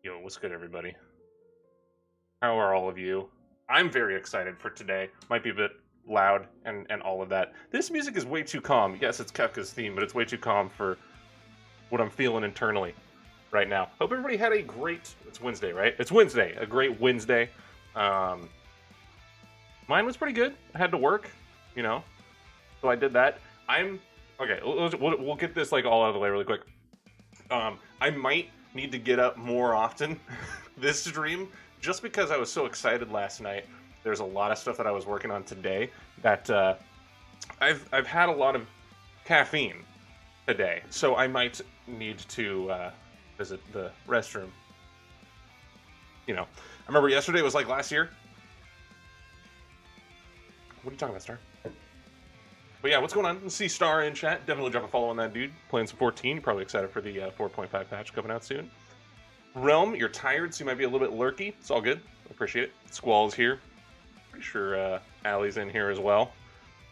Yo, what's good, everybody? How are all of you? I'm very excited for today. Might be a bit loud and all of that. This music is way too calm. Yes, it's Kefka's theme, but it's way too calm for what I'm feeling internally right now. Hope everybody had a great... It's Wednesday, right? It's Wednesday. A great Wednesday. Mine was pretty good. I had to work, you know, so I did that. Okay, we'll get this like all out of the way really quick. I might need to get up more often this stream, just because I was so excited last night. There's a lot of stuff that I was working on today that I've had a lot of caffeine today, so I might need to visit the restroom. You know, I remember yesterday was like last year. What are you talking about, Star? But yeah, what's going on? Let's see Star in chat. Definitely drop a follow on that dude. Playing some 14. You're probably excited for the 4.5 patch coming out soon. Realm, you're tired, so you might be a little bit lurky. It's all good. I appreciate it. Squall's here. Pretty sure Allie's in here as well.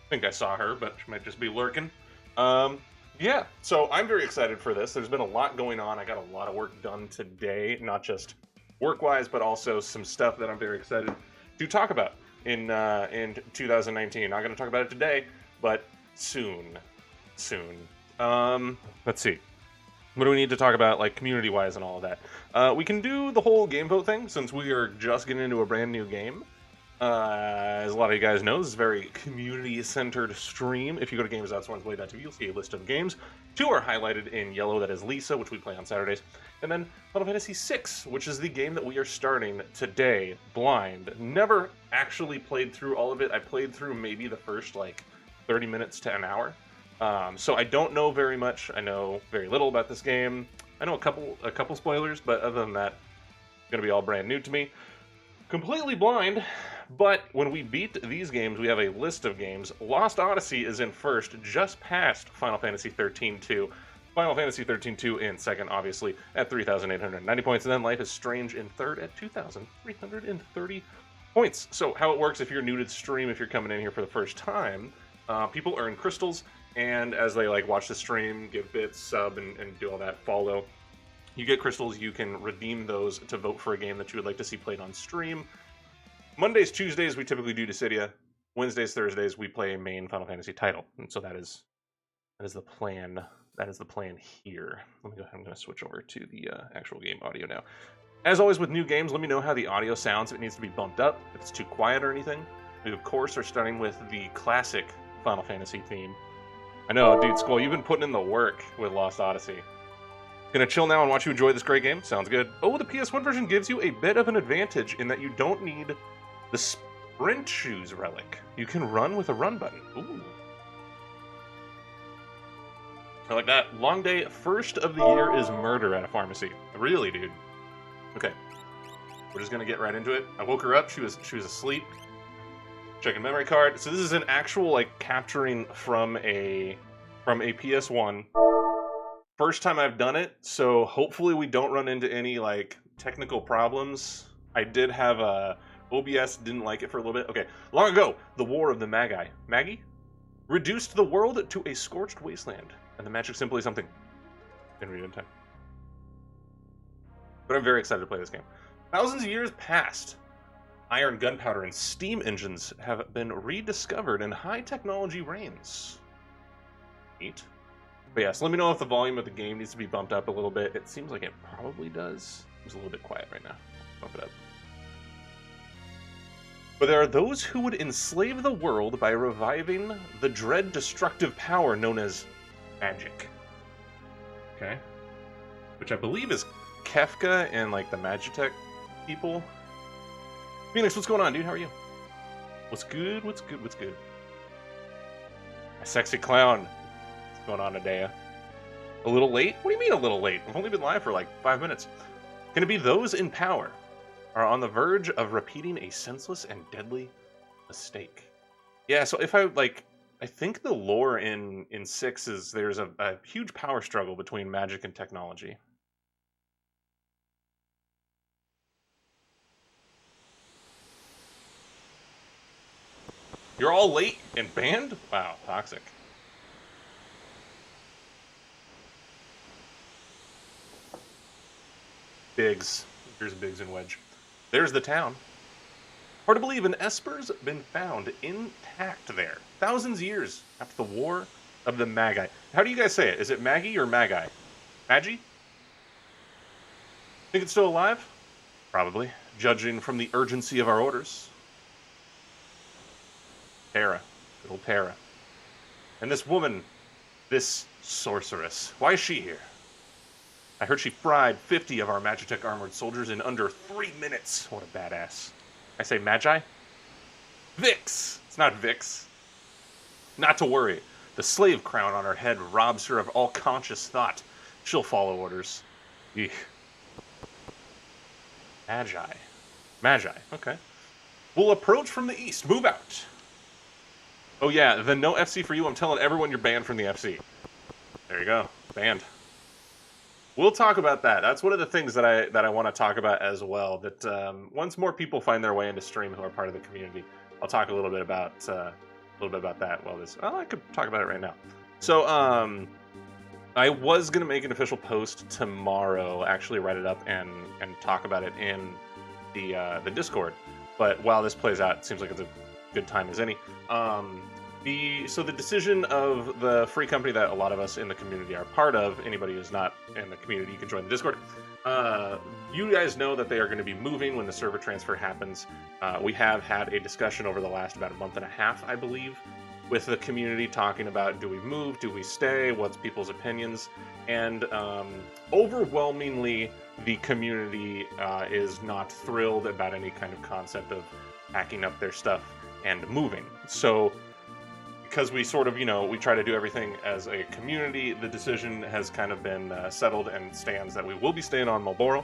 I think I saw her, but she might just be lurking. Yeah, so I'm very excited for this. There's been a lot going on. I got a lot of work done today, not just work-wise, but also some stuff that I'm very excited to talk about in 2019. Not going to talk about it today, but soon. Let's see. What do we need to talk about, like, community-wise and all of that? We can do the whole game vote thing, since we are just getting into a brand new game. As a lot of you guys know, this is a very community-centered stream. If you go to games.swansblade.tv, you'll see a list of games. 2 are highlighted in yellow, that is Lisa, which we play on Saturdays. And then Final Fantasy VI, which is the game that we are starting today, blind. Never actually played through all of it. I played through maybe the first, like, 30 minutes to an hour. So I don't know very much. I know very little about this game. I know a couple spoilers, but other than that, it's going to be all brand new to me. Completely blind, but when we beat these games, we have a list of games. Lost Odyssey is in first, just past Final Fantasy 13-2. Final Fantasy 13-2 in second, obviously, at 3,890 points. And then Life is Strange in third at 2,330 points. So how it works, if you're new to the stream, if you're coming in here for the first time, people earn crystals, and as they watch the stream, give bits, sub, and do all that, follow, you get crystals. You can redeem those to vote for a game that you would like to see played on stream. Mondays, Tuesdays, we typically do Dissidia. Wednesdays, Thursdays, we play a main Final Fantasy title. And so that is the plan. That is the plan here. Let me go ahead. I'm going to switch over to the actual game audio now. As always with new games, let me know how the audio sounds, if it needs to be bumped up, if it's too quiet or anything. We, of course, are starting with the classic Final Fantasy theme. I know, dude, Skull, you've been putting in the work with Lost Odyssey. Gonna chill now and watch you enjoy this great game? Sounds good. Oh, the PS1 version gives you a bit of an advantage in that you don't need the Sprint Shoes relic. You can run with a run button. Ooh. I like that. Long day, first of the year is murder at a pharmacy. Really, dude. Okay. We're just gonna get right into it. I woke her up, she was asleep. Checking memory card. So this is an actual capturing from a PS1. First time I've done it, so hopefully we don't run into any technical problems. I did have OBS didn't like it for a little bit. Okay, long ago, the War of the Magi reduced the world to a scorched wasteland, and the magic simply something. Didn't read it in time. But I'm very excited to play this game. Thousands of years passed. Iron, gunpowder, and steam engines have been rediscovered, and high technology reigns. Neat. But yeah, so let me know if the volume of the game needs to be bumped up a little bit. It seems like it probably does. It's a little bit quiet right now. Bump it up. But there are those who would enslave the world by reviving the dread destructive power known as magic. Okay. Which I believe is Kefka and the Magitech people. Phoenix, what's going on, dude? How are you? What's good? What's good? What's good? A sexy clown. What's going on today? A little late? What do you mean a little late? I've only been live for 5 minutes. Can it be those in power are on the verge of repeating a senseless and deadly mistake? Yeah, so if I think the lore in 6 is there's a huge power struggle between magic and technology. You're all late and banned? Wow, toxic. Biggs. Here's Biggs and Wedge. There's the town. Hard to believe an Esper's been found intact there. Thousands of years after the War of the Magi. How do you guys say it? Is it Maggie or Magi? Magi? Think it's still alive? Probably, judging from the urgency of our orders. Terra. Good old Terra. And this woman, this sorceress, why is she here? I heard she fried 50 of our Magitech armored soldiers in under 3 minutes. What a badass. I say Magi? Vix! It's not Vix. Not to worry. The slave crown on her head robs her of all conscious thought. She'll follow orders. Eek. Magi. Okay. We'll approach from the east. Move out. Oh yeah, the no FC for you. I'm telling everyone you're banned from the FC. There you go. Banned. We'll talk about that. That's one of the things that I want to talk about as well. That once more people find their way into stream who are part of the community, I'll talk a little bit about that. Well, I could talk about it right now. So I was gonna make an official post tomorrow, actually write it up and talk about it in the Discord. But while this plays out, it seems like it's a good time as any. The decision of the free company that a lot of us in the community are part of, anybody who's not in the community, you can join the Discord. You guys know that they are going to be moving when the server transfer happens. We have had a discussion over the last about a month and a half, I believe, with the community talking about, do we move, do we stay, what's people's opinions, and overwhelmingly the community is not thrilled about any kind of concept of packing up their stuff and moving. So because we sort of, we try to do everything as a community, the decision has kind of been settled and stands that we will be staying on Marlboro.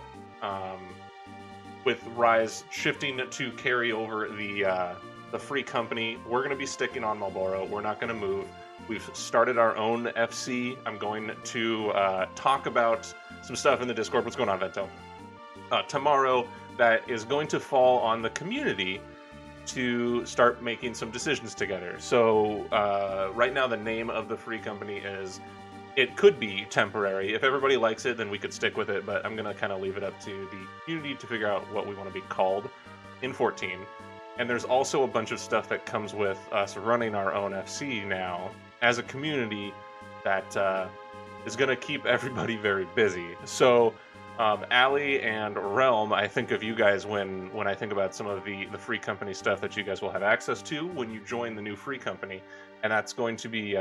With Rise shifting to carry over the free company, we're going to be sticking on Marlboro. We're not going to move. We've started our own FC. I'm going to talk about some stuff in the Discord. What's going on, Vento? Tomorrow, that is going to fall on the community to start making some decisions together. So right now, the name of the free company is, it could be temporary. If everybody likes it, then we could stick with it, but I'm going to kind of leave it up to the community to figure out what we want to be called in 14. And there's also a bunch of stuff that comes with us running our own FC now as a community that is going to keep everybody very busy. So Ali and Realm, I think of you guys when I think about some of the free company stuff that you guys will have access to when you join the new free company. And that's going to be,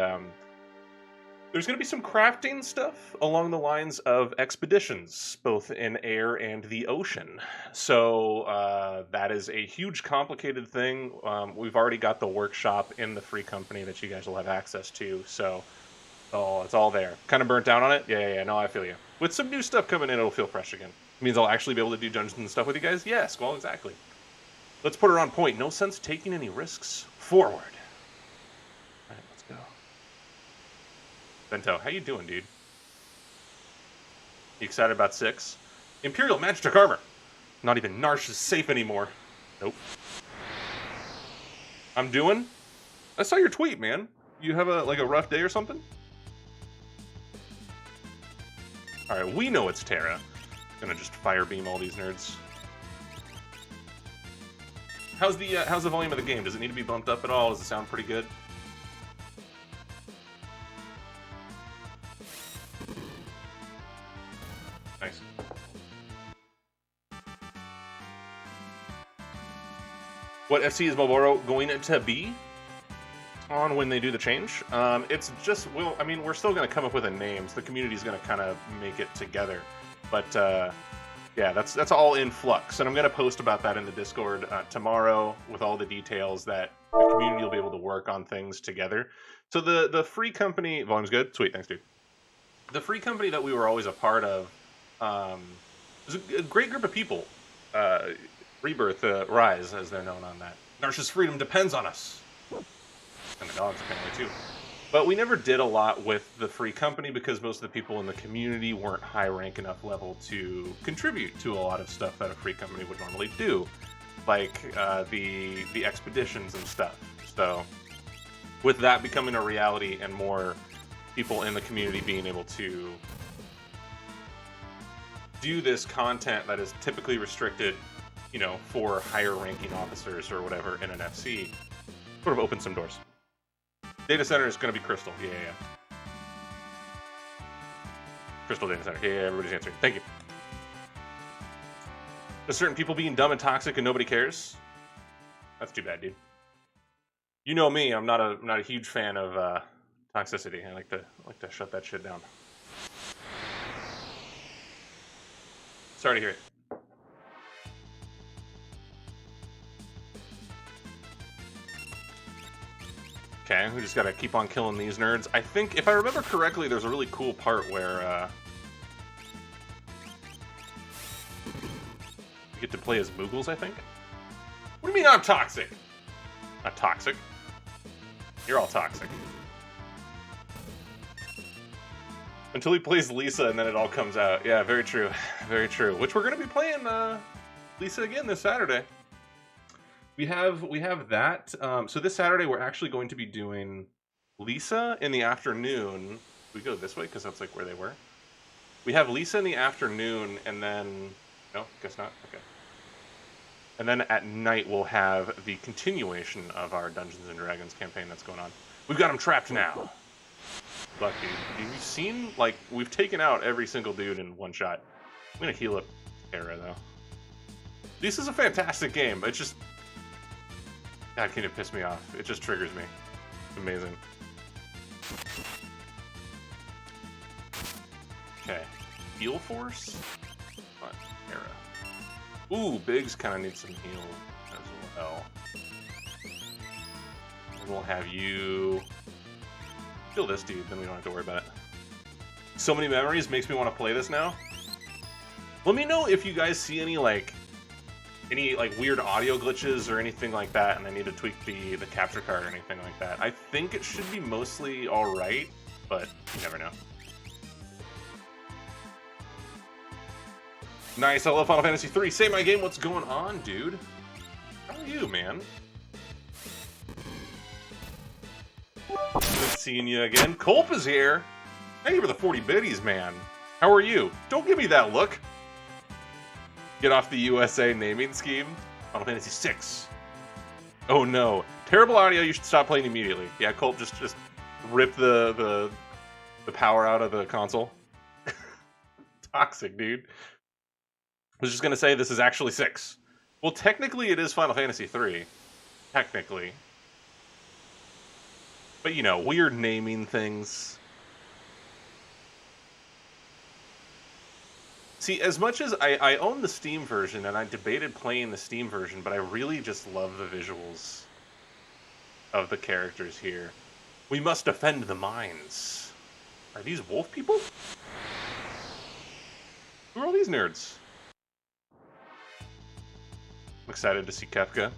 there's going to be some crafting stuff along the lines of expeditions, both in air and the ocean. So that is a huge, complicated thing. We've already got the workshop in the free company that you guys will have access to. So it's all there. Kind of burnt down on it? Yeah, no, I feel you. With some new stuff coming in, it'll feel fresh again. It means I'll actually be able to do dungeons and stuff with you guys? Yes, well, exactly. Let's put her on point. No sense taking any risks. Forward. Bento, how you doing, dude? You excited about 6? Imperial Magic Armor. Not even Narsh is safe anymore. Nope. I'm doing? I saw your tweet, man. You have a rough day or something? Alright, we know it's Terra. Gonna just fire beam all these nerds. How's the volume of the game? Does it need to be bumped up at all? Does it sound pretty good? Nice. What FC is Malboro going to be on when they do the change? It's just, well, I mean, we're still going to come up with a name. So the community's going to kind of make it together. But yeah, that's all in flux. And I'm going to post about that in the Discord tomorrow with all the details that the community will be able to work on things together. So the free company, volume's good? Sweet, thanks, dude. The free company that we were always a part of, there's a great group of people. Rebirth, Rise, as they're known on that. Narsh's freedom depends on us. And the dogs, apparently, too. But we never did a lot with the free company because most of the people in the community weren't high rank enough level to contribute to a lot of stuff that a free company would normally do. Like the expeditions and stuff. So, with that becoming a reality and more people in the community being able to do this content that is typically restricted, you know, for higher ranking officers or whatever in an FC, sort of opened some doors. Data center is going to be Crystal. Yeah. Crystal Data Center. Yeah, everybody's answering. Thank you. There's certain people being dumb and toxic and nobody cares. That's too bad, dude. You know me. I'm not a huge fan of toxicity. I like to shut that shit down. Sorry to hear it. Okay, we just gotta keep on killing these nerds. I think, if I remember correctly, there's a really cool part where we get to play as Moogles, I think? What do you mean I'm toxic? Not toxic. You're all toxic. Until he plays Lisa and then it all comes out. Yeah, very true. Very true. Which we're gonna be playing Lisa again this Saturday. We have that. So this Saturday we're actually going to be doing Lisa in the afternoon. We go this way because that's like where they were. We have Lisa in the afternoon, and then no, guess not. Okay. And then at night we'll have the continuation of our Dungeons and Dragons campaign that's going on. We've got them trapped now. Lucky. Have you seen, like, we've taken out every single dude in one shot. I'm gonna heal up Terra though. This is a fantastic game. It's just, God, can it piss me off? It just triggers me. It's amazing. Okay. Heal Force? What? Terra. Ooh, Biggs kind of needs some heal as well. And we'll have you kill this dude, then we don't have to worry about it. So many memories makes me want to play this now. Let me know if you guys see any, like, any like weird audio glitches or anything like that, and I need to tweak the capture card or anything like that. I think it should be mostly all right, but you never know. Nice, I love Final Fantasy 3. Say my game, what's going on, dude? How are you, man? Good seeing you again. Culp is here. Thank you for the 40 biddies, man. How are you? Don't give me that look. Get off the USA naming scheme. Final Fantasy 6. Oh no. Terrible audio, you should stop playing immediately. Yeah, Culp, just rip the power out of the console. Toxic, dude. I was just gonna say this is actually 6. Well, technically it is Final Fantasy 3. Technically. But, you know, weird naming things. See, as much as I own the Steam version, and I debated playing the Steam version, but I really just love the visuals of the characters here. We must defend the mines. Are these wolf people? Who are all these nerds? I'm excited to see Kefka.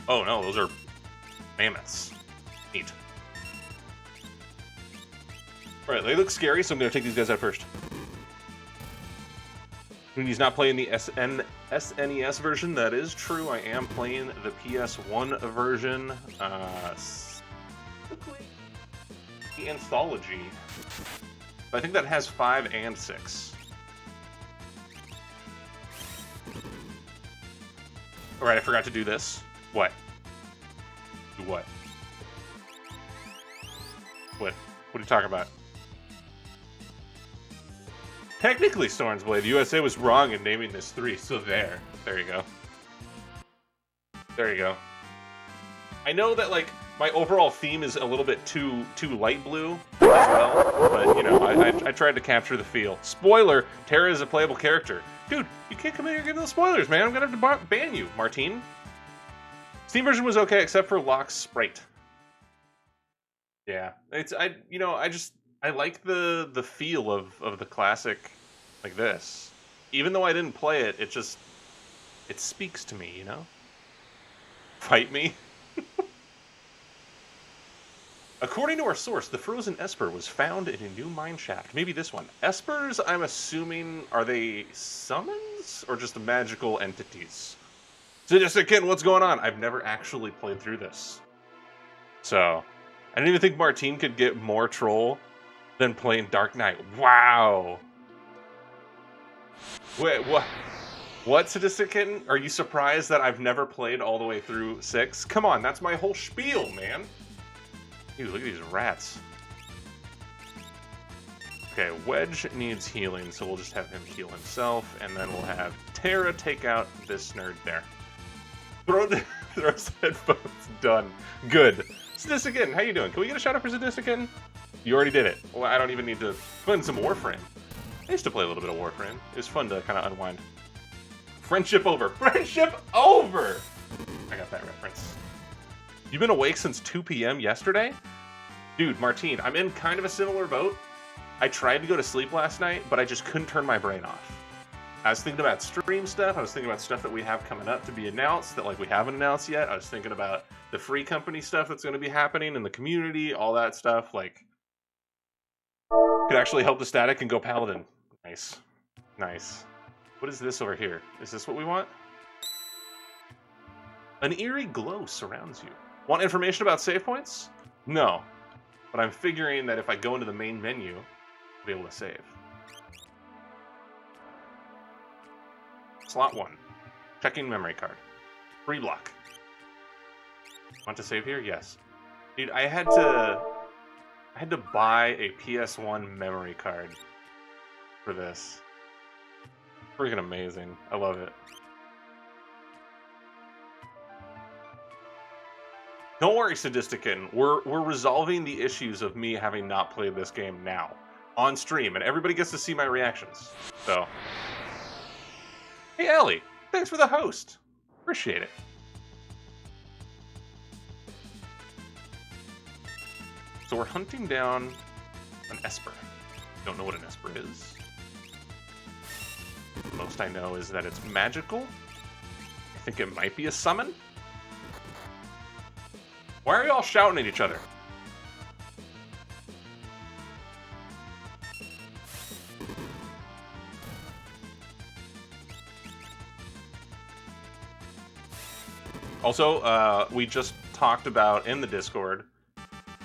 Oh no, those are mammoths. Neat. Alright, they look scary, so I'm going to take these guys out first. When he's not playing the SNES version, that is true. I am playing the PS1 version. The Anthology. I think that has 5 and 6. Alright, I forgot to do this. What? Do what? What? What are you talking about? Technically, Storm's Blade, the USA was wrong in naming this 3, so there. There you go. There you go. I know that, like, my overall theme is a little bit too light blue as well, but, you know, I tried to capture the feel. Spoiler, Terra is a playable character. Dude, you can't come in here and give those spoilers, man. I'm gonna have to ban you, Martine. Steam version was okay, except for Locke's sprite. Yeah, I like the feel of the classic like this. Even though I didn't play it, it speaks to me, you know? Fight me? According to our source, the frozen Esper was found in a new mine shaft. Maybe this one. Espers, I'm assuming, are they summons or just magical entities? Sadistic Kitten, what's going on? I've never actually played through this. So, I didn't even think Martine could get more troll than playing Dark Knight. Wow! Wait, what? What, Sadistic Kitten? Are you surprised that I've never played all the way through 6? Come on, that's my whole spiel, man! Dude, look at these rats. Okay, Wedge needs healing, so we'll just have him heal himself, and then we'll have Terra take out this nerd there. Throws headphones. Done. Good. Sadistic Kitten, how you doing? Can we get a shout out for Sadistic Kitten? You already did it. Well, I don't even need to play some Warframe. I used to play a little bit of Warframe. It was fun to kind of unwind. Friendship over. Friendship over! I got that reference. You've been awake since 2 p.m. yesterday? Dude, Martine, I'm in kind of a similar boat. I tried to go to sleep last night, but I just couldn't turn my brain off. I was thinking about stream stuff. I was thinking about stuff that we have coming up to be announced that like we haven't announced yet. I was thinking about the free company stuff that's going to be happening in the community, all that stuff. Like, could actually help the static and go paladin. Nice. Nice. What is this over here? Is this what we want? An eerie glow surrounds you. Want information about save points? No. But I'm figuring that if I go into the main menu, I'll be able to save. Slot 1. Checking memory card. Free block. Want to save here? Yes. Dude, I had to buy a PS1 memory card for this. Freaking amazing. I love it. Don't worry, Sadistic Kitten. We're resolving the issues of me having not played this game now. On stream, and everybody gets to see my reactions. So. Hey, Ellie. Thanks for the host. Appreciate it. So we're hunting down an Esper. Don't know what an Esper is. most I know is that it's magical. I think it might be a summon. Why are y'all shouting at each other? Also, we just talked about in the Discord,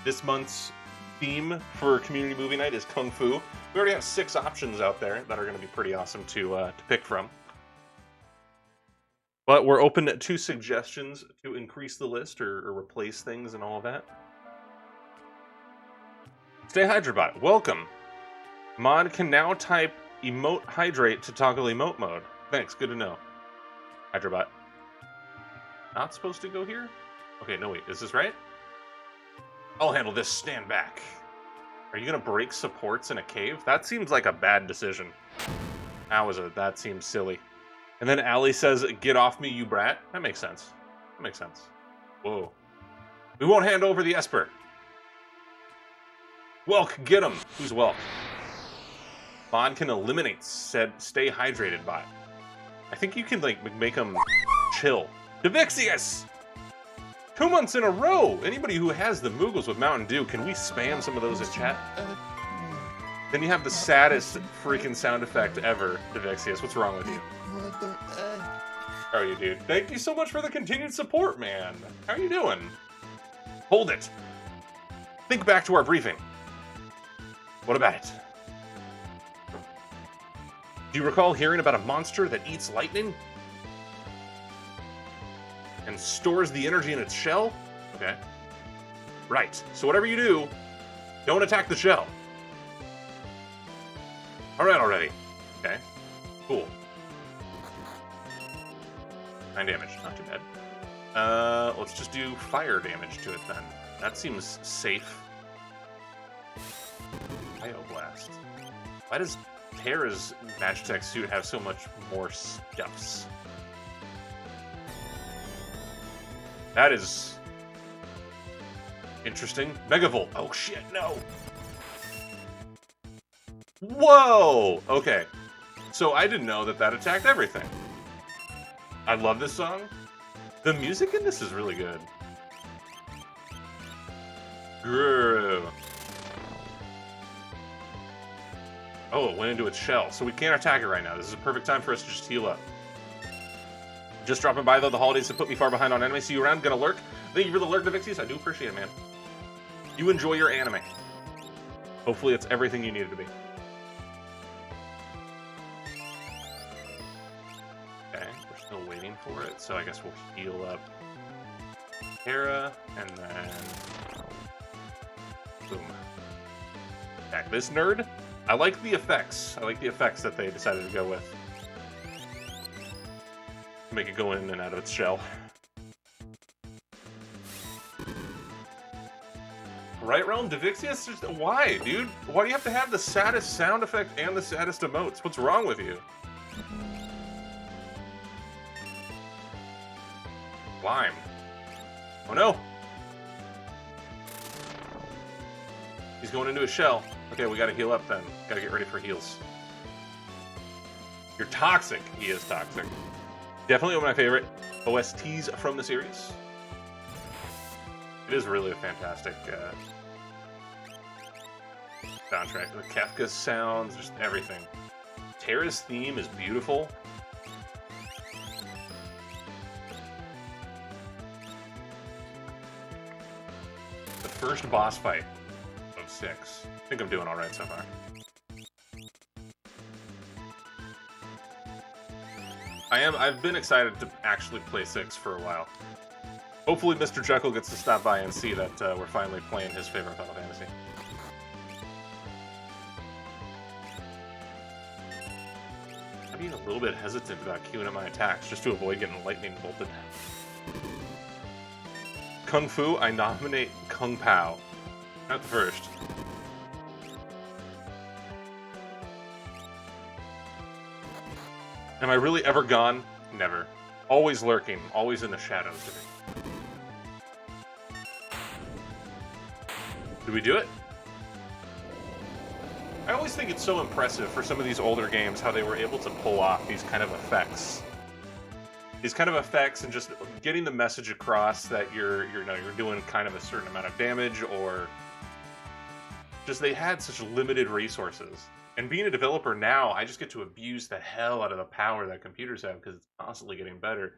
this month's theme for Community Movie Night is Kung Fu. We already have 6 options out there that are going to be pretty awesome to pick from. But we're open to suggestions to increase the list or replace things and all of that. Stay Hydrobot, welcome. Mod can now type emote hydrate to toggle emote mode. Thanks, good to know. Hydrobot. Not supposed to go here? Okay, no wait, is this right? I'll handle this, stand back. Are you gonna break supports in a cave? That seems like a bad decision. That seems silly. And then Allie says, get off me, you brat. That makes sense. That makes sense. Whoa. We won't hand over the Esper. Welk, get him. Who's Welk? Mod can eliminate said stay hydrated bot. I think you can, like, make him chill. Devixius! 2 months in a row! Anybody who has the Moogles with Mountain Dew, can we spam some of those in chat? Then you have the saddest freaking sound effect ever, Devixius. What's wrong with you? How are you, dude? Thank you so much for the continued support, man. How are you doing? Hold it. Think back to our briefing. What about it? Do you recall hearing about a monster that eats lightning? And stores the energy in its shell? Okay. Right. So whatever you do, don't attack the shell. Alright already. Okay. Cool. 9 damage. Not too bad. Let's just do fire damage to it then. That seems safe. Bioblast. Why does Terra's Magitech suit have so much more stuffs? That is interesting. Megavolt. Oh shit, no. Whoa! Okay. So I didn't know that attacked everything. I love this song. The music in this is really good. Grrr. Oh, it went into its shell. So we can't attack it right now. This is a perfect time for us to just heal up. Just dropping by, though. The holidays have put me far behind on anime. See you around. Gonna lurk. Thank you for the lurk, Devixius. I do appreciate it, man. You enjoy your anime. Hopefully it's everything you need it to be. Okay, we're still waiting for it, so I guess we'll heal up Terra, and then... boom. Attack this nerd. I like the effects. I like the effects that they decided to go with. Make it go in and out of its shell. Right Realm, Devixius? Just, why, dude? Why do you have to have the saddest sound effect and the saddest emotes? What's wrong with you? Lime. Oh no! He's going into a shell. Okay, we gotta heal up then. Gotta get ready for heals. You're toxic. He is toxic. Definitely one of my favorite OSTs from the series. It is really a fantastic soundtrack. The Kefka sounds, just everything. Terra's theme is beautiful. The first boss fight of 6. I think I'm doing alright so far. I've been excited to actually play 6 for a while. Hopefully Mr. Jekyll gets to stop by and see that we're finally playing his favorite Final Fantasy. I'm being a little bit hesitant about queuing up my attacks, just to avoid getting lightning bolted. Kung Fu, I nominate Kung Pao. Not the first. Am I really ever gone? Never. Always lurking, always in the shadows of it. Did we do it? I always think it's so impressive for some of these older games how they were able to pull off these kind of effects. These kind of effects and just getting the message across that you're doing kind of a certain amount of damage, or just they had such limited resources. And being a developer now, I just get to abuse the hell out of the power that computers have because it's constantly getting better.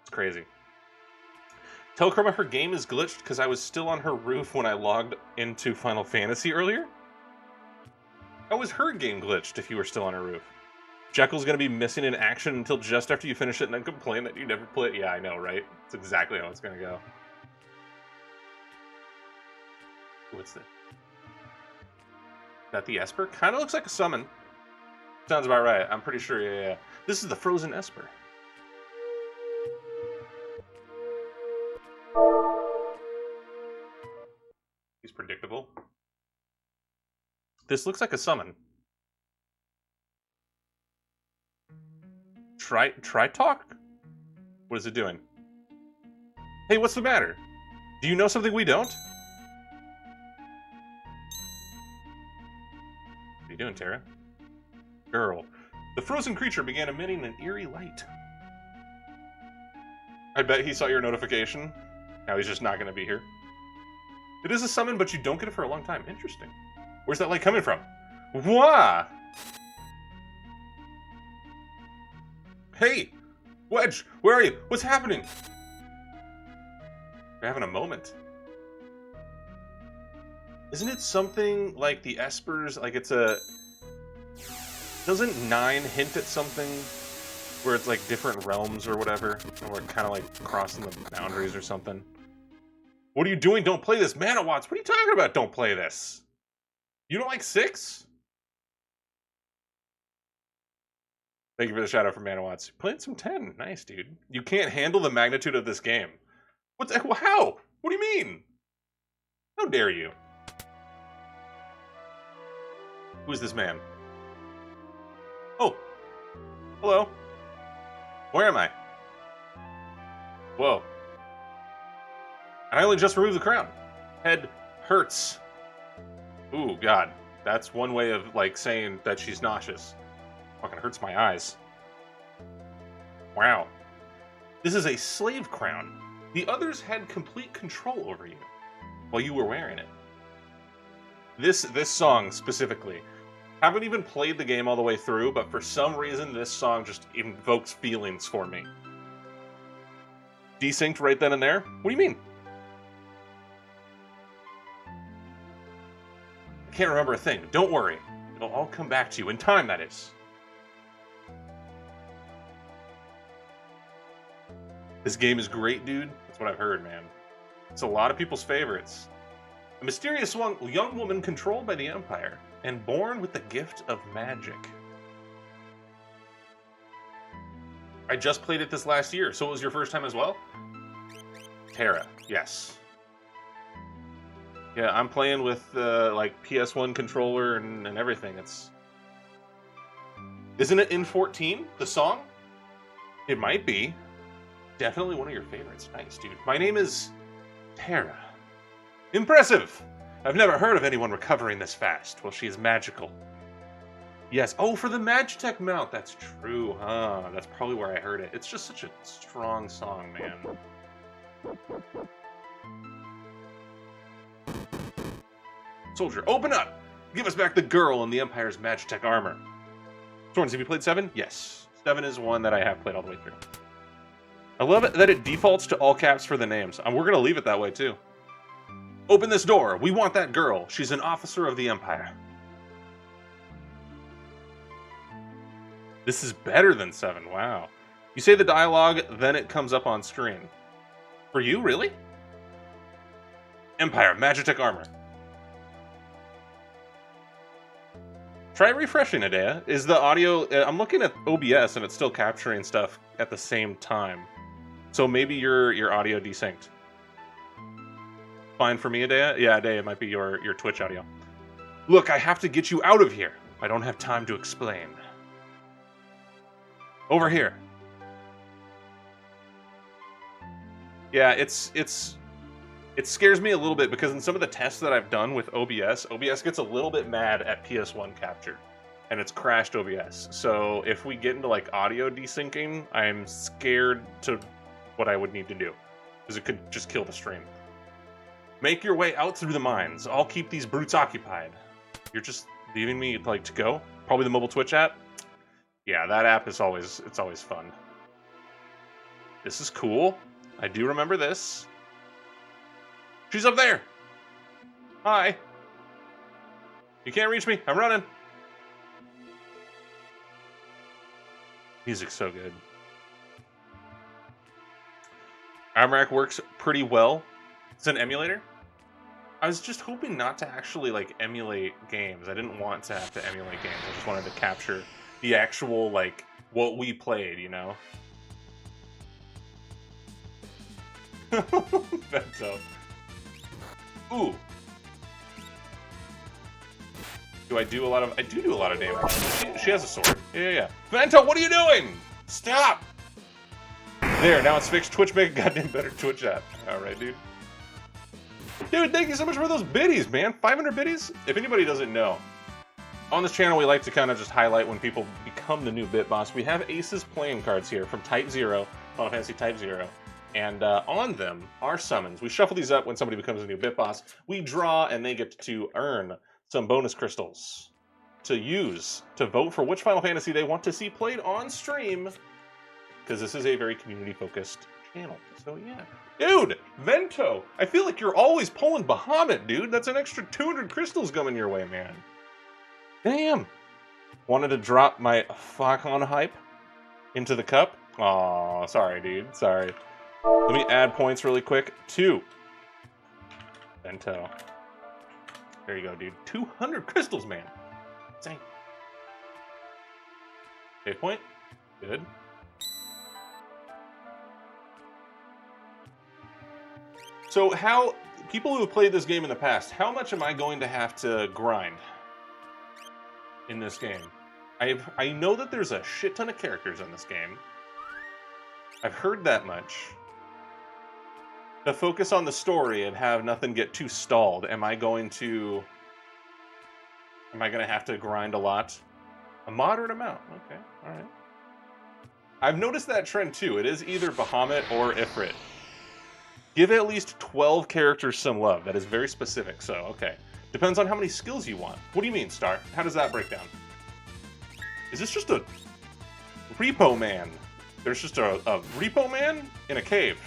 It's crazy. Tell Chroma her game is glitched because I was still on her roof when I logged into Final Fantasy earlier? How was her game glitched if you were still on her roof? Jekyll's gonna be missing in action until just after you finish it and then complain that you never played. Yeah, I know, right? It's exactly how it's gonna go. What's this? Is that the Esper? Kind of looks like a summon. Sounds about right. I'm pretty sure, yeah. This is the Frozen Esper. He's predictable. This looks like a summon. Try talk? What is it doing? Hey, what's the matter? Do you know something we don't? What are you doing, Terra? Girl. The frozen creature began emitting an eerie light. I bet he saw your notification. Now he's just not going to be here. It is a summon, but you don't get it for a long time. Interesting. Where's that light coming from? Wah! Hey! Wedge! Where are you? What's happening? We're having a moment. Isn't it something like the Espers? Like it's a... Doesn't 9 hint at something where it's like different realms or whatever? And we're kind of like crossing the boundaries or something? What are you doing? Don't play this. Manawatts, what are you talking about? Don't play this. You don't like 6? Thank you for the shout out from Manawatts. Playing some 10. Nice, dude. You can't handle the magnitude of this game. What the, how? What do you mean? How dare you? Who is this man? Oh. Hello. Where am I? Whoa. And I only just removed the crown. Head hurts. Ooh, God. That's one way of, like, saying that she's nauseous. Fucking hurts my eyes. Wow. This is a slave crown. The others had complete control over you while you were wearing it. This song specifically. Haven't even played the game all the way through, but for some reason this song just invokes feelings for me. Desynced right then and there? What do you mean? I can't remember a thing. Don't worry. It'll all come back to you. In time, that is. This game is great, dude. That's what I've heard, man. It's a lot of people's favorites. A mysterious young woman controlled by the Empire and born with the gift of magic. I just played it this last year, so it was your first time as well? Terra, yes. Yeah, I'm playing with like PS1 controller and everything. Isn't it in 14, the song? It might be. Definitely one of your favorites. Nice, dude. My name is Terra. Impressive! I've never heard of anyone recovering this fast. Well, she is magical. Yes. Oh, for the Magitech mount. That's true, huh? That's probably where I heard it. It's just such a strong song, man. Soldier, open up! Give us back the girl in the Empire's Magitech armor. Storms, have you played 7? Yes. 7 is one that I have played all the way through. I love it that it defaults to all caps for the names. We're going to leave it that way, too. Open this door. We want that girl. She's an officer of the Empire. This is better than 7. Wow. You say the dialogue, then it comes up on screen. For you, really? Empire, Magitech armor. Try refreshing, Adea. Is the audio... I'm looking at OBS, and it's still capturing stuff at the same time. So maybe your audio desynced. Fine for me, Adea? Yeah, Adea, it might be your Twitch audio. Look, I have to get you out of here. I don't have time to explain. Over here. It scares me a little bit because in some of the tests that I've done with OBS, OBS gets a little bit mad at PS1 capture, and it's crashed OBS. So if we get into like audio desyncing, I'm scared to what I would need to do, because it could just kill the stream. Make your way out through the mines. I'll keep these brutes occupied. You're just leaving me like to go? Probably the mobile Twitch app? Yeah, that app is always fun. This is cool. I do remember this. She's up there. Hi. You can't reach me. I'm running. Music's so good. Armrack works pretty well. It's an emulator. I was just hoping not to actually like emulate games. I didn't want to have to emulate games. I just wanted to capture the actual like what we played, you know. That's dope. Ooh. Do I do a lot of... I do a lot of damage. She has a sword. Yeah. Vento, what are you doing? Stop! There, now it's fixed. Twitch make a goddamn better Twitch app. Alright, dude. Dude, thank you so much for those biddies, man. 500 biddies? If anybody doesn't know, on this channel we like to kind of just highlight when people become the new Bit Boss. We have Aces playing cards here from Type 0, Final Fantasy Type 0. And on them are summons. We shuffle these up when somebody becomes a new Bit Boss. We draw, and they get to earn some bonus crystals to use to vote for which Final Fantasy they want to see played on stream, because this is a very community-focused channel. So yeah. Dude, Vento, I feel like you're always pulling Bahamut, dude. That's an extra 200 crystals coming your way, man. Damn. Wanted to drop my Falcon hype into the cup? Aw, sorry, dude. Sorry. Let me add points really quick. 2. Vento. There you go, dude. 200 crystals, man. Insane. Save point. Good. So how, people who have played this game in the past, how much am I going to have to grind in this game? I know that there's a shit ton of characters in this game. I've heard that much. To focus on the story and have nothing get too stalled, am I going to have to grind a lot? A moderate amount. Okay, alright. I've noticed that trend too. It is either Bahamut or Ifrit. Give at least 12 characters some love. That is very specific, so okay. Depends on how many skills you want. What do you mean, Star? How does that break down? Is this just a repo man? There's just a repo man in a cave.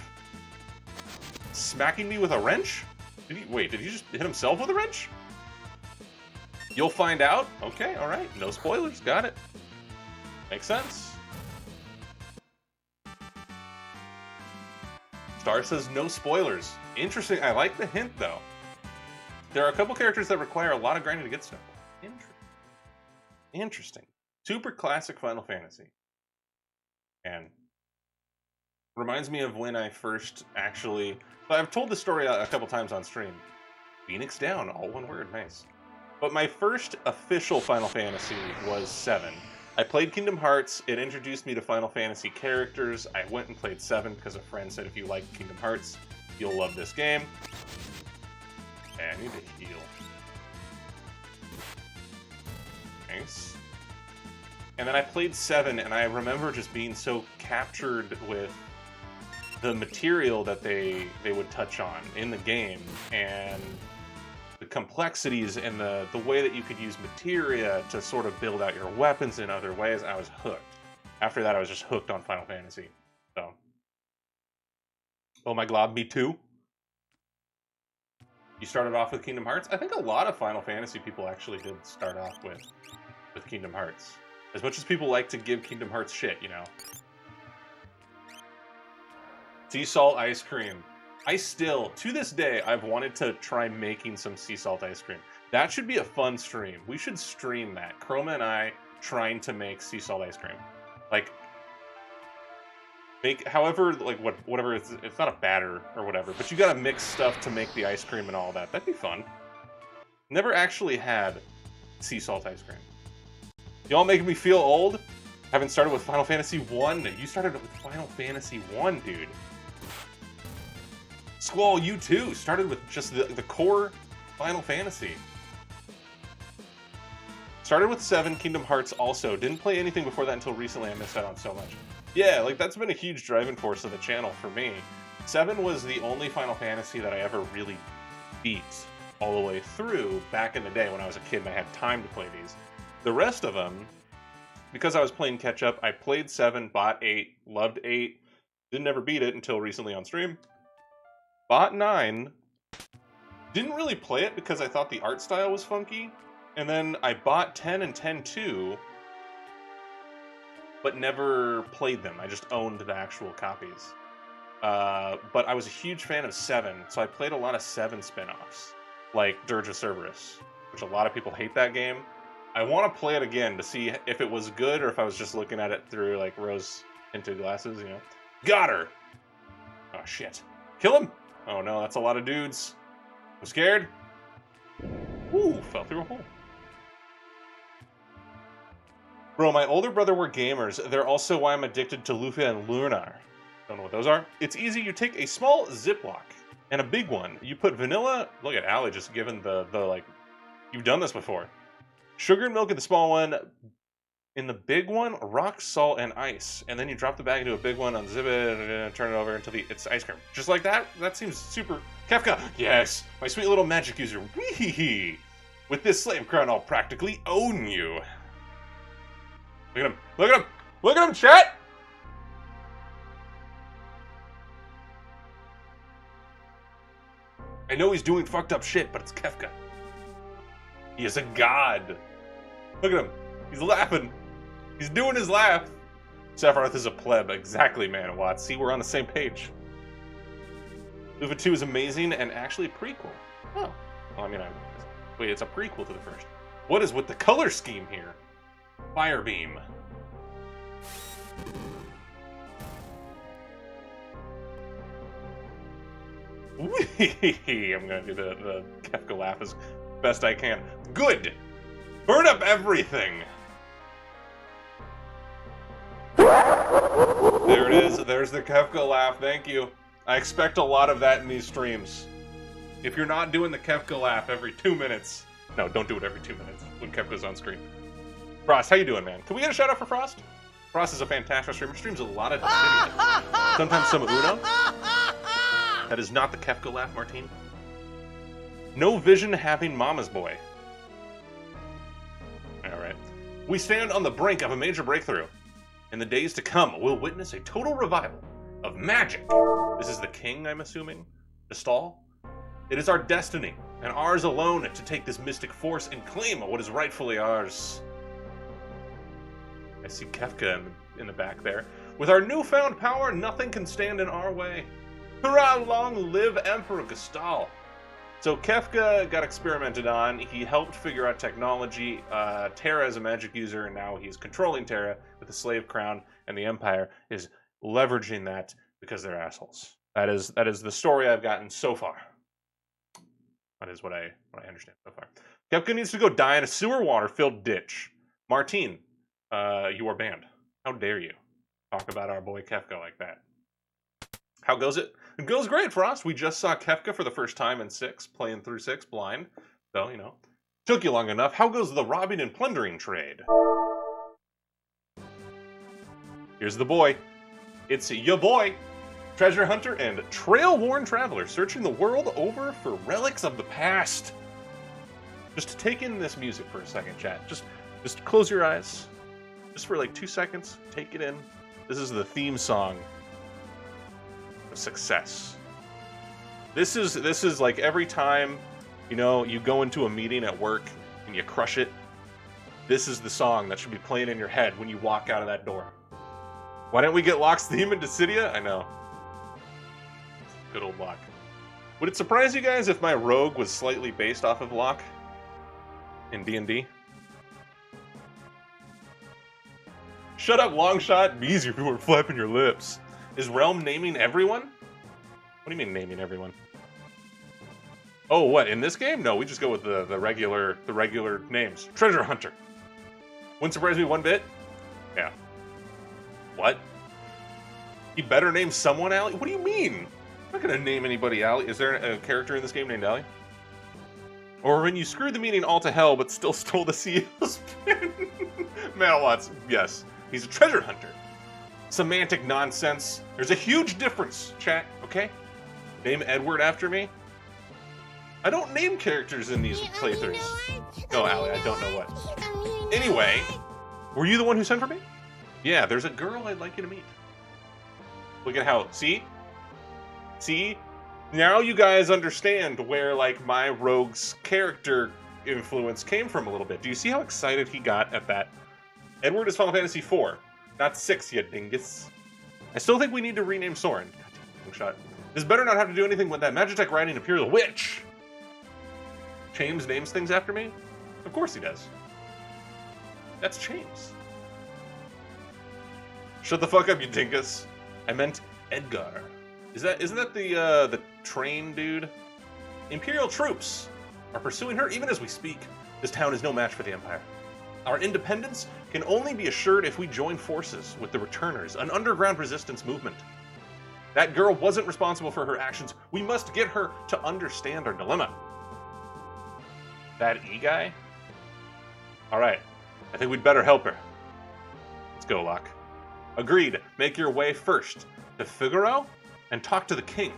Smacking me with a wrench? Did he just hit himself with a wrench? You'll find out? Okay, alright. No spoilers. Got it. Makes sense. Star says no spoilers. Interesting. I like the hint, though. There are a couple characters that require a lot of grinding to get stuff. Interesting. Super classic Final Fantasy. And reminds me of when I first actually... I've told this story a couple times on stream. Phoenix Down, all one word, nice. But my first official Final Fantasy was 7. I played Kingdom Hearts, it introduced me to Final Fantasy characters. I went and played 7 because a friend said if you like Kingdom Hearts, you'll love this game. Okay, I need to heal. Nice. And then I played 7, and I remember just being so captured with the material that they would touch on in the game, and the complexities and the way that you could use materia to sort of build out your weapons in other ways. I was hooked. After that, I was just hooked on Final Fantasy. So, oh my glob, me too. You started off with Kingdom Hearts? I think a lot of Final Fantasy people actually did start off with Kingdom Hearts. As much as people like to give Kingdom Hearts shit, you know. Sea salt ice cream. I still, to this day, I've wanted to try making some sea salt ice cream. That should be a fun stream. We should stream that. Chroma and I trying to make sea salt ice cream. Like, make, however, like, whatever, it's not a batter or whatever, but you gotta mix stuff to make the ice cream and all that. That'd be fun. Never actually had sea salt ice cream. Y'all making me feel old? Haven't started with Final Fantasy 1. You started with Final Fantasy 1, dude. Squall, you too. Started with just the core Final Fantasy. Started with 7, Kingdom Hearts also. Didn't play anything before that until recently. I missed out on so much. Yeah, like that's been a huge driving force of the channel for me. 7 was the only Final Fantasy that I ever really beat all the way through back in the day when I was a kid and I had time to play these. The rest of them, because I was playing catch up, I played 7, bought 8, loved 8, didn't ever beat it until recently on stream. Bought 9, didn't really play it because I thought the art style was funky, and then I bought 10 and 10 too, but never played them. I just owned the actual copies. But I was a huge fan of 7, so I played a lot of 7 spin-offs, like Dirge of Cerberus, which a lot of people hate that game. I want to play it again to see if it was good or if I was just looking at it through, like, rose-tinted glasses, you know? Got her! Oh, shit. Kill him! Oh, no, that's a lot of dudes. I'm scared. Ooh, fell through a hole. Bro, my older brother were gamers. They're also why I'm addicted to Lufia and Lunar. Don't know what those are. It's easy. You take a small Ziploc and a big one. You put vanilla. Look at Allie just giving the like, you've done this before. Sugar and milk in the small one. In the big one, rock, salt, and ice. And then you drop the bag into a big one, unzip it, and turn it over until it's ice cream. Just like that? That seems super... Kefka! Yes! My sweet little magic user. Wee-hee-hee! With this slave crown, I'll practically own you. Look at him! Look at him! Look at him, chat! I know he's doing fucked up shit, but it's Kefka. He is a god. Look at him. He's laughing. He's doing his laugh. Sephiroth is a pleb. Exactly, man, Watts. See, we're on the same page. Lufa 2 is amazing and actually a prequel. Oh. Well, I mean, wait, it's a prequel to the first. What is with the color scheme here? Firebeam. I'm gonna do the Kefka laugh as best I can. Good! Burn up everything! There it is. There's the Kefka laugh. Thank you. I expect a lot of that in these streams. If you're not doing the Kefka laugh every 2 minutes... No, don't do it every 2 minutes when Kefka's on screen. Frost, how you doing, man? Can we get a shout out for Frost? Frost is a fantastic streamer. Streams a lot of Divinity. Sometimes some Uno. That is not the Kefka laugh, Martine. No vision having mama's boy. Alright. We stand on the brink of a major breakthrough. In the days to come, we'll witness a total revival of magic. This is the king, I'm assuming? The stall? It is our destiny, and ours alone, to take this mystic force and claim what is rightfully ours. I see Kefka in the back there. With our newfound power, nothing can stand in our way. Hurrah, long live Emperor Gestal. So Kefka got experimented on. He helped figure out technology. Terra is a magic user, and now he's controlling Terra with the slave crown, and the Empire is leveraging that because they're assholes. That is the story I've gotten so far. That is what I understand so far. Kefka needs to go die in a sewer water-filled ditch. Martine, you are banned. How dare you talk about our boy Kefka like that? How goes it? It goes great, Frost. We just saw Kefka for the first time in 6, playing through 6 blind. So, you know, took you long enough. How goes the robbing and plundering trade? Here's the boy. It's your boy, treasure hunter and trail-worn traveler, searching the world over for relics of the past. Just take in this music for a second, chat. Just close your eyes. Just for like 2 seconds. Take it in. This is the theme song of success. This is like every time, you know, you go into a meeting at work and you crush it. This is the song that should be playing in your head when you walk out of that door. Why didn't we get Locke's theme in Dissidia? I know. Good old Locke. Would it surprise you guys if my rogue was slightly based off of Locke in D&D? Shut up, Longshot. Be easier if you weren't flapping your lips. Is Realm naming everyone? What do you mean naming everyone? Oh, what, in this game? No, we just go with the regular names. Treasure Hunter. Wouldn't surprise me one bit. Yeah. What? He better name someone, Allie? What do you mean? I'm not gonna name anybody Allie. Is there a character in this game named Allie? Or when you screwed the meeting all to hell, but still stole the CEO's pin? Manawatts, yes. He's a treasure hunter. Semantic nonsense. There's a huge difference, chat, okay? Name Edward after me. I don't name characters in these playthroughs. No, Allie, I don't know what. Anyway, were you the one who sent for me? Yeah, there's a girl I'd like you to meet. Look at how, see? See? Now you guys understand where, like, my rogue's character influence came from a little bit. Do you see how excited he got at that? Edward is Final Fantasy IV, not 6 yet, dingus. I still think we need to rename Soren. God, shot. This better not have to do anything with that Magitech riding Imperial Witch. James names things after me? Of course he does. That's James. Shut the fuck up, you dingus. I meant Edgar. Isn't that the train dude? Imperial troops are pursuing her even as we speak. This town is no match for the Empire. Our independence can only be assured if we join forces with the Returners, an underground resistance movement. That girl wasn't responsible for her actions. We must get her to understand our dilemma. That E-guy? Alright, I think we'd better help her. Let's go, Locke. Agreed. Make your way first to Figaro and talk to the king.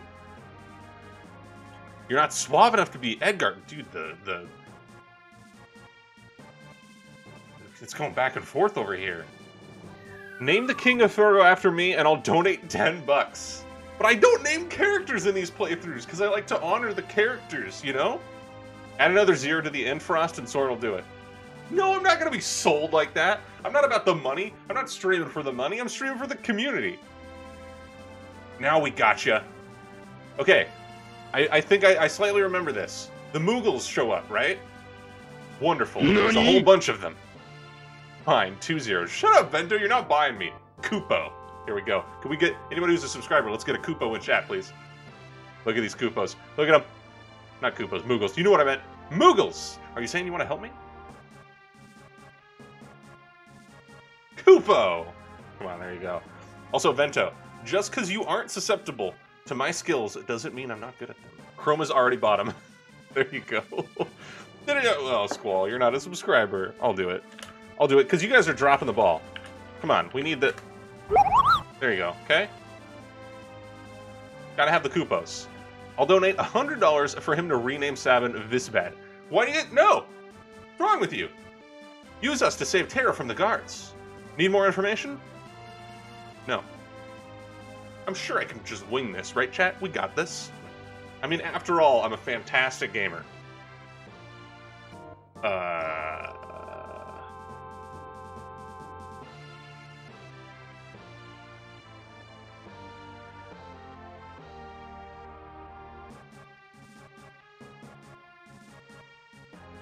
You're not suave enough to be Edgar. Dude, it's going back and forth over here. Name the king of Figaro after me and I'll donate 10 bucks. But I don't name characters in these playthroughs because I like to honor the characters, you know? Add another 0 to the Infrost and Soren will do it. No, I'm not going to be sold like that. I'm not about the money. I'm not streaming for the money. I'm streaming for the community. Now we gotcha. Okay, I think I slightly remember this. The Moogles show up, right? Wonderful. There's a whole bunch of them. Fine, 2 zeros. Shut up, Vento. You're not buying me. Koopo. Here we go. Can we get anybody who's a subscriber? Let's get a Koopo in chat, please. Look at these Koopos. Look at them. Not Koopos, Moogles. You know what I meant. Moogles! Are you saying you want to help me? Koopo! Come on, there you go. Also, Vento, just because you aren't susceptible to my skills doesn't mean I'm not good at them. Chroma's already bought them. There you go. Oh, Squall, you're not a subscriber. I'll do it. I'll do it, because you guys are dropping the ball. Come on, we need the... There you go, okay? Gotta have the Koopos. I'll donate $100 for him to rename Sabin Visbad. Why do you... No! What's wrong with you? Use us to save Terra from the guards. Need more information? No. I'm sure I can just wing this, right, chat? We got this. I mean, after all, I'm a fantastic gamer.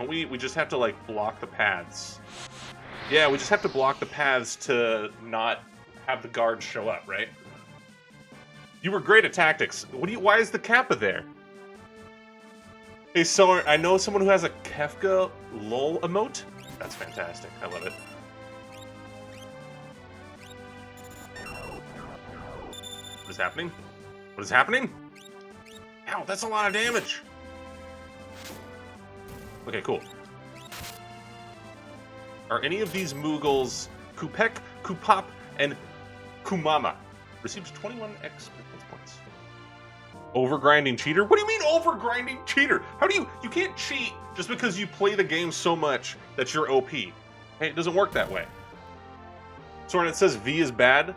We just have to, like, block the paths. Yeah, we just have to block the paths to not have the guards show up, right? You were great at tactics. Why is the Kappa there? Hey, so I know someone who has a Kefka lol emote. That's fantastic. I love it. What is happening? What is happening? Ow, that's a lot of damage. Okay, cool. Are any of these Moogles Kupek, Kupop, and Kumama? Receives 21 experience points. Overgrinding cheater? What do you mean overgrinding cheater? How do you can't cheat just because you play the game so much that you're OP. Hey, it doesn't work that way. Soren, it says V is bad.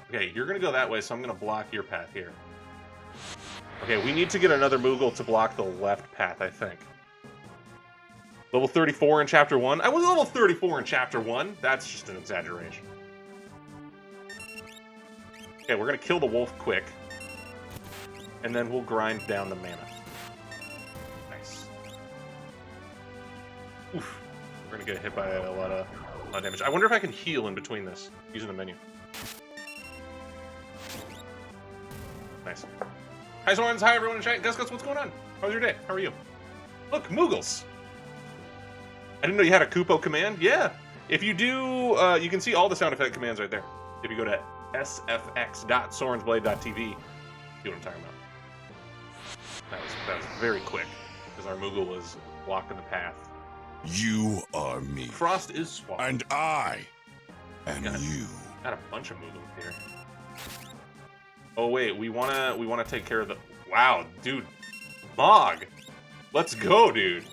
Okay, you're gonna go that way, so I'm gonna block your path here. Okay, we need to get another Moogle to block the left path, I think. Level 34 in Chapter 1? I was level 34 in Chapter 1. That's just an exaggeration. Okay, we're gonna kill the wolf quick. And then we'll grind down the mana. Nice. Oof. We're gonna get hit by a lot of damage. I wonder if I can heal in between this, using the menu. Nice. Hi, Sorens. Hi, everyone in chat. Gus, what's going on? How was your day? How are you? Look, Moogles. I didn't know you had a Koopo command. Yeah. If you do, you can see all the sound effect commands right there. If you go to sfx.sorensblade.tv, See what I'm talking about? That was very quick, because our Moogle was blocking the path. You are me. Frost is swamp. And I am you. Got a bunch of Moogles here. Oh wait, we wanna take care of the. Wow, dude, Mog, let's go, dude.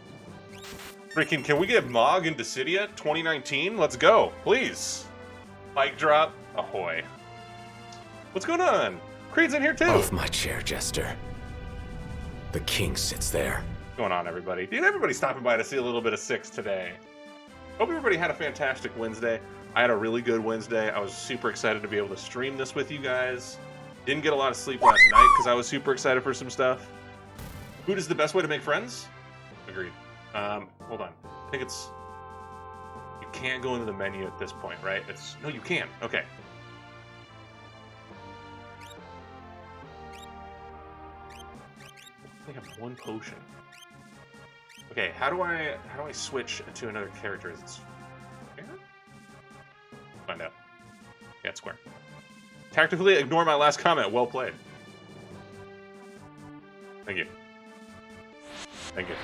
Freaking, can we get Mog into Dissidia 2019? Let's go, please. Mic drop, ahoy. What's going on? Creed's in here too. Off my chair, Jester. The king sits there. What's going on, everybody? Dude, everybody's stopping by to see a little bit of Six today. Hope everybody had a fantastic Wednesday. I had a really good Wednesday. I was super excited to be able to stream this with you guys. Didn't get a lot of sleep last night because I was super excited for some stuff. Food is the best way to make friends? Agreed. Hold on. I think it's... You can't go into the menu at this point, right? It's... No, you can. Okay. They have one potion. Okay, how do I switch to another character? Is it square? Find out. Yeah, it's square. Tactically ignore my last comment. Well played. Thank you. Thank you.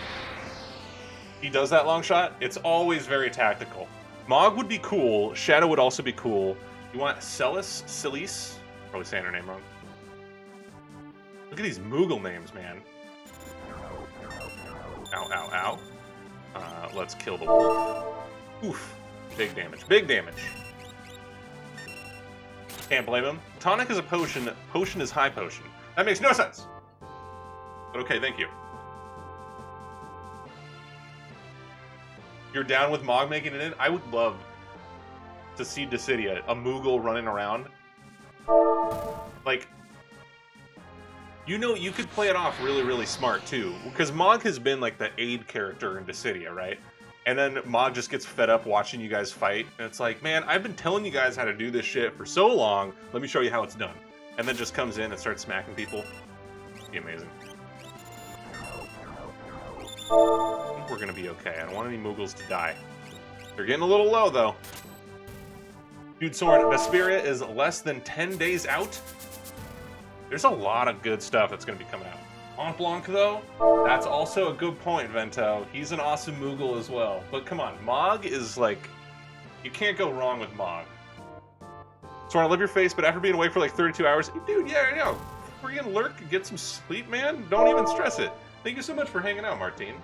He does that long shot. It's always very tactical. Mog would be cool. Shadow would also be cool. You want Celis? Celis? Probably saying her name wrong. Look at these Moogle names, man. Ow, ow, ow. Let's kill the wolf. Oof. Big damage. Big damage. Can't blame him. Tonic is a potion. Potion is high potion. That makes no sense. But okay, thank you. You're down with Mog making it in? I would love to see Dissidia, a Moogle running around. Like, you know, you could play it off really, really smart, too. Because Mog has been, like, the aid character in Dissidia, right? And then Mog just gets fed up watching you guys fight. And it's like, man, I've been telling you guys how to do this shit for so long. Let me show you how it's done. And then just comes in and starts smacking people. It'd be amazing. I think we're going to be okay. I don't want any Moogles to die. They're getting a little low, though. Dude, Soren, Vesperia is less than 10 days out? There's a lot of good stuff that's going to be coming out. Mont Blanc, though, that's also a good point, Vento. He's an awesome Moogle as well. But come on, Mog is like... You can't go wrong with Mog. Soren, I love your face, but after being away for like 32 hours... Dude, yeah, I know. Freaking lurk and get some sleep, man. Don't even stress it. Thank you so much for hanging out, Martine.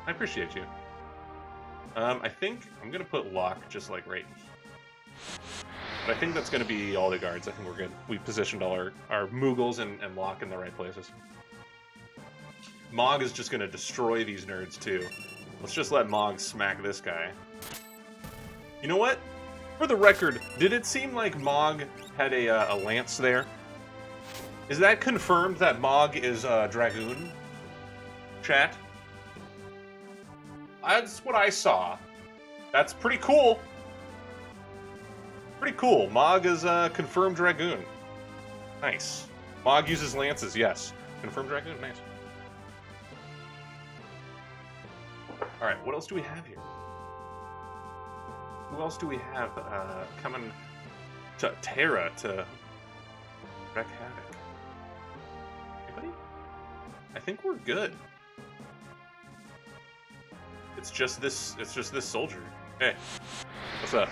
I appreciate you. I think I'm going to put Locke just like right here. But I think that's going to be all the guards. I think we're good. We positioned all our Moogles and Locke in the right places. Mog is just going to destroy these nerds, too. Let's just let Mog smack this guy. You know what? For the record, did it seem like Mog had a lance there? Is that confirmed that Mog is Dragoon? Chat? That's what I saw. That's pretty cool. Pretty cool. Mog is confirmed Dragoon. Nice. Mog uses lances, yes. Confirmed Dragoon, nice. Alright, what else do we have here? Who else do we have coming to Terra to wreak havoc? Anybody? I think we're good. It's just this soldier. Hey, what's up?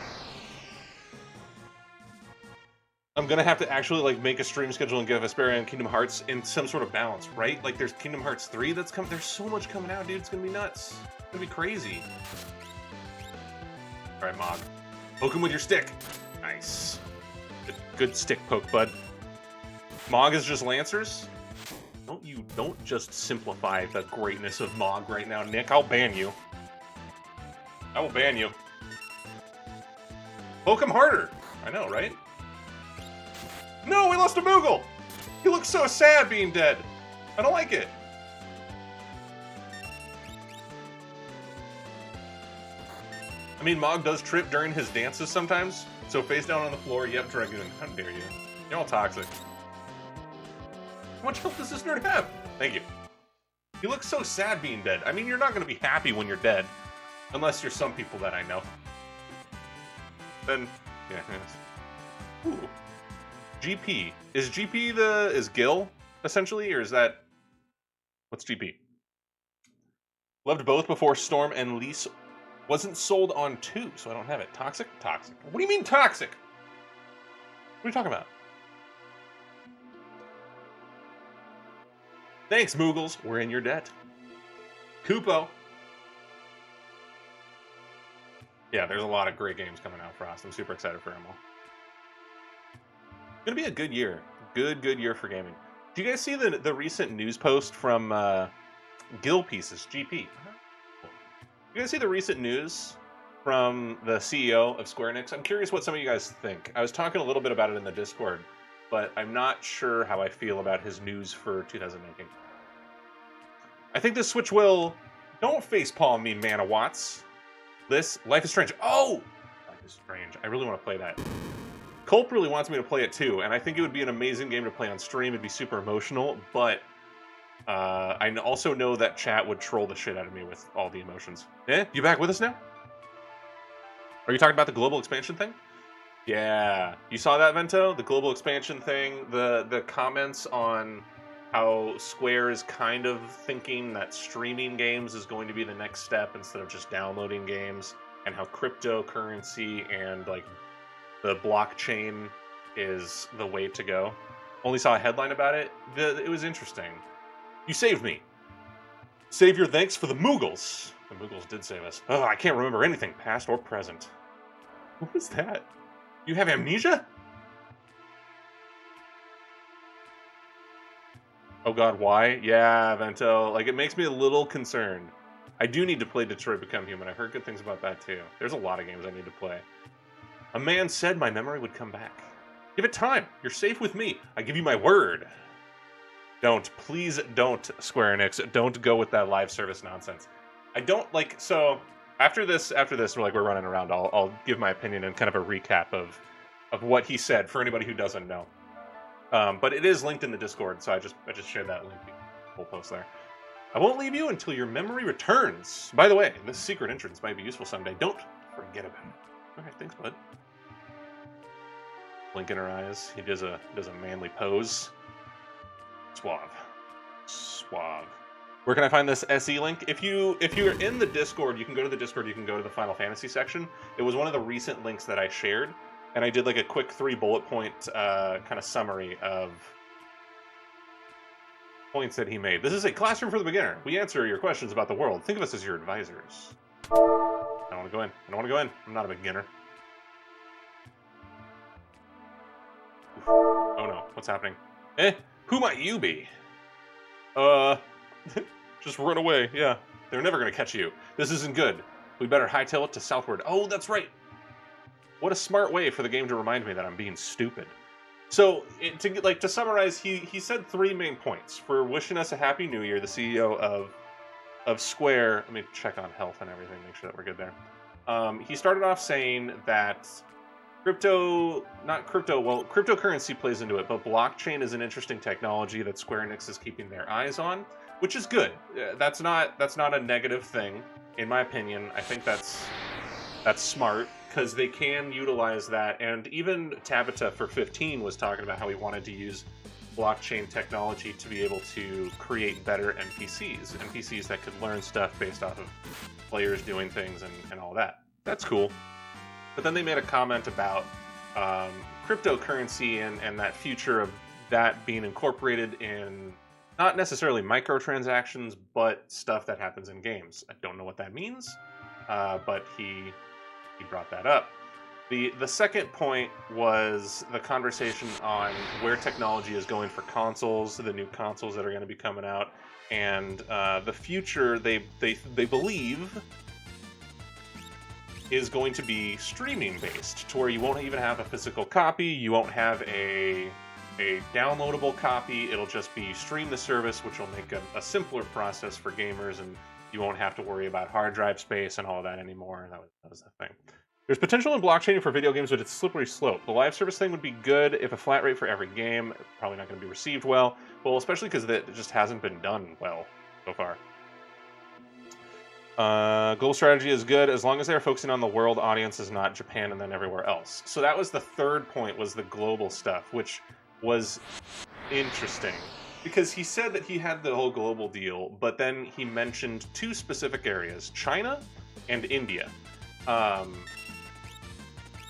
I'm gonna have to actually like make a stream schedule and get Vesperia and Kingdom Hearts in some sort of balance, right? Like there's Kingdom Hearts 3 that's coming. There's so much coming out, dude. It's gonna be nuts. It's gonna be crazy. All right, Mog. Poke him with your stick. Nice. Good stick poke, bud. Mog is just Lancers. Don't just simplify the greatness of Mog right now, Nick. I'll ban you. I will ban you. Poke him harder. I know, right? No, we lost a Moogle! He looks so sad being dead. I don't like it. I mean, Mog does trip during his dances sometimes, so face down on the floor, yep, Dragoon. How dare you? You're all toxic. How much health does this nerd have? Thank you. He looks so sad being dead. I mean, you're not going to be happy when you're dead. Unless you're some people that I know. Then, yeah. Ooh. GP. Is GP is Gil essentially, or is that what's GP? Loved both before Storm and Lease wasn't sold on 2, so I don't have it. Toxic? Toxic. What do you mean toxic? What are you talking about? Thanks, Moogles. We're in your debt. Kupo. Yeah, there's a lot of great games coming out, Frost. I'm super excited for them all. Gonna be a good year. Good year for gaming. Do you guys see the recent news post from Gill Pieces, GP? You guys see the recent news from the CEO of Square Enix? I'm curious what some of you guys think. I was talking a little bit about it in the Discord, but I'm not sure how I feel about his news for 2019. I think this Switch will... Don't facepalm me, Manawatts. This, Life is Strange. Oh! Life is Strange. I really want to play that. Culp really wants me to play it too, and I think it would be an amazing game to play on stream. It'd be super emotional, but I also know that chat would troll the shit out of me with all the emotions. You back with us now? Are you talking about the global expansion thing? Yeah. You saw that, Vento? The global expansion thing? The comments on how Square is kind of thinking that streaming games is going to be the next step instead of just downloading games, and how cryptocurrency and like the blockchain is the way to go. Only saw a headline about it. It was interesting. You saved me. Save your thanks for the Moogles. The Moogles did save us. Oh, I can't remember anything, past or present. What was that? You have amnesia? Oh god, why? Yeah, Vento. Like, it makes me a little concerned. I do need to play Detroit Become Human. I've heard good things about that too. There's a lot of games I need to play. A man said my memory would come back. Give it time. You're safe with me. I give you my word. Don't. Please don't, Square Enix. Don't go with that live service nonsense. I don't like... So, after this, we're running around. I'll give my opinion and kind of a recap of what he said for anybody who doesn't know. But it is linked in the Discord, so I just shared that link. Full post there. I won't leave you until your memory returns. By the way, this secret entrance might be useful someday. Don't forget about it. Okay, thanks, bud. Blink in her eyes. He does a manly pose. Suave. Where can I find this SE link? If you're in the Discord, you can go to the Discord. You can go to the Final Fantasy section. It was one of the recent links that I shared, and I did like a quick 3 bullet point kind of summary of points that he made. This is a classroom for the beginner. We answer your questions about the world. Think of us as your advisors. I don't want to go in. I'm not a beginner. Oh no, what's happening? Who might you be? Just run away, yeah. They're never gonna catch you. This isn't good. We better hightail it to southward. Oh, that's right. What a smart way for the game to remind me that I'm being stupid. So, to summarize, he said 3 main points for wishing us a happy new year. The CEO of Square. Let me check on health and everything, make sure that we're good there. He started off saying that cryptocurrency plays into it, but blockchain is an interesting technology that Square Enix is keeping their eyes on, which is good. That's not a negative thing, in my opinion. I think that's smart, because they can utilize that, and even Tabata for 15 was talking about how he wanted to use blockchain technology to be able to create better NPCs that could learn stuff based off of players doing things and all that. That's cool. But then they made a comment about cryptocurrency and that future of that being incorporated in not necessarily microtransactions, but stuff that happens in games. I don't know what that means, but he brought that up. The second point was the conversation on where technology is going for consoles, the new consoles that are going to be coming out, and the future they believe is going to be streaming based, to where you won't even have a physical copy, you won't have a downloadable copy, it'll just be stream the service, which will make a simpler process for gamers, and you won't have to worry about hard drive space and all of that anymore. That was the thing. There's potential in blockchain for video games, but it's slippery slope. The live service thing would be good if a flat rate for every game. Probably not going to be received well. Well, especially because it just hasn't been done well so far. Global strategy is good as long as they're focusing on the world audiences, not Japan and then everywhere else. So that was the third point, was the global stuff, which was interesting. because he said that he had the whole global deal, but then he mentioned two specific areas, China and India.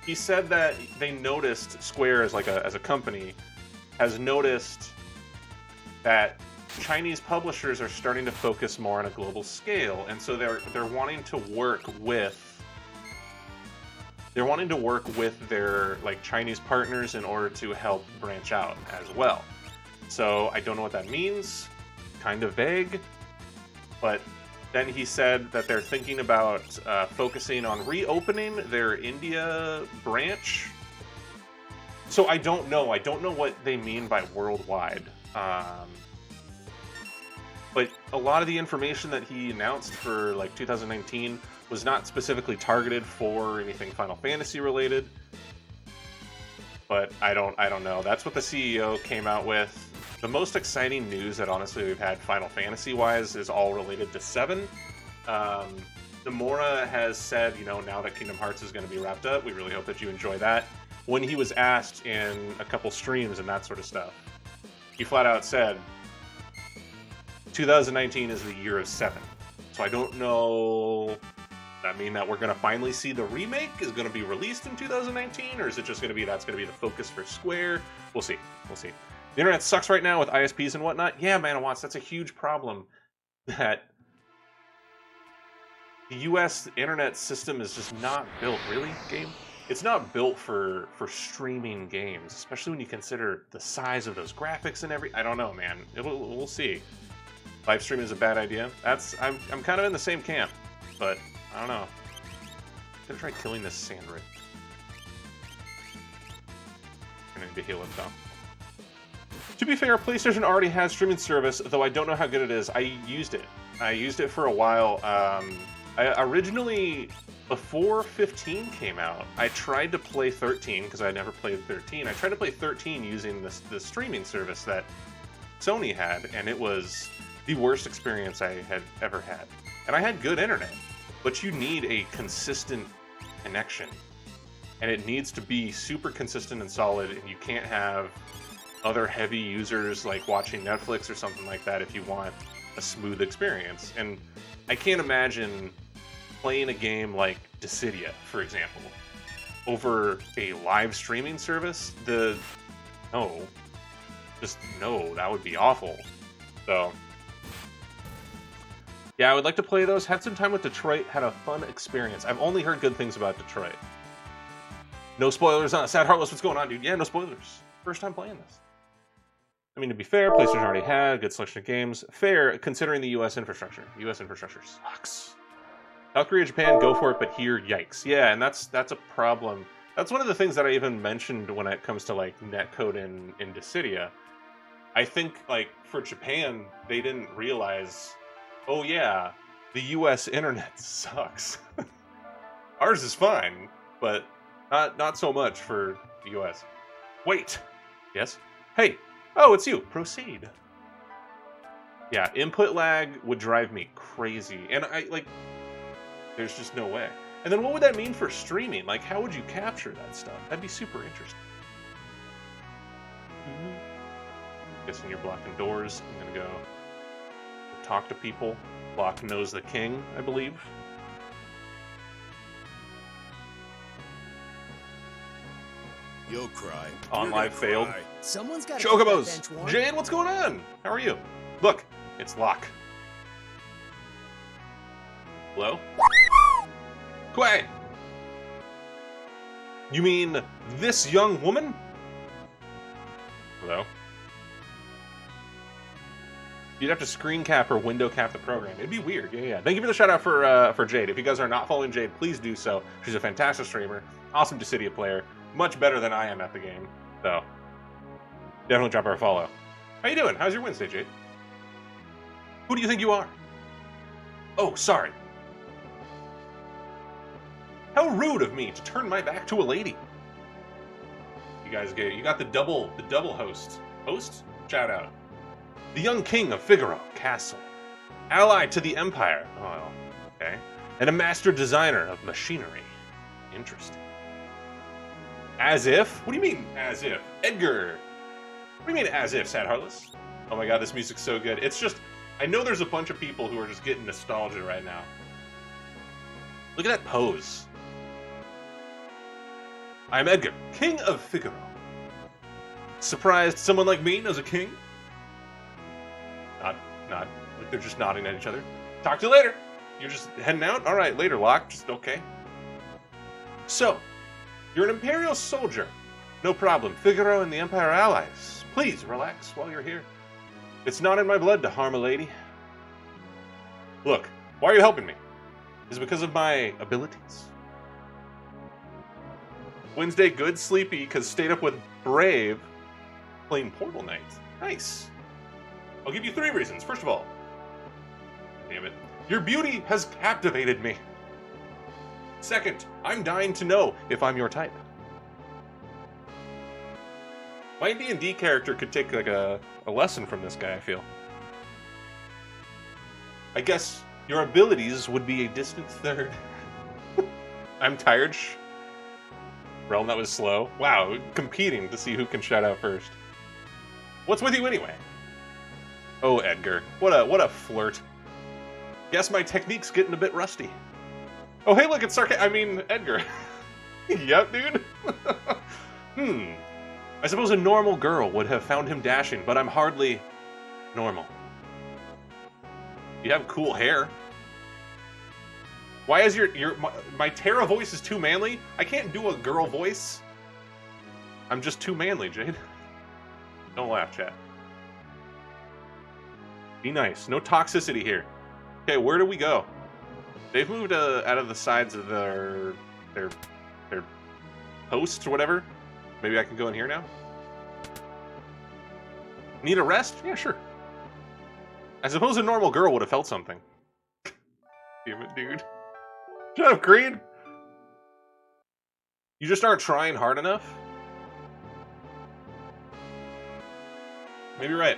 He said that they noticed, Square as a company has noticed that Chinese publishers are starting to focus more on a global scale, and so they're wanting to work with their like Chinese partners in order to help branch out as well. So I don't know what that means, kind of vague, but then he said that they're thinking about focusing on reopening their India branch. So I don't know what they mean by worldwide. But a lot of the information that he announced for like 2019 was not specifically targeted for anything Final Fantasy related. But I don't know. That's what the CEO came out with. The most exciting news that honestly we've had Final Fantasy wise is all related to 7. Nomura has said, now that Kingdom Hearts is going to be wrapped up, we really hope that you enjoy that. When he was asked in a couple streams and that sort of stuff, he flat out said 2019 is the year of 7. So I don't know. Does that mean that we're going to finally see the remake is going to be released in 2019, or is it just going to be that's going to be the focus for Square? We'll see. The internet sucks right now with ISPs and whatnot. Yeah, man, Watts, that's a huge problem. That the U.S. internet system is just not built. Really, game? It's not built for streaming games, especially when you consider the size of those graphics and I don't know, man. We'll see. Live streaming is a bad idea. I'm kind of in the same camp, but I don't know. I'm gonna try killing this Sandrit. I need to heal him though. To be fair, PlayStation already has streaming service, though I don't know how good it is. I used it for a while. I originally, before 15 came out, I tried to play 13 because I never played 13. I tried to play 13 using the streaming service that Sony had, and it was the worst experience I had ever had. And I had good internet, but you need a consistent connection. And it needs to be super consistent and solid, and you can't have other heavy users like watching Netflix or something like that if you want a smooth experience. And I can't imagine playing a game like Dissidia, for example, over a live streaming service. No, that would be awful. So yeah, I would like to play those. Had some time with Detroit, had a fun experience. I've only heard good things about Detroit. No spoilers on Sad Heartless. What's going on, dude? Yeah, no spoilers. First time playing this. I mean, to be fair, PlayStation already had a good selection of games. Fair, considering the U.S. infrastructure. U.S. infrastructure sucks. South Korea, Japan, go for it, but here, yikes. Yeah, and that's a problem. That's one of the things that I even mentioned when it comes to like netcode in Dissidia. I think like for Japan, they didn't realize, oh yeah, the U.S. internet sucks. Ours is fine, but not so much for the U.S. Wait. Yes? Hey. Oh, it's you. Proceed. Yeah, input lag would drive me crazy. And there's just no way. And then what would that mean for streaming? Like, how would you capture that stuff? That'd be super interesting. Guessing you're blocking doors. I'm gonna go talk to people. Locke knows the king, I believe. You'll cry. On live failed. Cry. Someone's got Chocobos! Jade, what's going on? How are you? Look, it's Locke. Hello? Quay! You mean this young woman? Hello? You'd have to screen cap or window cap the program. It'd be weird. Yeah. Thank you for the shout out for Jade. If you guys are not following Jade, please do so. She's a fantastic streamer, awesome Dissidia player, much better than I am at the game. So definitely drop her a follow. How you doing? How's your Wednesday, Jade? Who do you think you are? Oh, sorry. How rude of me to turn my back to a lady. You got the double host. Host? Shout out. The young king of Figaro Castle. Allied to the Empire. Oh, okay. And a master designer of machinery. Interesting. As if? What do you mean, as if? Edgar! What do you mean, as if, Sad Heartless? Oh my god, this music's so good. It's just, I know there's a bunch of people who are just getting nostalgia right now. Look at that pose. I'm Edgar, King of Figaro. Surprised someone like me knows a king? Nod. Like they're just nodding at each other. Talk to you later. You're just heading out? Alright, later, Locke. Just okay. So, you're an Imperial soldier. No problem. Figaro and the Empire are allies. Please, relax while you're here. It's not in my blood to harm a lady. Look, why are you helping me? Is it because of my abilities? Wednesday good, sleepy, because stayed up with Brave, playing Portal Knight. Nice. I'll give you 3 reasons. First of all, damn it, your beauty has captivated me. Second, I'm dying to know if I'm your type. My D&D character could take like a lesson from this guy, I feel. I guess your abilities would be a distant third. I'm tired. Realm, that was slow. Wow, competing to see who can shout out first. What's with you anyway? Oh, Edgar, what a flirt. Guess my technique's getting a bit rusty. Oh, hey, look, it's Edgar. Yep, dude. I suppose a normal girl would have found him dashing, but I'm hardly normal. You have cool hair. Why is my Terra voice is too manly? I can't do a girl voice. I'm just too manly, Jade. Don't laugh, chat. Be nice. No toxicity here. Okay, where do we go? They've moved out of the sides of their posts or whatever. Maybe I can go in here now? Need a rest? Yeah, sure. I suppose a normal girl would have felt something. Damn it, dude. Shut up, Creed! You just aren't trying hard enough? Maybe you're right.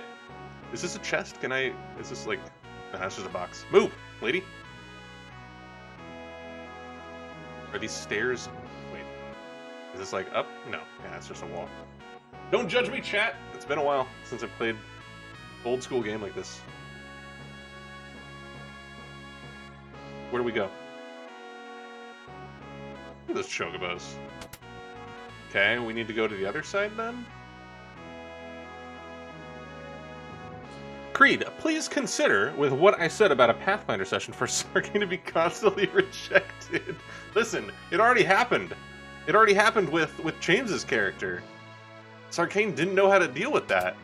Is this a chest? Is this like... No, that's just a box. Move, lady! Are these stairs? Wait. Is this like up? No. Yeah, it's just a wall. Don't judge me, chat! It's been a while since I've played old school game like this. Where do we go? Look at those chocobos. Okay, we need to go to the other side then? Creed, please consider with what I said about a Pathfinder session for Sarkane to be constantly rejected. Listen, it already happened. It already happened with James's character. Sarkane didn't know how to deal with that.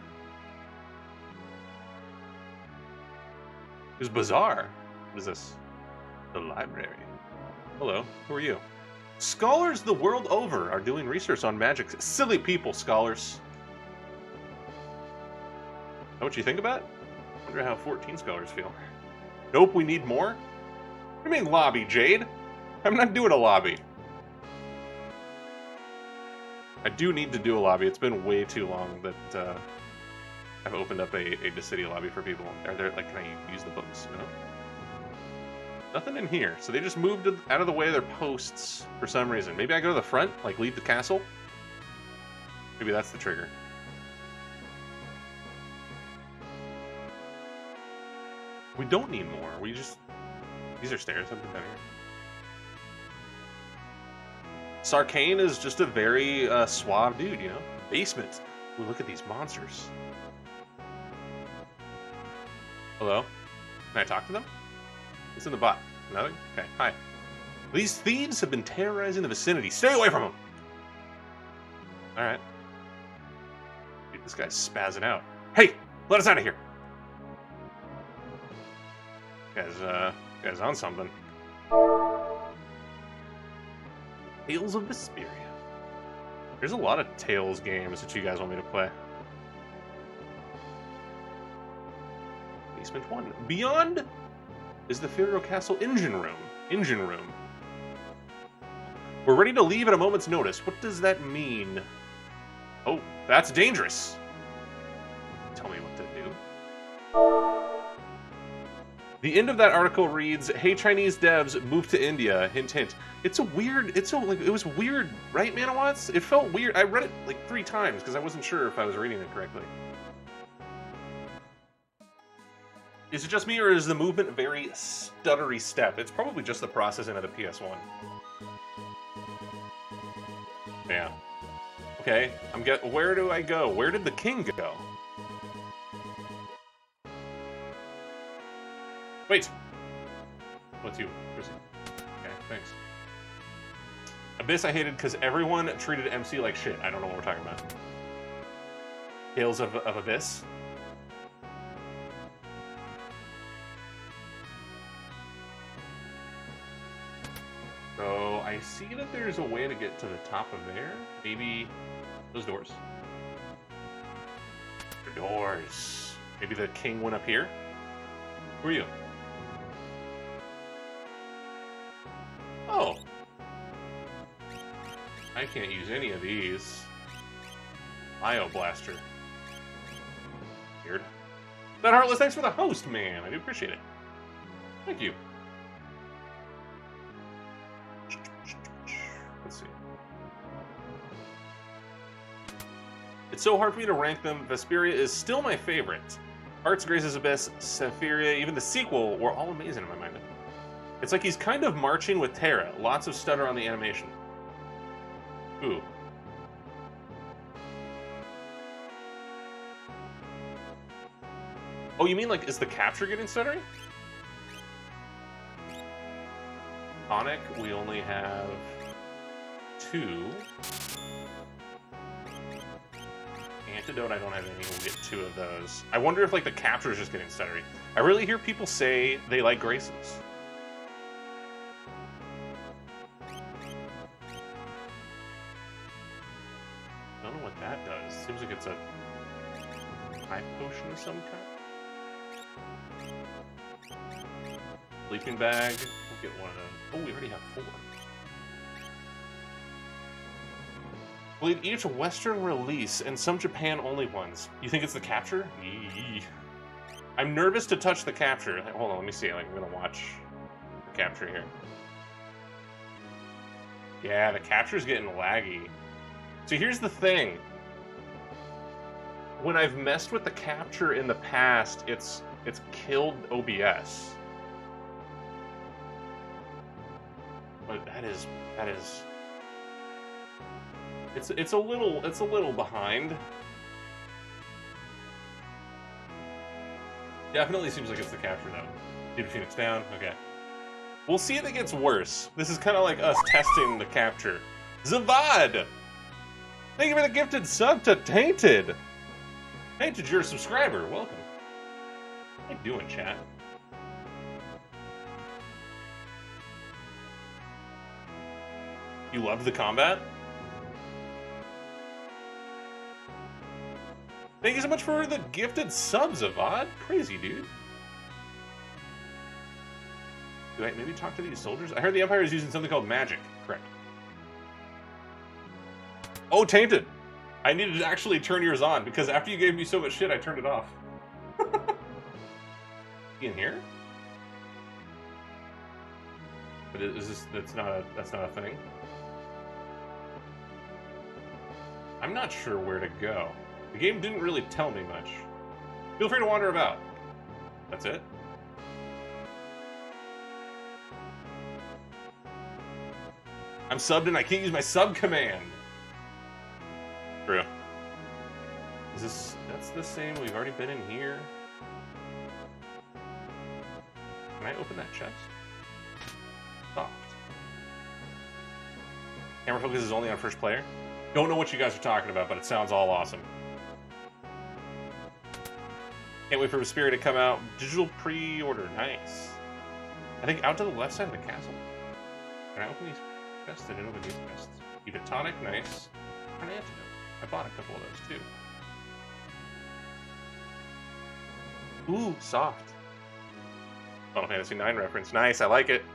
It was bizarre. What is this? The library. Hello, who are you? Scholars the world over are doing research on magic. Silly people, scholars. Know what you think about it? Wonder how 14 scholars feel. Nope, we need more? What do you mean lobby, Jade? I'm not doing a lobby. I do need to do a lobby. It's been way too long that I've opened up a City lobby for people. Are there, like, can I use the books? No? Nothing in here. So they just moved out of the way of their posts for some reason. Maybe I go to the front, like leave the castle? Maybe that's the trigger. We don't need more. We just... These are stairs. I've been down here. Sarkane is just a very suave dude, you know? Basement. Ooh, look at these monsters. Hello? Can I talk to them? What's in the bot? Nothing? Okay, hi. These thieves have been terrorizing the vicinity. Stay away from them! Alright. Dude, this guy's spazzing out. Hey! Let us out of here! Guy's on something. Tales of Vesperia. There's a lot of Tales games that you guys want me to play. Basement 1. Beyond is the Figaro Castle engine room. We're ready to leave at a moment's notice. What does that mean? Oh, that's dangerous. Tell me what to do. The end of that article reads, "Hey Chinese devs, move to India. Hint hint." It was weird, right, Manawats? It felt weird. I read it like 3 times because I wasn't sure if I was reading it correctly. Is it just me, or is the movement very stuttery step? It's probably just the processing of the PS1. Yeah. Okay, where do I go? Where did the king go? Wait! What's you, Chrissy? Okay, thanks. Abyss I hated because everyone treated MC like shit. I don't know what we're talking about. Tales of Abyss? So I see that there's a way to get to the top of there. Maybe those doors. The doors. Maybe the king went up here? Who are you? Oh. I can't use any of these. Bio Blaster. Weird. That Heartless, thanks for the host, man. I do appreciate it. Thank you. Let's see. It's so hard for me to rank them. Vesperia is still my favorite. Hearts, Graces, Abyss, Sephiria, even the sequel were all amazing in my mind. It's like he's kind of marching with Terra. Lots of stutter on the animation. Ooh. Oh, you mean like, is the capture getting stuttery? Tonic, we only have 2. Antidote, I don't have any. We'll get 2 of those. I wonder if like the capture is just getting stuttery. I really hear people say they like Graces. I don't know what that does. Seems like it's a high potion of some kind. Sleeping bag. We'll get one of those. Oh, we already have 4. Believe each Western release and some Japan-only ones. You think it's the capture? Eee. I'm nervous to touch the capture. Hold on, let me see. Like, I'm gonna watch the capture here. Yeah, the capture's getting laggy. So here's the thing. When I've messed with the capture in the past, it's killed OBS. But that is it's a little behind. Definitely seems like it's the capture though. Did Phoenix down? Okay. We'll see if it gets worse. This is kind of like us testing the capture. Zavad! Thank you for the gifted sub to Tainted. Tainted, you're a subscriber. Welcome. How you doing, chat? You loved the combat? Thank you so much for the gifted subs, Avad. Crazy, dude. Do I maybe talk to these soldiers? I heard the Empire is using something called magic. Correct. Oh, Tainted! I needed to actually turn yours on, because after you gave me so much shit, I turned it off. In here? But is this... that's not a thing? I'm not sure where to go. The game didn't really tell me much. Feel free to wander about. That's it? I'm subbed and I can't use my sub command. True. Is this... that's the same? We've already been in here. Can I open that chest? Soft. Camera focus is only on first player. Don't know what you guys are talking about, but it sounds all awesome. Can't wait for Vesperia to come out. Digital pre-order. Nice. I think out to the left side of the castle. Can I open these chests? I didn't open these chests. Eat a tonic. Nice. An antidote. I bought a couple of those, too. Ooh, soft. Final Fantasy IX reference. Nice, I like it.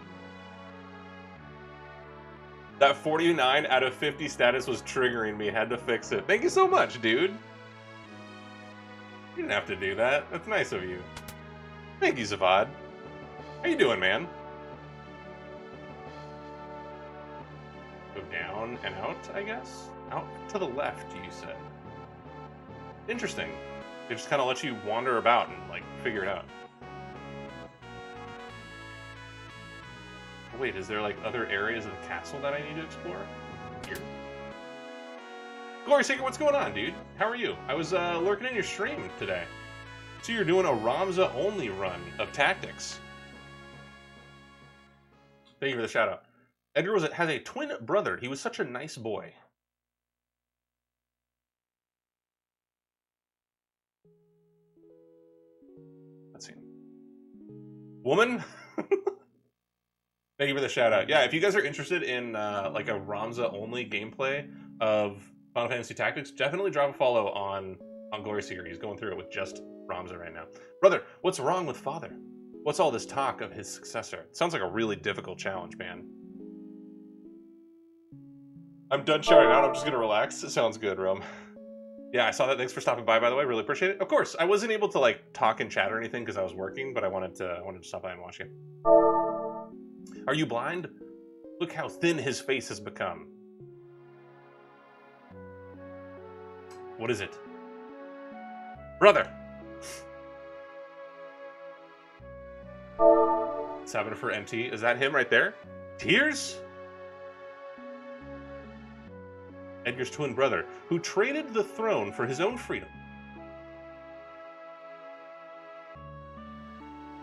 That 49 out of 50 status was triggering me. Had to fix it. Thank you so much, dude. You didn't have to do that. That's nice of you. Thank you, Zavad. How you doing, man? Go down and out, I guess? Out to the left, you said. Interesting. They just kind of let you wander about and, like, figure it out. Wait, is there like other areas of the castle that I need to explore? Here. Glory Seeker, what's going on, dude? How are you? I was lurking in your stream today. So you're doing a Ramza only run of tactics. Thank you for the shout out. Edgar has a twin brother. He was such a nice boy. Let's see. Woman? Thank you for the shout out. Yeah, if you guys are interested in like a Ramza only gameplay of Final Fantasy Tactics, definitely drop a follow on Glory Seeker. He's going through it with just Ramza right now. Brother, what's wrong with father? What's all this talk of his successor? It sounds like a really difficult challenge, man. I'm done shouting out. I'm just gonna relax. It sounds good, Rome. Yeah, I saw that. Thanks for stopping by the way. Really appreciate it. Of course, I wasn't able to like talk and chat or anything because I was working, but I wanted to stop by and watch it. Are you blind? Look how thin his face has become. What is it? Brother! Sabin for NT. Is that him right there? Tears? Edgar's twin brother, who traded the throne for his own freedom.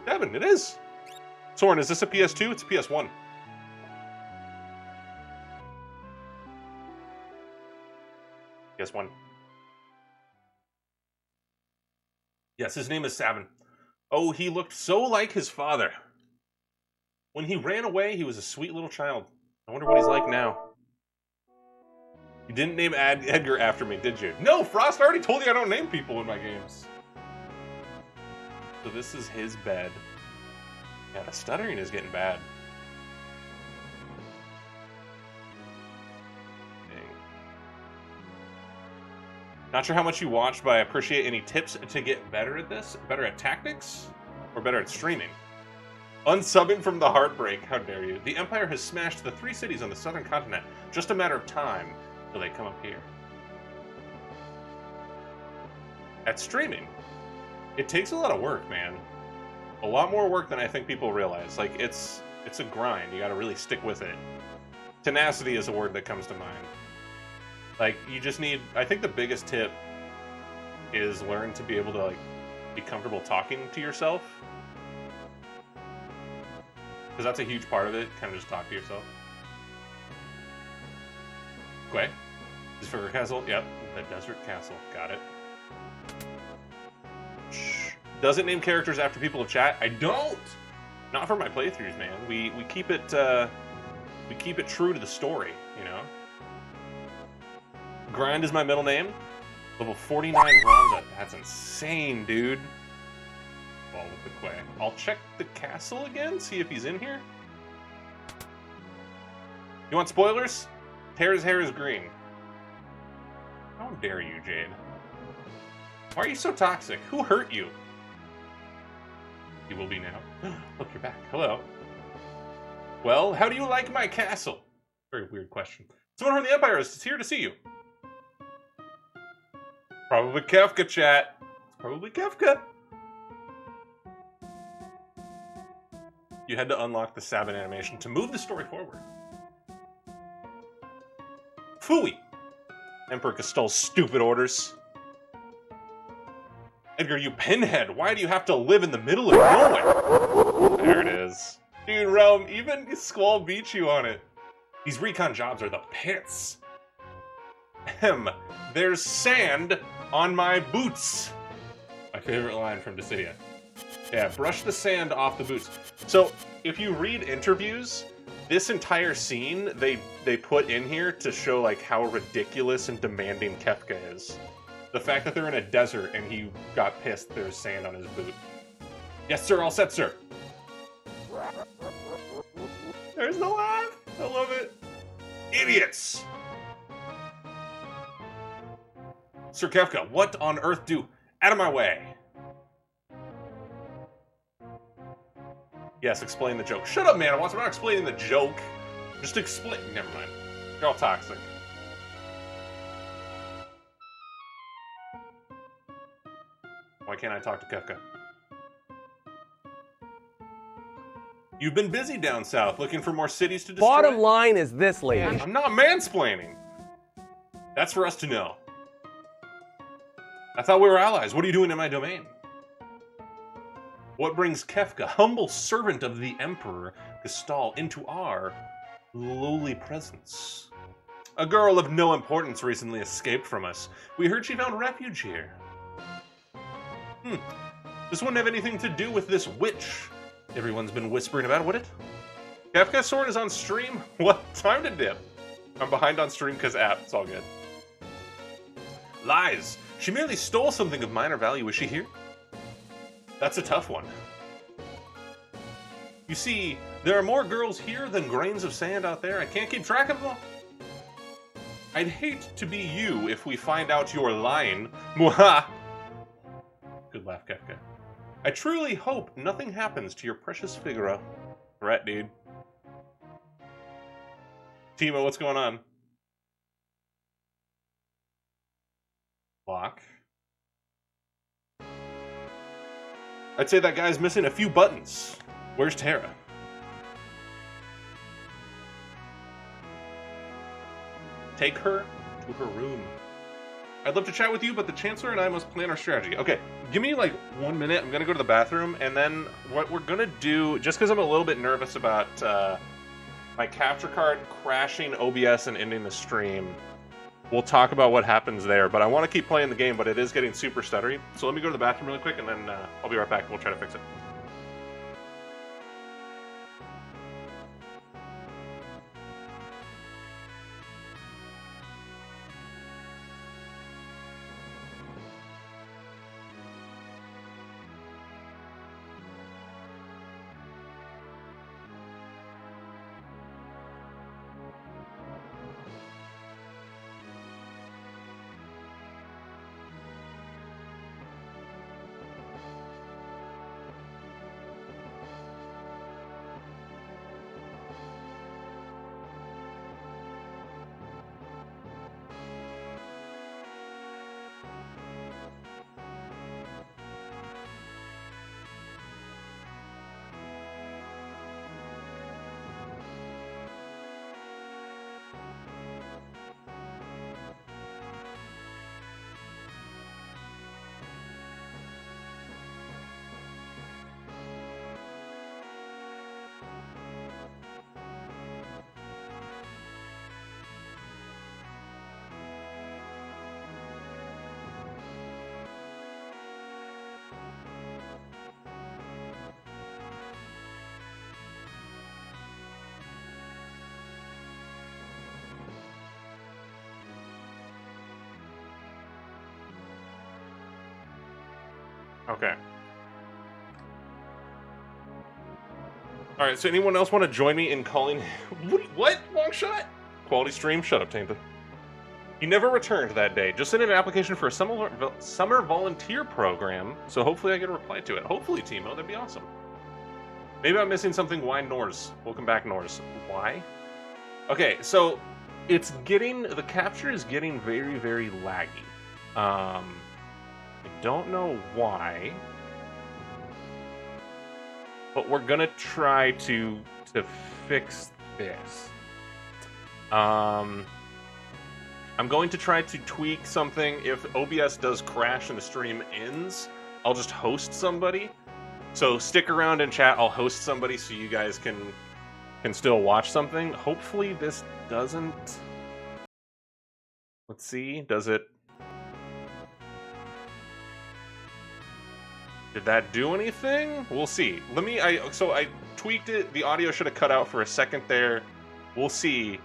Sabin, it is! Soren, is this a PS2? It's a PS1. PS1. Yes, his name is Sabin. Oh, he looked so like his father. When he ran away, he was a sweet little child. I wonder what he's like now. You didn't name Edgar after me, did you? No, Frost, I already told you I don't name people in my games. So this is his bed. Yeah, the stuttering is getting bad. Dang. Not sure how much you watched, but I appreciate any tips to get better at this. Better at tactics? Or better at streaming? Unsubbing from the heartbreak, how dare you. The Empire has smashed the 3 cities on the southern continent. Just a matter of time till they come up here. At streaming, it takes a lot of work, man. A lot more work than I think people realize. Like, it's a grind. You gotta really stick with it. Tenacity is a word that comes to mind. Like, you just need... I think the biggest tip is learn to be able to, like, be comfortable talking to yourself. Because that's a huge part of it. Kind of just talk to yourself. Quay? Desert Castle? Yep. The Desert Castle. Got it. Shh. Doesn't name characters after people in chat. I don't! Not for my playthroughs, man. We keep it true to the story, you know? Grind is my middle name. Level 49 Ramza. That's insane, dude. Ball with the Quay. I'll check the castle again, see if he's in here. You want spoilers? Terra's hair is green. How dare you, Jade? Why are you so toxic? Who hurt you? You will be now. Look, you're back. Hello. Well, how do you like my castle? Very weird question. Someone from the Empire is here to see you. Probably Kefka, chat. It's probably Kefka. You had to unlock the Sabin animation to move the story forward. Phooey! Emperor Castal's stupid orders. Edgar, you pinhead! Why do you have to live in the middle of nowhere? There it is. Dude, Realm, even Squall beat you on it. These recon jobs are the pits. There's sand on my boots. My favorite line from Dissidia. Yeah, brush the sand off the boots. So, if you read interviews, this entire scene they put in here to show like how ridiculous and demanding Kefka is. The fact that they're in a desert and he got pissed there's sand on his boot. Yes, sir, all set, sir. There's the laugh. I love it. Idiots! Sir Kefka, what on earth do... Out of my way! Yes, explain the joke. Shut up, man. I'm not explaining the joke. Just explain... Never mind. You're all toxic. Why can't I talk to Kefka? You've been busy down south looking for more cities to destroy. Bottom line is this, lady. I'm not mansplaining. That's for us to know. I thought we were allies. What are you doing in my domain? What brings Kefka, humble servant of the Emperor Gestal, into our lowly presence? A girl of no importance recently escaped from us. We heard she found refuge here. This wouldn't have anything to do with this witch everyone's been whispering about, would it? Kefka Soren is on stream? What? Time to dip. I'm behind on stream because app. It's all good. Lies. She merely stole something of minor value. Is she here? That's a tough one. You see, there are more girls here than grains of sand out there. I can't keep track of them. I'd hate to be you if we find out you're lying. Mwaha! Good laugh, Kefka. I truly hope nothing happens to your precious Figaro. Threat, dude. Timo, what's going on? Locke. I'd say that guy's missing a few buttons. Where's Terra? Take her to her room. I'd love to chat with you, but the Chancellor and I must plan our strategy. Okay, give me like 1 minute. I'm gonna go to the bathroom, and then what we're gonna do, just because I'm a little bit nervous about my capture card crashing OBS and ending the stream, we'll talk about what happens there. But I want to keep playing the game, but it is getting super stuttery. So let me go to the bathroom really quick, and then I'll be right back. We'll try to fix it. Okay. Alright, so anyone else want to join me in calling... What? Long shot? Quality stream? Shut up, Tainted. He never returned that day. Just sent in an application for a summer volunteer program, so hopefully I get a reply to it. Hopefully, Timo. That'd be awesome. Maybe I'm missing something. Why Norse? Welcome back, Norse. Why? Okay, so it's getting... The capture is getting very, very laggy. I don't know why, but we're gonna try to fix this. I'm going to try to tweak something. If OBS does crash and the stream ends, I'll just host somebody. So stick around and chat. I'll host somebody so you guys can still watch something. Hopefully this doesn't. Let's see. Does it? Did that do anything? We'll see. So I tweaked it. The audio should have cut out for a second there. We'll see.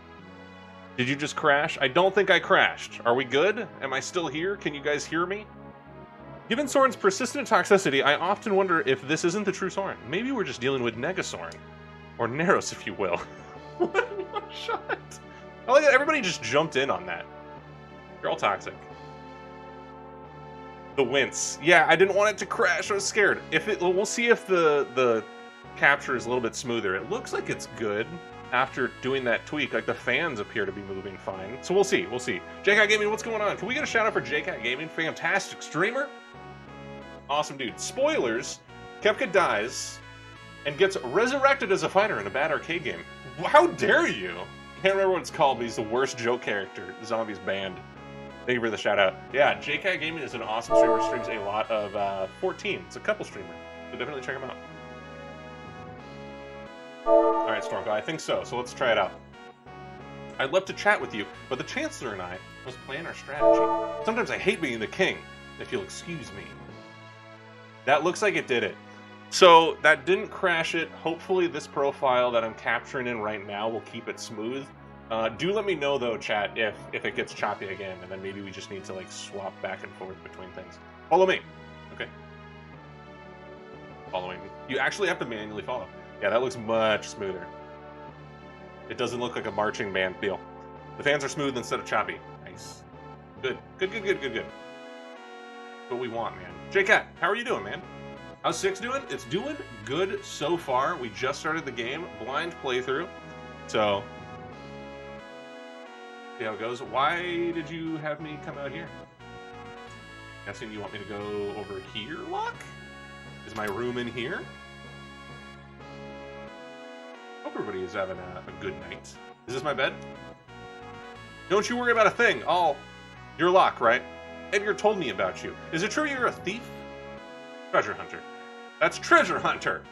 Did you just crash? I don't think I crashed. Are we good? Am I still here? Can you guys hear me? Given Soren's persistent toxicity, I often wonder if this isn't the true Soren. Maybe we're just dealing with Negasoren. Or Neros, if you will. One shot. I like that everybody just jumped in on that. You're all toxic. The wince. Yeah, I didn't want it to crash. I was scared. We'll see if the capture is a little bit smoother. It looks like it's good after doing that tweak. Like the fans appear to be moving fine. So we'll see. We'll see. JCat Gaming, what's going on? Can we get a shout out for JCat Gaming? Fantastic streamer. Awesome dude. Spoilers. Kefka dies. and gets resurrected as a fighter in a bad arcade game. How dare you? Can't remember what it's called, but he's the worst joke character. Zombies banned. Thank you for the shout out. Yeah, JCat Gaming is an awesome streamer. Streams a lot of 14. It's a couple streamer. So definitely check him out. Alright, Stormguy, I think so. So let's try it out. I'd love to chat with you, but the Chancellor and I must plan our strategy. Sometimes I hate being the king, if you'll excuse me. That looks like it did it. So that didn't crash it. Hopefully this profile that I'm capturing in right now will keep it smooth. Do let me know though, chat, if it gets choppy again, and then maybe we just need to like swap back and forth between things. Follow me. Okay. Following me. You actually have to manually follow. Yeah, that looks much smoother. It doesn't look like a marching band feel. The fans are smooth instead of choppy. Nice. Good. Good. What we want, man. JCat, how are you doing, man? How's 6 doing? It's doing good so far. We just started the game. Blind playthrough. So, see how it goes. Why did you have me come out here? Guessing you want me to go over here, Locke? Is my room in here? Hope everybody is having a good night. Is this my bed? Don't you worry about a thing. You're Locke, right? Edgar told me about you. Is it true you're a thief? Treasure hunter. That's treasure hunter!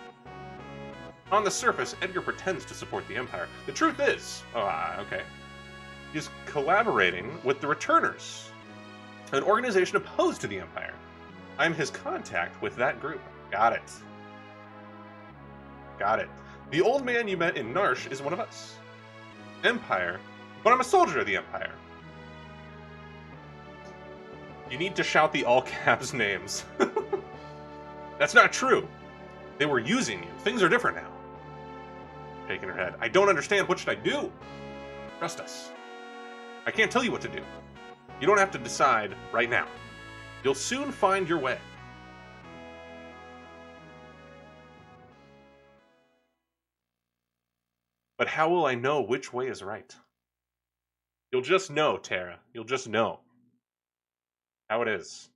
On the surface, Edgar pretends to support the Empire. The truth is... okay. He's collaborating with the Returners, an organization opposed to the Empire. I'm his contact with that group. Got it. The old man you met in Narsh is one of us. Empire, but I'm a soldier of the Empire. You need to shout the all-caps names. That's not true. They were using you. Things are different now. Shaking her head. I don't understand. What should I do? Trust us. I can't tell you what to do. You don't have to decide right now. You'll soon find your way. But how will I know which way is right? You'll just know, Terra. You'll just know how it is.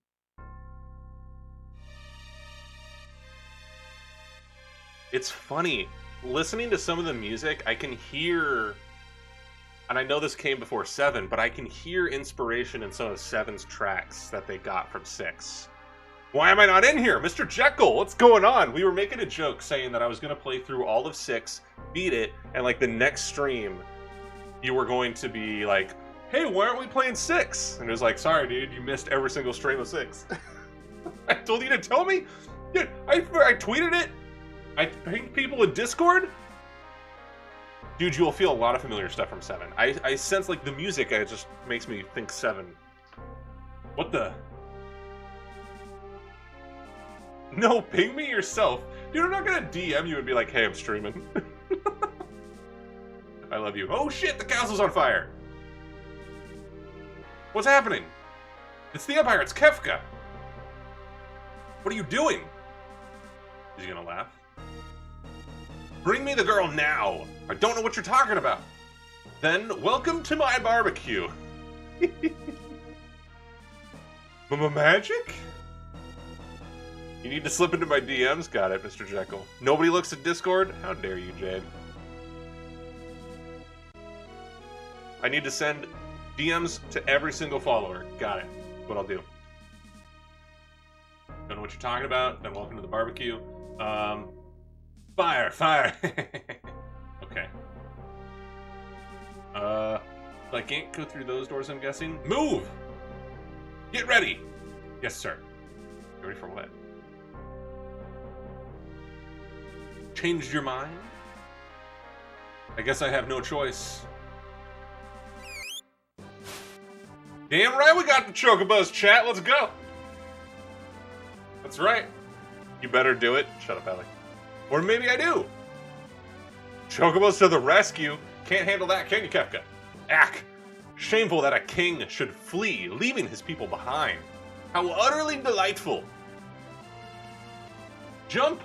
It's funny. Listening to some of the music, I can hear, and I know this came before 7, but I can hear inspiration in some of 7's tracks that they got from 6. Why am I not in here? Mr. Jekyll, what's going on? We were making a joke saying that I was going to play through all of 6, beat it, and like the next stream, you were going to be like, hey, why aren't we playing 6? And it was like, sorry, dude, you missed every single stream of 6. I told you to tell me? Dude, I tweeted it. I pinged people in Discord. Dude, you'll feel a lot of familiar stuff from 7. I sense like the music, it just makes me think 7. What the? No, ping me yourself. Dude, I'm not gonna DM you and be like, hey, I'm streaming. I love you. Oh shit, the castle's on fire. What's happening? It's the Empire, it's Kefka. What are you doing? Is he gonna laugh? Bring me the girl now. I don't know what you're talking about. Then, welcome to my barbecue. Magic? You need to slip into my DMs? Got it, Mr. Jekyll. Nobody looks at Discord? How dare you, Jade. I need to send DMs to every single follower. Got it. That's what I'll do. Don't know what you're talking about? Then welcome to the barbecue. Fire! Okay. I can't go through those doors, I'm guessing. Move! Get ready! Yes, sir. You ready for what? Changed your mind? I guess I have no choice. Damn right we got the Chocobos, chat. Let's go! That's right. You better do it. Shut up, Alec. Or maybe I do. Chocobos to the rescue. Can't handle that, can you, Kefka? Ack. Shameful that a king should flee, leaving his people behind. How utterly delightful. Jump.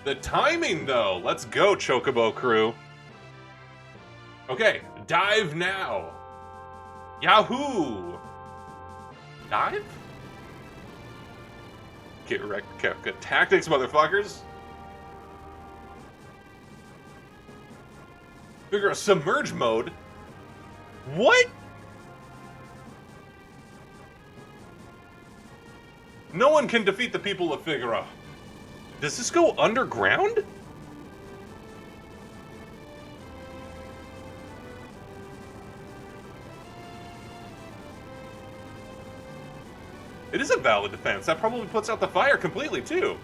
The timing, though. Let's go, Chocobo crew. Okay, dive now. Yahoo! Dive? Get wrecked, Kefka. Tactics, motherfuckers! Figure a submerge mode? What? No one can defeat the people of Figaro. Does this go underground? It is a valid defense. That probably puts out the fire completely, too.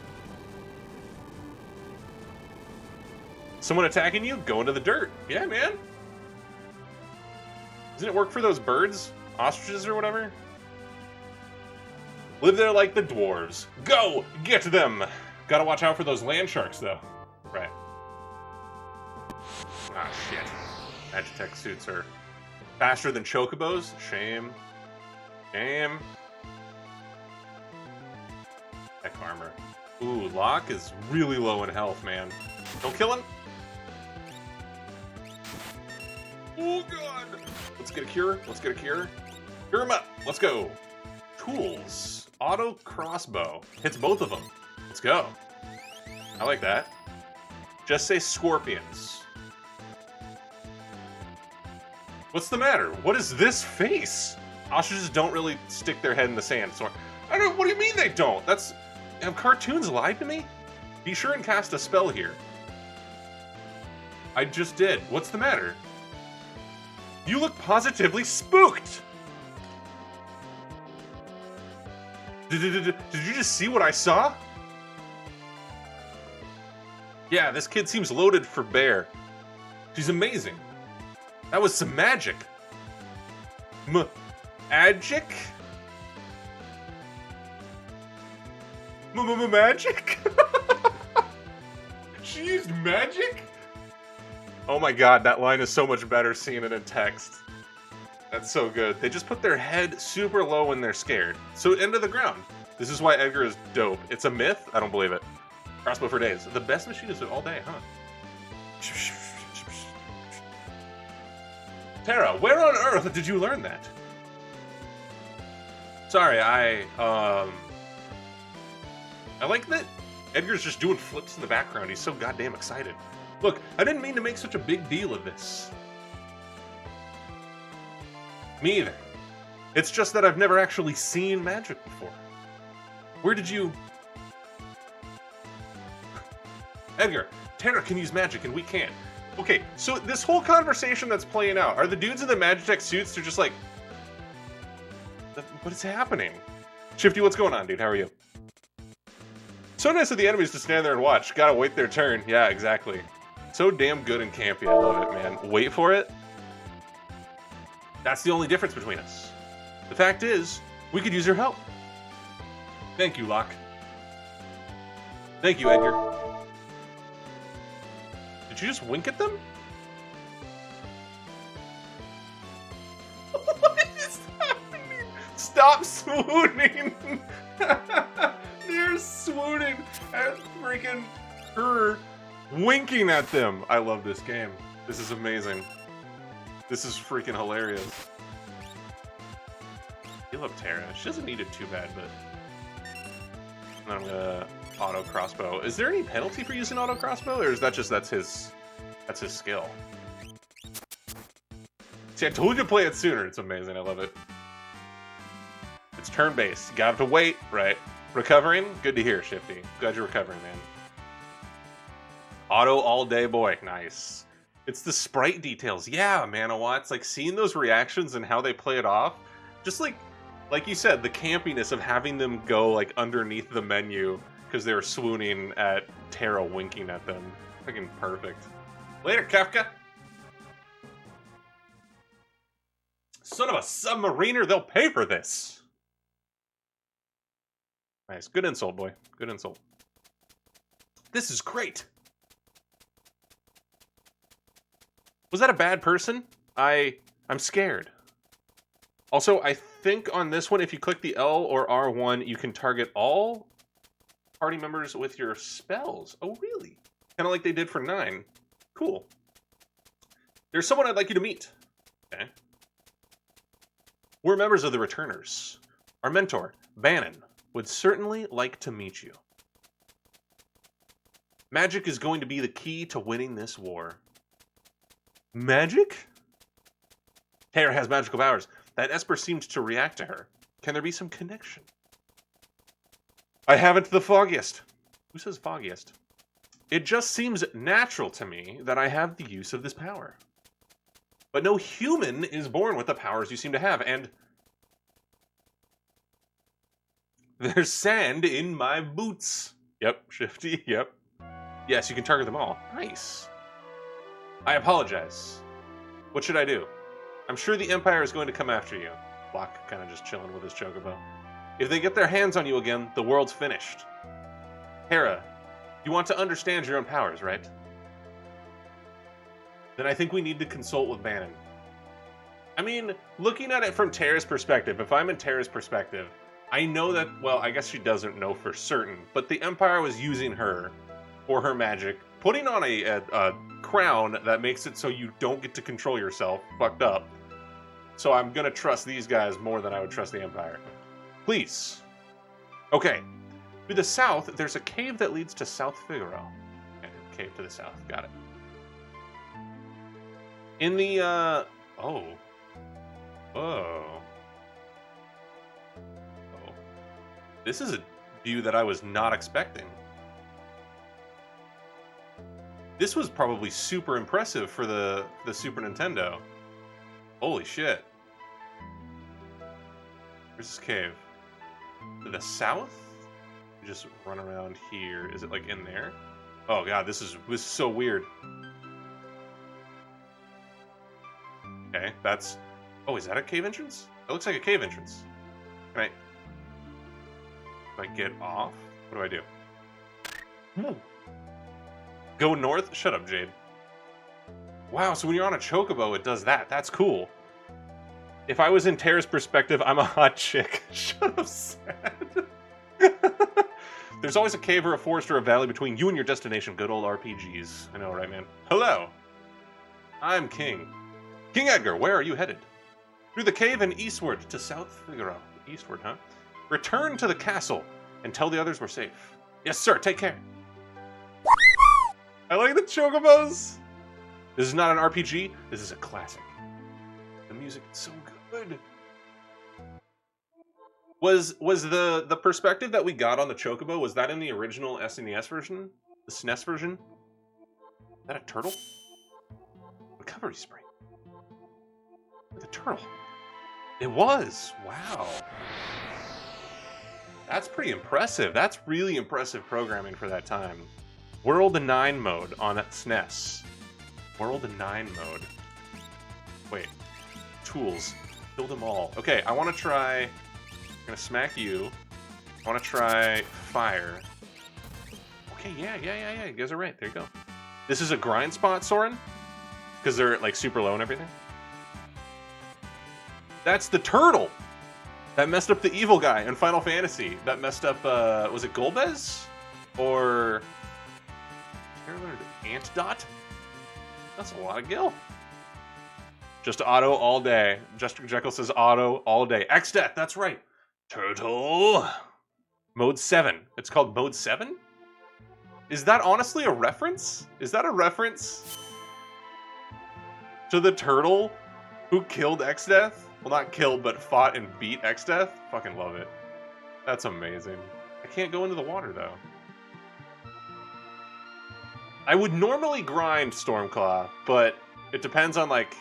Someone attacking you? Go into the dirt. Yeah, man. Doesn't it work for those birds? Ostriches or whatever? Live there like the dwarves. Go! Get them! Gotta watch out for those land sharks, though. Right. Ah, shit. Magitech suits are faster than chocobos. Shame. Shame. Tech armor. Ooh, Locke is really low in health, man. Don't kill him. Oh, God. Let's get a cure. Let's get a cure. Cure him up. Let's go. Tools. Auto crossbow. Hits both of them. Let's go. I like that. Just say scorpions. What's the matter? What is this face? Ostriches don't really stick their head in the sand. So I don't. What do you mean they don't? That's. Have cartoons lied to me? Be sure and cast a spell here. I just did. What's the matter? You look positively spooked! Did you just see what I saw? Yeah, this kid seems loaded for bear. She's amazing. That was some magic. Magic? Magic? She used magic? Oh my god, that line is so much better seeing it in text. That's so good. They just put their head super low when they're scared. So into the ground. This is why Edgar is dope. It's a myth? I don't believe it. Crossbow for days. The best machine is all day, huh? Terra, where on earth did you learn that? Sorry, I like that Edgar's just doing flips in the background. He's so goddamn excited. Look, I didn't mean to make such a big deal of this. Me either. It's just that I've never actually seen magic before. Where did you... Edgar, Terra can use magic and we can't. Okay, so this whole conversation that's playing out, are the dudes in the Magitech suits, they're just like... What is happening? Shifty, what's going on, dude? How are you? So nice of the enemies to stand there and watch. Gotta wait their turn. Yeah, exactly. So damn good and campy. I love it, man. Wait for it. That's the only difference between us. The fact is, we could use your help. Thank you, Locke. Thank you, Edgar. Did you just wink at them? What is happening? Stop swooning! They're swooning at freaking her winking at them. I love this game. This is amazing. This is freaking hilarious. I love Terra. She doesn't need it too bad, but I'm gonna auto crossbow. Is there any penalty for using auto crossbow, or is that just that's his skill? See, I told you to play it sooner. It's amazing. I love it. It's turn-based. You gotta have to wait, right? Recovering? Good to hear, Shifty. Glad you're recovering, man. Auto all day, boy. Nice. It's the sprite details. Yeah, Manawa. It's like seeing those reactions and how they play it off. Just like you said, the campiness of having them go like underneath the menu because they were swooning at Terra winking at them. Freaking perfect. Later, Kefka. Son of a submariner, they'll pay for this. Nice. Good insult, boy. Good insult. This is great. Was that a bad person? I'm scared. Also, I think on this one, if you click the L or R1, you can target all party members with your spells. Oh, really? Kind of like they did for 9. Cool. There's someone I'd like you to meet. Okay. We're members of the Returners. Our mentor, Bannon. would certainly like to meet you. Magic is going to be the key to winning this war. Magic? Terra has magical powers. That Esper seemed to react to her. Can there be some connection? I haven't the foggiest. Who says foggiest? It just seems natural to me that I have the use of this power. But no human is born with the powers you seem to have, and there's sand in my boots. Yep, Shifty, yep. Yes, you can target them all. Nice. I apologize. What should I do? I'm sure the Empire is going to come after you. Locke kind of just chilling with his chocobo. If they get their hands on you again, the world's finished. Terra, you want to understand your own powers, right? Then I think we need to consult with Bannon. I mean, looking at it from Terra's perspective, if I'm in Terra's perspective, I know that, well, I guess she doesn't know for certain, but the Empire was using her for her magic, putting on a crown that makes it so you don't get to control yourself, fucked up. So I'm gonna trust these guys more than I would trust the Empire. Please. Okay. To the south, there's a cave that leads to South Figaro. Okay, cave to the south. Got it. In the, Oh. Oh. Oh. This is a view that I was not expecting. This was probably super impressive for the Super Nintendo. Holy shit. Where's this cave? To the south? You just run around here. Is it like in there? Oh god, this is so weird. Okay, that's... Oh, is that a cave entrance? That looks like a cave entrance. Can I get off? What do I do? Ooh. Go north? Shut up, Jade. Wow, so when you're on a chocobo, it does that. That's cool. If I was in Terra's perspective, I'm a hot chick. Shut up, sad. There's always a cave or a forest or a valley between you and your destination. Good old RPGs. I know, right, man? Hello. I'm King. King Edgar, where are you headed? Through the cave and eastward to South Figaro. Eastward, huh? Return to the castle and tell the others we're safe. Yes, sir. Take care. I like the chocobos. This is not an RPG. This is a classic. The music is so good. Was the perspective that we got on the chocobo, was that in the original SNES version? The SNES version? Is that a turtle? Recovery spray. The turtle. It was. Wow. That's pretty impressive. That's really impressive programming for that time. World 9 mode on SNES. World 9 mode. Wait. Tools. Build them all. Okay, I want to try... I'm going to smack you. I want to try fire. Okay, yeah. You guys are right. There you go. This is a grind spot, Soren? Because they're, like, super low and everything? That's the turtle! That messed up the evil guy in Final Fantasy. That messed up, was it Golbez? Or... Ant Dot? That's a lot of gil. Just auto all day. Jester Jekyll says auto all day. X-Death, that's right. Turtle. Mode 7. It's called Mode 7? Is that honestly a reference? Is that a reference to the turtle who killed X-Death? Well, not killed, but fought and beat X-Death? Fucking love it. That's amazing. I can't go into the water, though. I would normally grind Stormclaw, but it depends on, like...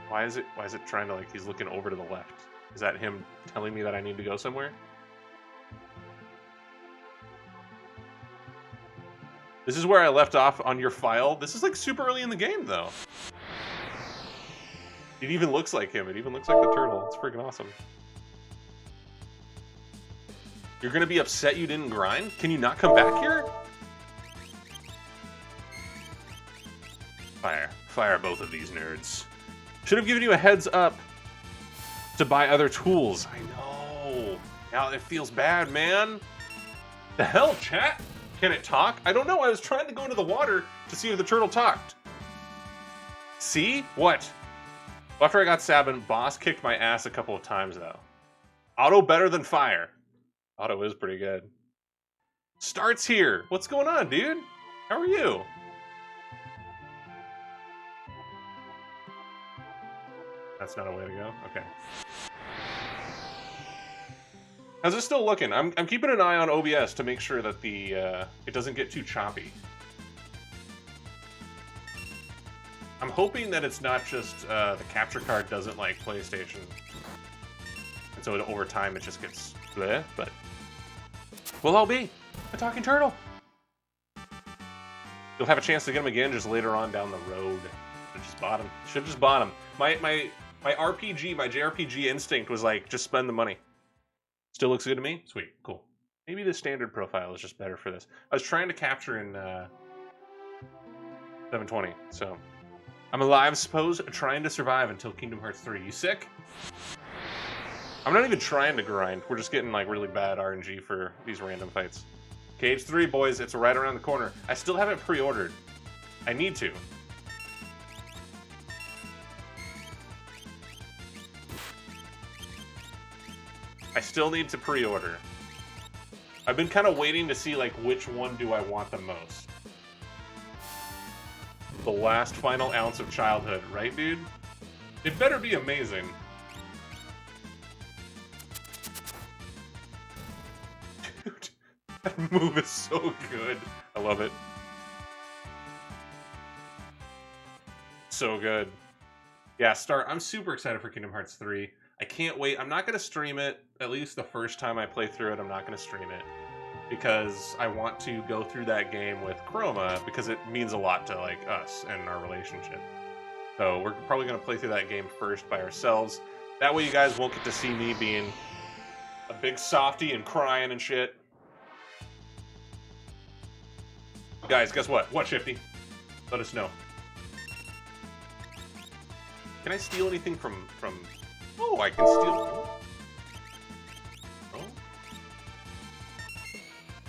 Why is it trying to, like, he's looking over to the left? Is that him telling me that I need to go somewhere? This is where I left off on your file. This is, like, super early in the game, though. It even looks like him. It even looks like the turtle. It's freaking awesome. You're gonna be upset you didn't grind? Can you not come back here? Fire both of these nerds. Should have given you a heads up to buy other tools. I know. Now it feels bad, man. The hell, chat? Can it talk? I don't know. I was trying to go into the water to see if the turtle talked. See? What? After I got Sabin, boss kicked my ass a couple of times, though. Auto better than fire. Auto is pretty good. Starts here. What's going on, dude? How are you? That's not a way to go? Okay. How's it still looking? I'm keeping an eye on OBS to make sure that the it doesn't get too choppy. I'm hoping that it's not just the capture card doesn't like PlayStation. And so over time it just gets bleh, but we'll all be a talking turtle. You'll have a chance to get him again just later on down the road. Should just bought him. Should just bought him. My RPG, my JRPG instinct was like, just spend the money. Still looks good to me? Sweet, cool. Maybe the standard profile is just better for this. I was trying to capture in 720, so I'm alive, suppose, trying to survive until Kingdom Hearts 3. You sick? I'm not even trying to grind. We're just getting like really bad RNG for these random fights. Cage 3, boys, it's right around the corner. I still haven't pre-ordered. I need to. I still need to pre-order. I've been kind of waiting to see like which one do I want the most. The last final ounce of childhood, right, dude? It better be amazing. Dude, that move is so good. I love it. So good. Yeah, I'm super excited for Kingdom Hearts 3. I can't wait. I'm not going to stream it, at least the first time I play through it, I'm not going to stream it. Because I want to go through that game with Chroma, because it means a lot to like us and our relationship. So we're probably going to play through that game first by ourselves. That way you guys won't get to see me being a big softy and crying and shit. Guys, guess what? What, Shifty? Let us know. Can I steal anything from... Oh, I can steal... Oh.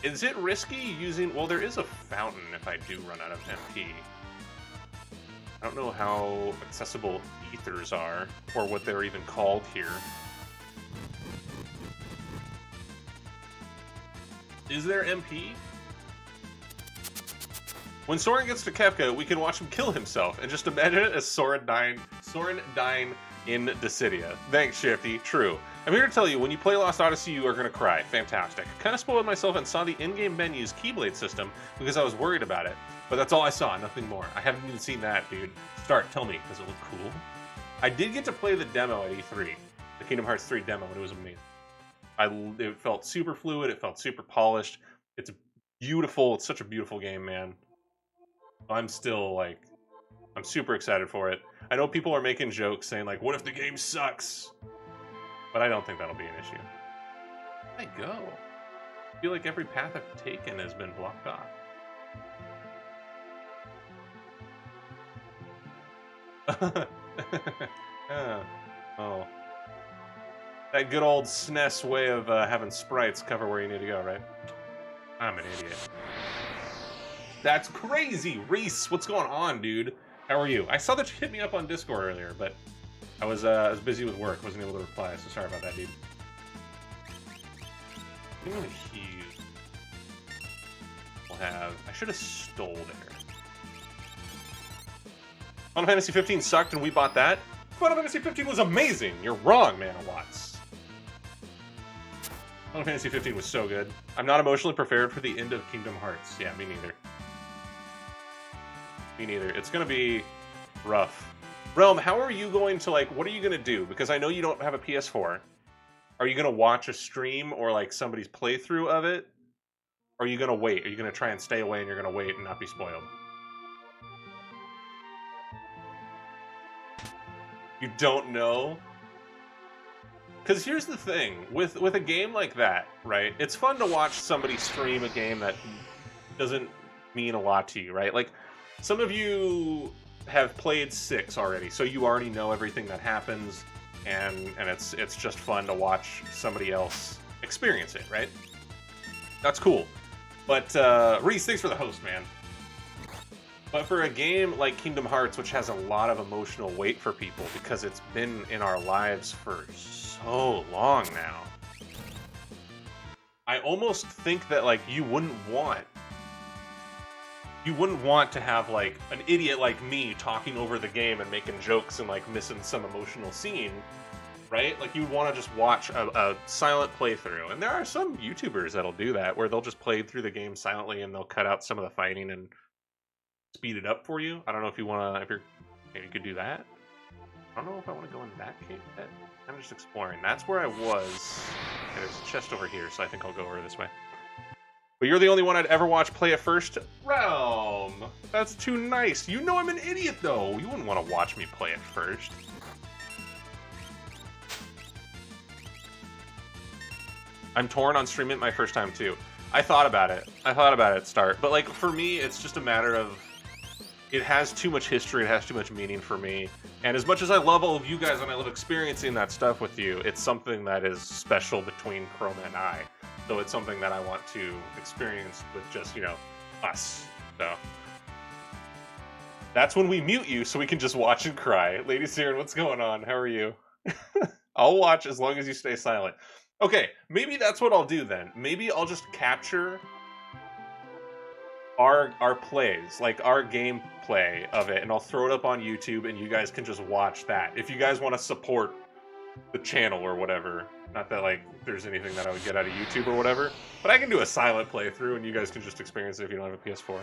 Is it risky using... Well, there is a fountain if I do run out of MP. I don't know how accessible ethers are, or what they're even called here. Is there MP? When Soren gets to Kefka, we can watch him kill himself, and just imagine it as Soren dying in Dissidia. Thanks, Shifty. True. I'm here to tell you, when you play Lost Odyssey, you are going to cry. Fantastic. Kind of spoiled myself and saw the in-game menus Keyblade system because I was worried about it. But that's all I saw, nothing more. I haven't even seen that, dude. Start, tell me, does it look cool? I did get to play the demo at E3. The Kingdom Hearts 3 demo, and it was amazing. It felt super fluid, it felt super polished. It's beautiful, it's such a beautiful game, man. I'm still, like, I'm super excited for it. I know people are making jokes saying, like, what if the game sucks? But I don't think that'll be an issue. Where'd I go? I feel like every path I've taken has been blocked off. Oh. That good old SNES way of having sprites cover where you need to go, right? I'm an idiot. That's crazy! Reese, what's going on, dude? How are you? I saw that you hit me up on Discord earlier, but I was busy with work, wasn't able to reply, so sorry about that, dude. I'm really huge. We'll have... I should have stole there. Final Fantasy 15 sucked and we bought that? Final Fantasy 15 was amazing! You're wrong, man, Watts. Final Fantasy 15 was so good. I'm not emotionally prepared for the end of Kingdom Hearts. Yeah, me neither. Me neither. It's gonna be rough. Realm, how are you going to, like, what are you gonna do? Because I know you don't have a PS4. Are you gonna watch a stream or, like, somebody's playthrough of it? Or are you gonna wait? Are you gonna try and stay away and you're gonna wait and not be spoiled? You don't know? Because here's the thing, with a game like that, right? It's fun to watch somebody stream a game that doesn't mean a lot to you, right? Like, some of you have played 6 already, so you already know everything that happens, and it's just fun to watch somebody else experience it, right? That's cool. But, Reese, thanks for the host, man. But for a game like Kingdom Hearts, which has a lot of emotional weight for people because it's been in our lives for so long now, I almost think that like you wouldn't want to have like an idiot like me talking over the game and making jokes and like missing some emotional scene, right? Like you want to just watch a silent playthrough. And there are some YouTubers that'll do that where they'll just play through the game silently and they'll cut out some of the fighting and speed it up for you. I don't know if you want to, if you're, maybe you could do that. I don't know if I want to go in that cave yet. I'm just exploring. That's where I was. Okay, there's a chest over here, so I think I'll go over this way. But you're the only one I'd ever watch play it first. Realm! That's too nice. You know I'm an idiot, though. You wouldn't want to watch me play it first. I'm torn on streaming it my first time, too. I thought about it. At start. But, like, for me, it's just a matter of... It has too much history. It has too much meaning for me. And as much as I love all of you guys and I love experiencing that stuff with you, it's something that is special between Chroma and I. So it's something that I want to experience with just, you know, us. So that's when we mute you so we can just watch and cry. Lady Siren, what's going on? How are you? I'll watch as long as you stay silent. Okay, maybe that's what I'll do then. Maybe I'll just capture our plays, like our gameplay of it, and I'll throw it up on YouTube and you guys can just watch that. If you guys want to support the channel or whatever. Not that, like, there's anything that I would get out of YouTube or whatever, but I can do a silent playthrough and you guys can just experience it if you don't have a PS4.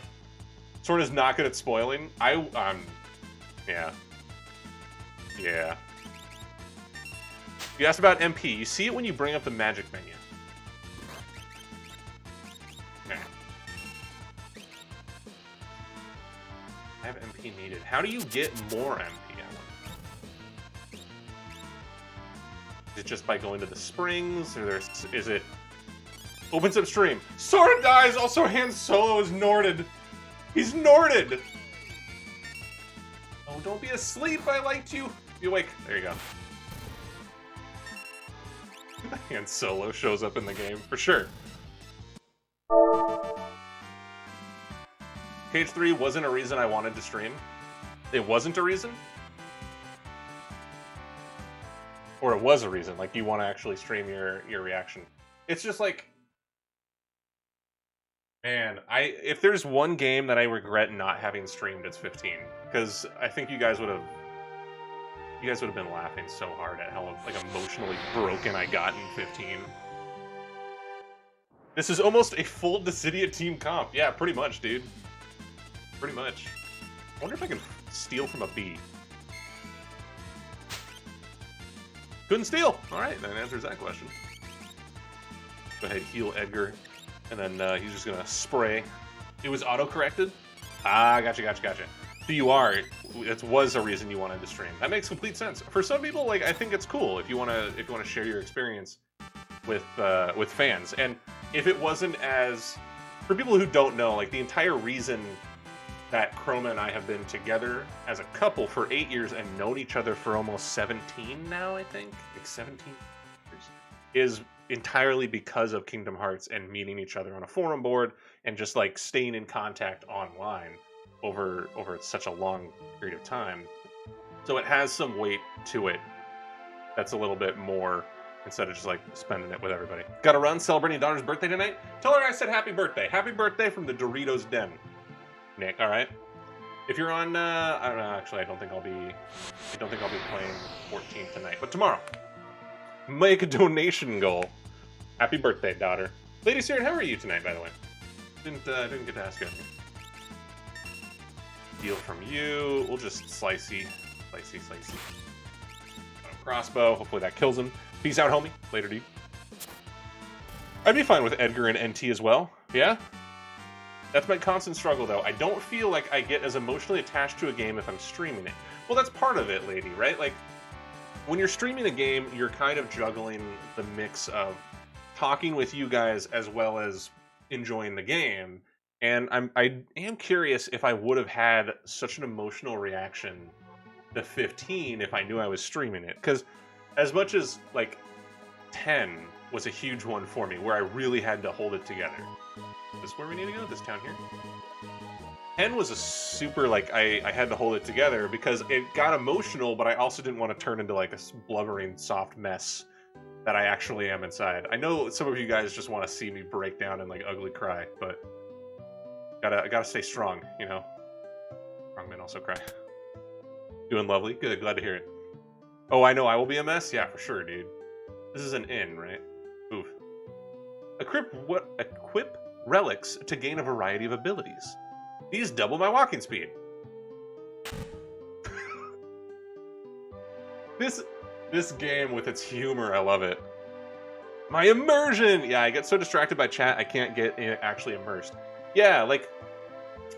Sword is not good at spoiling. Yeah. Yeah. You asked about MP. You see it when you bring up the magic menu. Okay. I have MP needed. How do you get more MP? Is it just by going to the springs, or is it opens up stream? Sora dies. Also, Han Solo is Norded. He's Norded. Oh, don't be asleep. I liked you. Be awake. There you go. Han Solo shows up in the game for sure. Cage 3 wasn't a reason I wanted to stream. It wasn't a reason. Or it was a reason, like you want to actually stream your reaction. It's just like, man, if there's one game that I regret not having streamed, it's 15, because I think you guys would have been laughing so hard at how like emotionally broken I got in 15. This is almost a full Dissidia team comp. Yeah, pretty much, dude. Pretty much. I wonder if I can steal from a bee. Couldn't steal! Alright, that answers that question. Go ahead, heal Edgar. And then he's just gonna spray. It was auto-corrected? Ah, gotcha. So you are. It was a reason you wanted to stream. That makes complete sense. For some people, like, I think it's cool if you wanna share your experience with fans. And if it wasn't as... For people who don't know, like, the entire reason that Chroma and I have been together as a couple for 8 years and known each other for almost 17 now, I think. Like 17 years. Is entirely because of Kingdom Hearts and meeting each other on a forum board and just like staying in contact online over such a long period of time. So it has some weight to it that's a little bit more instead of just like spending it with everybody. Gotta run, celebrating daughter's birthday tonight. Tell her I said happy birthday. Happy birthday from the Doritos Den. Nick, all right. If you're on, I don't know. Actually, I don't think I'll be playing 14 tonight. But tomorrow, make a donation goal. Happy birthday, daughter. Lady Siren, how are you tonight? By the way, didn't get to ask you. Deal from you. We'll just slicey. Crossbow. Hopefully that kills him. Peace out, homie. Later, dude. I'd be fine with Edgar and NT as well. Yeah. That's my constant struggle, though. I don't feel like I get as emotionally attached to a game if I'm streaming it. Well, that's part of it, lady, right? Like, when you're streaming a game, you're kind of juggling the mix of talking with you guys as well as enjoying the game. And I am curious if I would have had such an emotional reaction to 15 if I knew I was streaming it. Because as much as, like, 10 was a huge one for me, where I really had to hold it together. Is this where we need to go? This town here? 10 was a super, like, I had to hold it together because it got emotional, but I also didn't want to turn into, like, a blubbering, soft mess that I actually am inside. I know some of you guys just want to see me break down and like ugly cry, but I gotta stay strong, you know. Strong men also cry. Doing lovely, good, glad to hear it. Oh, I know I will be a mess. Yeah, for sure, dude. This is an inn, right? Oof. Equip relics to gain a variety of abilities. These double my walking speed. This game with its humor, I love it. My immersion! Yeah, I get so distracted by chat, I can't get actually immersed. Yeah, like,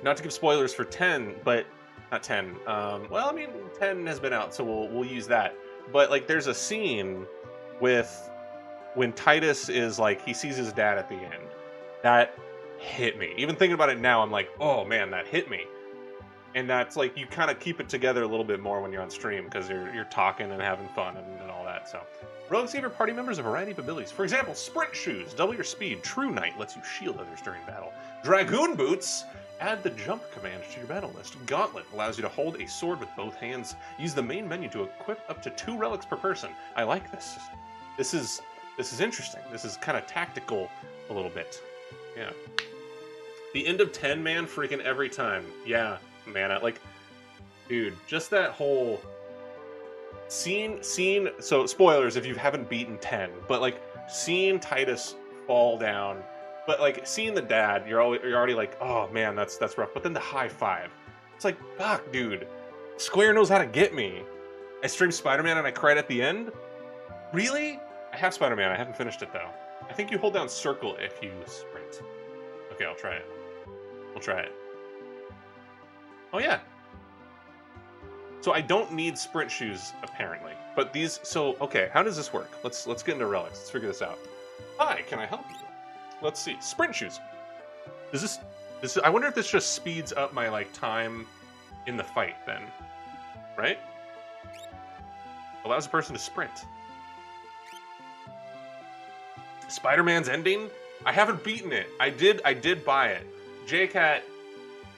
not to give spoilers for 10, but not 10. Well, I mean, 10 has been out, so we'll use that. But like, there's a scene with when Titus is like, he sees his dad at the end. That hit me. Even thinking about it now, I'm like, oh man, that hit me. And that's like, you kind of keep it together a little bit more when you're on stream because you're talking and having fun and all that. So, relics give your party members a variety of abilities. For example, sprint shoes, double your speed. True Knight lets you shield others during battle. Dragoon boots, add the jump command to your battle list. Gauntlet allows you to hold a sword with both hands. Use the main menu to equip up to 2 relics per person. I like this. This is interesting. This is kind of tactical a little bit. Yeah. The end of 10, man, freaking every time. Yeah. Man, like, dude, just that whole scene. So spoilers if you haven't beaten 10, but like seeing Titus fall down, but like seeing the dad, you're already like, oh man, that's rough. But then the high five, it's like, fuck, dude, Square knows how to get me. I streamed Spider-Man and I cried at the end. Really? I have Spider-Man. I haven't finished it though. I think you hold down circle if you sprint. Okay, I'll try it. We'll try it. Oh yeah. So I don't need sprint shoes apparently, but these. So okay, how does this work? Let's get into relics. Let's figure this out. Hi, can I help you? Let's see. Sprint shoes. Does this? I wonder if this just speeds up my like time in the fight then, right? Allows a person to sprint. Spider-Man's ending. I haven't beaten it. I did buy it. JCat.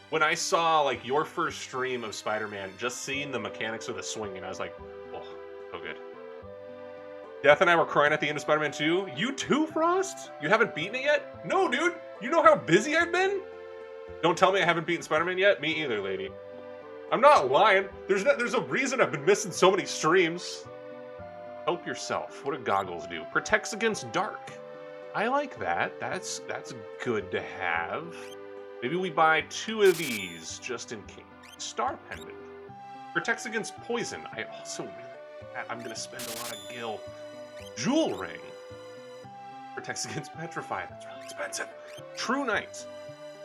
When I saw like your first stream of Spider-Man, just seeing the mechanics of the swinging, I was like, oh, so good. Death and I were crying at the end of Spider-Man 2. You too, Frost? You haven't beaten it yet? No, dude. You know how busy I've been? Don't tell me I haven't beaten Spider-Man yet. Me either, lady. I'm not lying. There's a reason I've been missing so many streams. Help yourself. What do goggles do? Protects against dark. I like that. That's good to have. Maybe we buy 2 of these, just in case. Star Pendant. Protects against poison. I also really like that. I'm going to spend a lot of gil. Jewel Ring. Protects against Petrify. That's really expensive. True Knight.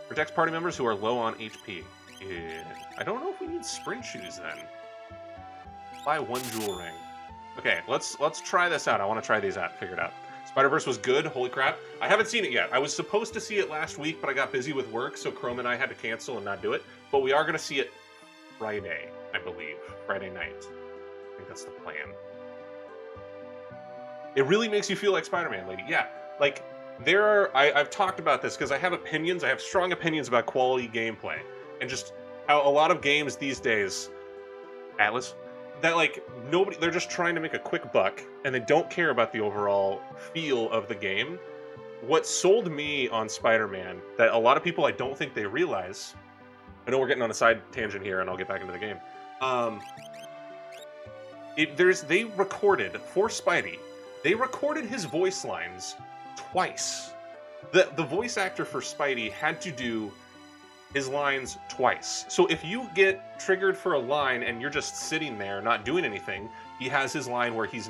Protects party members who are low on HP. Yeah. I don't know if we need sprint shoes then. Buy 1 Jewel Ring. Okay, let's try this out. I want to try these out, figure it out. Spider-Verse was good, holy crap. I haven't seen it yet. I was supposed to see it last week, but I got busy with work, so Chrome and I had to cancel and not do it. But we are going to see it Friday, I believe. Friday night. I think that's the plan. It really makes you feel like Spider-Man, lady. Yeah, like, I've talked about this because I have opinions. I have strong opinions about quality gameplay. And just how a lot of games these days, Atlas, that like they're just trying to make a quick buck and they don't care about the overall feel of the game. What sold me on Spider-Man that a lot of people I don't think they realize, I know we're getting on a side tangent here and I'll get back into the game. They recorded for Spidey, they recorded his voice lines twice. The voice actor for Spidey had to do his lines twice. So if you get triggered for a line and you're just sitting there not doing anything, he has his line where he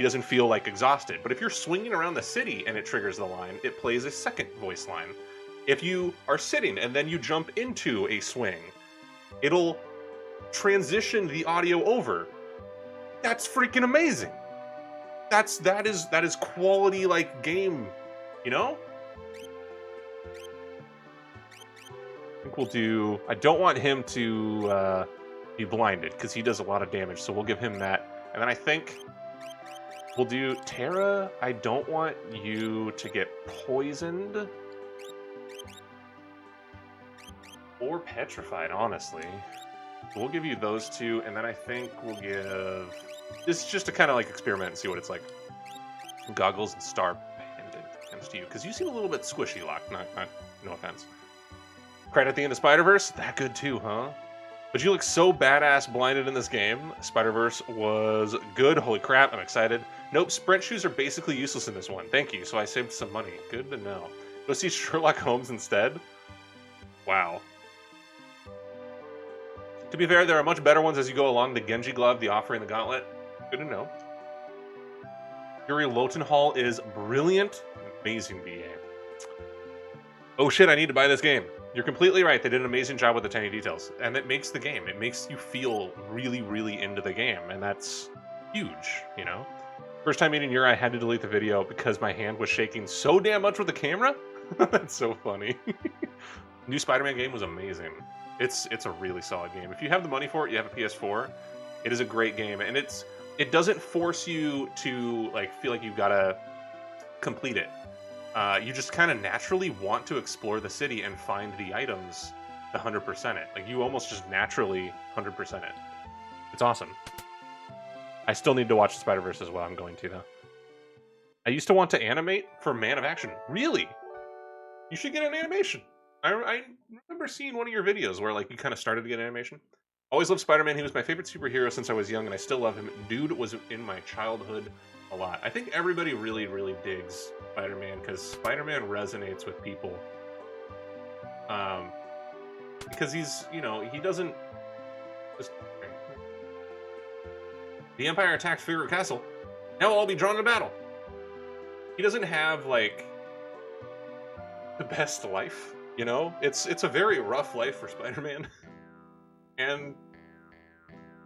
doesn't feel like exhausted. But if you're swinging around the city and it triggers the line, it plays a second voice line. If you are sitting and then you jump into a swing, it'll transition the audio over. That's freaking amazing. That is quality like game, you know? I think we'll do... I don't want him to be blinded, because he does a lot of damage, so we'll give him that. And then I think we'll do Terra. I don't want you to get poisoned. Or petrified, honestly. So we'll give you those 2, and then I think we'll give... This is just to kind of like experiment and see what it's like. Goggles and star pendant comes to you. Because you seem a little bit squishy, Locke. No offense. Credit the end of Spider-Verse? That good too, huh? But you look so badass blinded in this game. Spider-Verse was good. Holy crap, I'm excited. Nope, sprint shoes are basically useless in this one. Thank you, so I saved some money. Good to know. Go see Sherlock Holmes instead? Wow. To be fair, there are much better ones as you go along. The Genji Glove, the Offering, the Gauntlet. Good to know. Yuri Lotenhall is brilliant. Amazing VA. Oh shit, I need to buy this game. You're completely right. They did an amazing job with the tiny details. And it makes the game. It makes you feel really, really into the game. And that's huge, you know? First time meeting Yuri, I had to delete the video because my hand was shaking so damn much with the camera. That's so funny. New Spider-Man game was amazing. It's a really solid game. If you have the money for it, you have a PS4, it is a great game. And it doesn't force you to like feel like you've got to complete it. You just kind of naturally want to explore the city and find the items to 100% it. Like, you almost just naturally 100% it. It's awesome. I still need to watch the Spider-Verse as well. I'm going to, though. I used to want to animate for Man of Action. Really? You should get an animation. I remember seeing one of your videos where, like, you kind of started to get animation. Always loved Spider-Man. He was my favorite superhero since I was young, and I still love him. Dude was in my childhood a lot. I think everybody really, really digs Spider-Man because Spider-Man resonates with people. Because he's, you know, he doesn't just... The Empire attacked Figure Castle. Now we'll all be drawn to battle. He doesn't have, like, the best life, you know? It's a very rough life for Spider-Man. And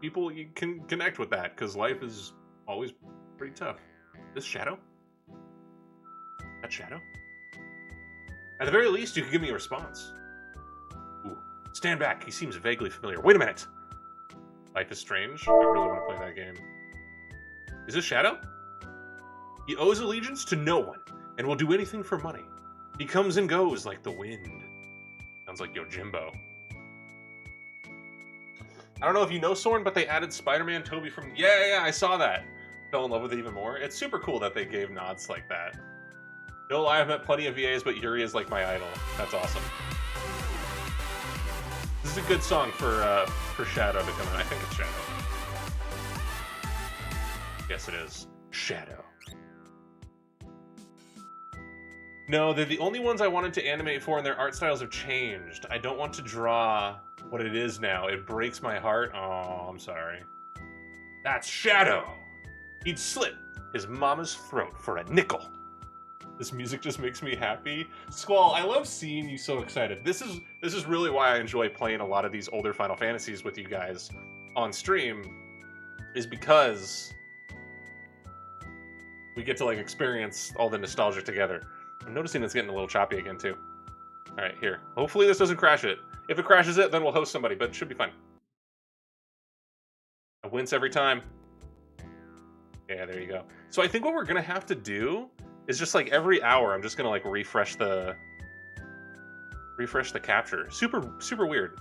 people, you can connect with that because life is always pretty tough. This Shadow? That Shadow? At the very least, you could give me a response. Ooh. Stand back. He seems vaguely familiar. Wait a minute. Life is Strange? I really want to play that game. Is this Shadow? He owes allegiance to no one and will do anything for money. He comes and goes like the wind. Sounds like Yojimbo. I don't know if you know Soren, but they added Spider-Man Toby from... Yeah, I saw that. Fell in love with it even more. It's super cool that they gave nods like that. No lie, I've met plenty of VAs, but Yuri is like my idol. That's awesome. This is a good song for Shadow to come in. I think it's Shadow. Yes, it is. Shadow. No, they're the only ones I wanted to animate for, and their art styles have changed. I don't want to draw what it is now. It breaks my heart. Oh, I'm sorry. That's Shadow! He'd slit his mama's throat for a nickel. This music just makes me happy. Squall, I love seeing you so excited. This is really why I enjoy playing a lot of these older Final Fantasies with you guys on stream, is because we get to like experience all the nostalgia together. I'm noticing it's getting a little choppy again too. All right, here. Hopefully this doesn't crash it. If it crashes it, then we'll host somebody, but it should be fine. I wince every time. Yeah, there you go. So I think what we're gonna have to do is just like every hour, I'm just gonna like refresh the capture. Super weird.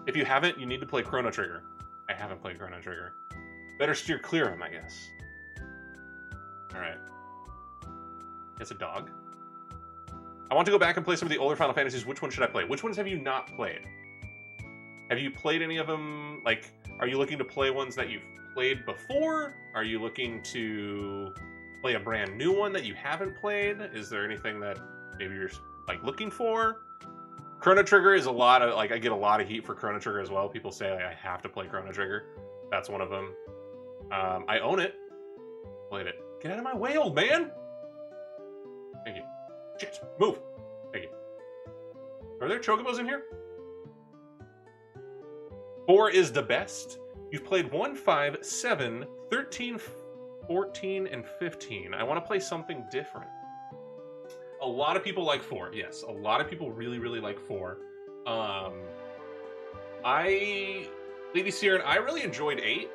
If you haven't, you need to play Chrono Trigger. I haven't played Chrono Trigger. Better steer clear of him, I guess. All right. It's a dog. I want to go back and play some of the older Final Fantasies. Which one should I play? Which ones have you not played? Have you played any of them? Like, are you looking to play ones that you've played before? Are you looking to play a brand new one that you haven't played? Is there anything that maybe you're like looking for? Chrono Trigger is a lot of, like, I get a lot of heat for Chrono Trigger as well. People say like, I have to play Chrono Trigger. That's one of them. I own it. Played it. Get out of my way, old man! Thank you. Shit, move! Thank you. Are there chocobos in here? 4 is the best. You've played 1, 5, 7, 13, 14, and 15. I want to play something different. A lot of people like 4. Yes, a lot of people really, really like 4. Lady Siren, I really enjoyed 8.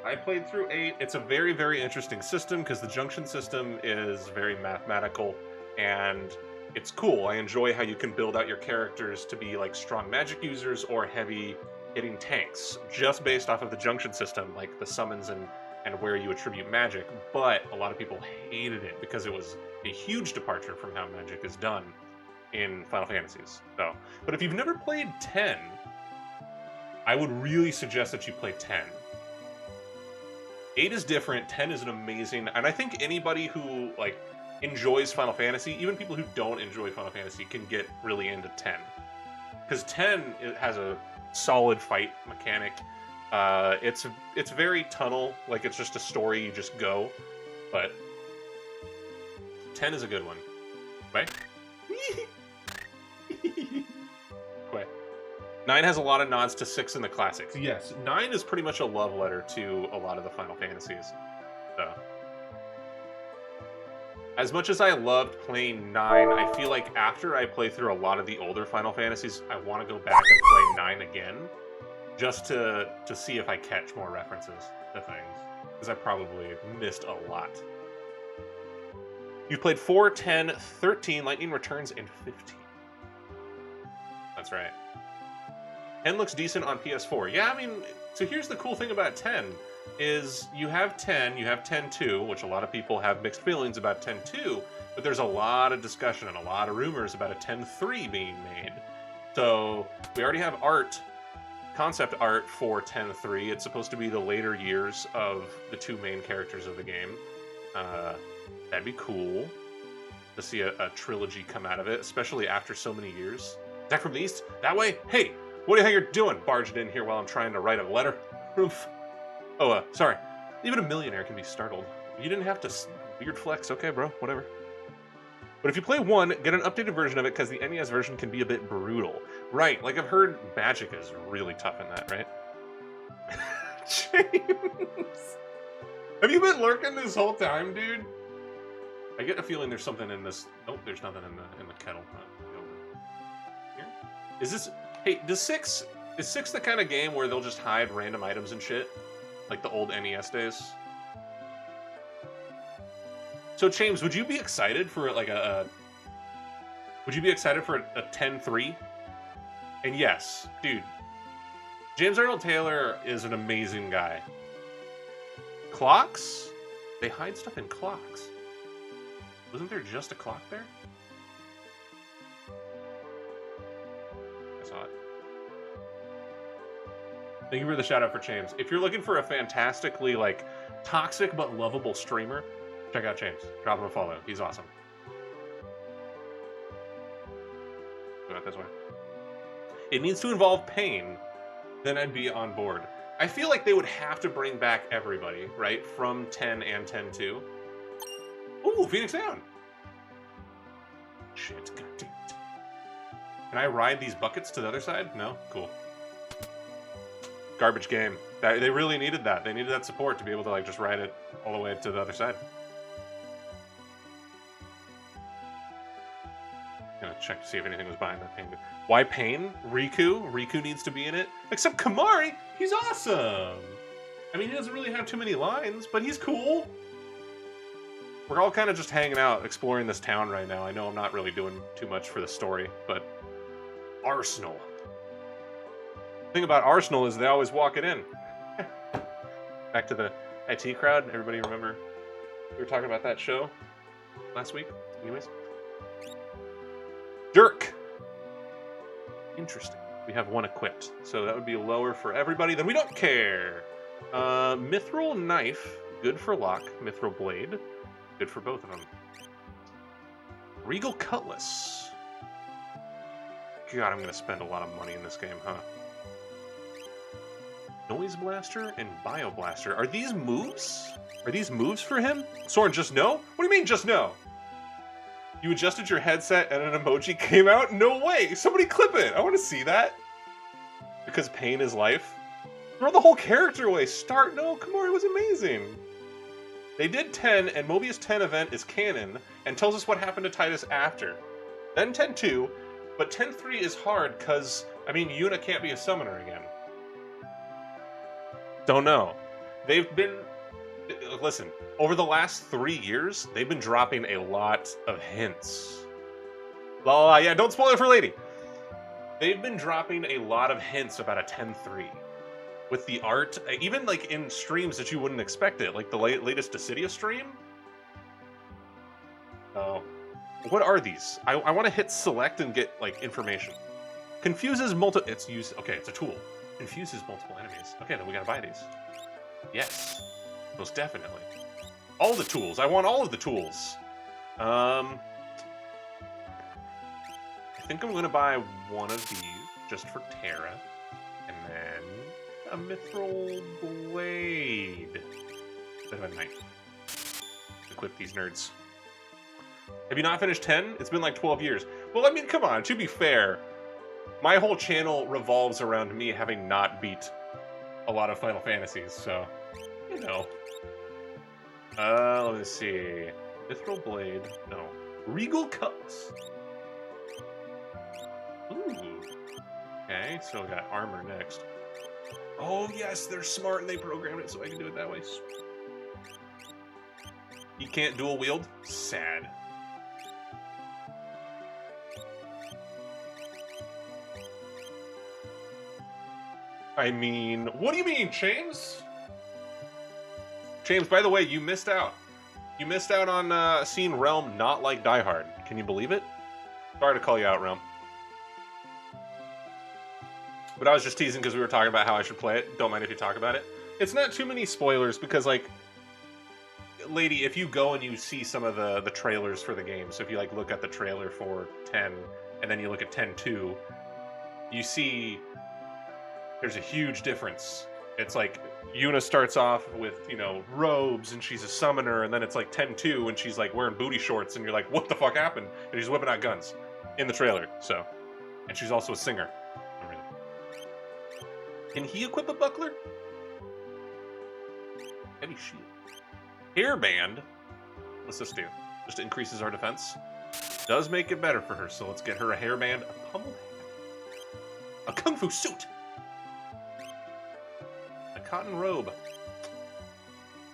I played through 8. It's a very, very interesting system because the junction system is very mathematical and it's cool. I enjoy how you can build out your characters to be like strong magic users or heavy hitting tanks just based off of the junction system, like the summons and and where you attribute magic, but a lot of people hated it because it was a huge departure from how magic is done in Final Fantasies. So, but if you've never played 10, I would really suggest that you play 10. 8 is different, 10 is an amazing, and I think anybody who like enjoys Final Fantasy, even people who don't enjoy Final Fantasy, can get really into 10. Because 10 it has a solid fight mechanic. It's very tunnel, like it's just a story, you just go. But 10 is a good one. Right? Okay. 9 has a lot of nods to 6 in the classics. Yes, 9 is pretty much a love letter to a lot of the Final Fantasies. So, as much as I loved playing 9, I feel like after I play through a lot of the older Final Fantasies, I want to go back and play 9 again, just to see if I catch more references to things, because I probably missed a lot. You played 4, 10, 13, Lightning Returns, and 15. That's right. 10 looks decent on PS4. Yeah, I mean, so here's the cool thing about 10, is you have 10, you have 10-2, which a lot of people have mixed feelings about 10-2, but there's a lot of discussion and a lot of rumors about a 10-3 being made. So we already have concept art for 10-3. It's supposed to be the later years of the two main characters of the game. That'd be cool to see a trilogy come out of it, especially after so many years. Back from the East? That way? Hey, what do you think you're doing? Barging in here while I'm trying to write a letter. Oof. Oh, sorry. Even a millionaire can be startled. You didn't have to... Weird flex. Okay, bro. Whatever. But if you play 1, get an updated version of it, because the NES version can be a bit brutal. Right. Like, I've heard magic is really tough in that, right? James! Have you been lurking this whole time, dude? I get a feeling there's something in this... Nope, there's nothing in the kettle. Here? Is this... Hey, is 6 the kind of game where they'll just hide random items and shit? Like the old NES days? So, James, would you be excited for like would you be excited for a 10-3? And yes, dude, James Arnold Taylor is an amazing guy. Clocks? They hide stuff in clocks. Wasn't there just a clock there? I saw it. Thank you for the shout out for James. If you're looking for a fantastically like toxic but lovable streamer, check out James. Drop him a follow. He's awesome. Go out this way. It needs to involve pain. Then I'd be on board. I feel like they would have to bring back everybody, right? From 10 and 10-2. Ooh, Phoenix Down. Shit, goddamn it. Can I ride these buckets to the other side? No? Cool. Garbage game. They really needed that. They needed that support to be able to like just ride it all the way to the other side. Gonna check to see if anything was behind that pain. Why pain? Riku? Riku needs to be in it. Except Kamari, he's awesome. I mean, he doesn't really have too many lines, but he's cool. We're all kind of just hanging out, exploring this town right now. I know I'm not really doing too much for the story, but Arsenal. The thing about Arsenal is they always walk it in. Back to the IT crowd. Everybody remember we were talking about that show last week? Anyways. Dirk. Interesting. We have 1 equipped, so that would be lower for everybody. Then we don't care. Mithril Knife, good for Locke. Mithril Blade, good for both of them. Regal Cutlass. God, I'm going to spend a lot of money in this game, huh? Noise Blaster and Bio Blaster. Are these moves? Are these moves for him? Soren, just no? What do you mean, just no? You adjusted your headset and an emoji came out? No way! Somebody clip it! I want to see that. Because pain is life. Throw the whole character away. Start. No, come on, it was amazing. They did 10, and Mobius 10 event is canon, and tells us what happened to Titus after. Then 10-2, but 10-3 is hard, because, I mean, Yuna can't be a summoner again. Don't know. They've been... Listen, over the last 3 years, they've been dropping a lot of hints. Yeah, don't spoil it for Lady. They've been dropping a lot of hints about a 10-3. with the art, even like in streams that you wouldn't expect it, like the latest Dissidia stream. Oh, what are these? I want to hit select and get like information. Confuses multiple. It's used. Okay, it's a tool. Confuses multiple enemies. Okay, then we gotta buy these. Yes, most definitely. All the tools. I want all of the tools. I think I'm gonna buy one of these just for Terra, and then a mithril blade. Instead of a knife. Equip these nerds. Have you not finished 10? It's been like 12 years. Well, I mean, come on. To be fair, my whole channel revolves around me having not beat a lot of Final Fantasies, so you know. Let me see. Mithril blade. No. Regal cups. Ooh. Okay, so we got armor next. Oh yes, they're smart and they programmed it so I can do it that way. You can't dual wield? Sad. I mean, what do you mean, James? James, by the way, you missed out. You missed out on seeing Realm not like Die Hard. Can you believe it? Sorry to call you out, Realm. But I was just teasing because we were talking about how I should play it. Don't mind if you talk about it. It's not too many spoilers because, like, lady, if you go and you see some of the trailers for the game, so if you, like, look at the trailer for 10 and then you look at 10-2, you see there's a huge difference. It's like Yuna starts off with, you know, robes and she's a summoner, and then it's like 10-2 and she's like wearing booty shorts and you're like, what the fuck happened? And she's whipping out guns in the trailer. So, and she's also a singer. Can he equip a buckler? Heavy shield. Hairband. What's this do? Just increases our defense. Does make it better for her, so let's get her a hairband, a pummeled hand, a kung fu suit, a cotton robe.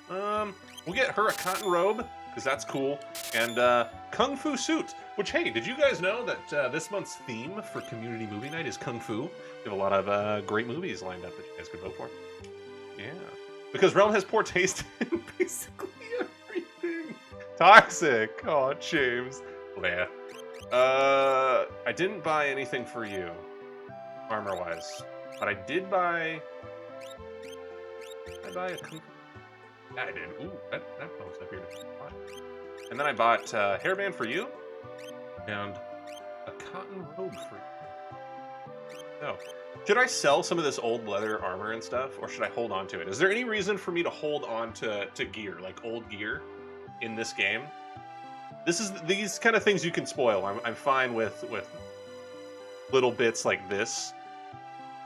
We'll get her a cotton robe, because that's cool, and kung fu suit. Which, hey, did you guys know that this month's theme for Community Movie Night is kung fu? We have a lot of great movies lined up that you guys could vote for. Yeah. Because Realm has poor taste in basically everything. Toxic. Oh, James. Yeah. I didn't buy anything for you, armor-wise. But I did buy... Did I buy a kung fu? Yeah, I did. Ooh, that post up here. And then I bought a hairband for you. And a cotton robe for you. No. Should I sell some of this old leather armor and stuff, or should I hold on to it? Is there any reason for me to hold on to gear, like old gear, in this game? These kind of things you can spoil. I'm fine with little bits like this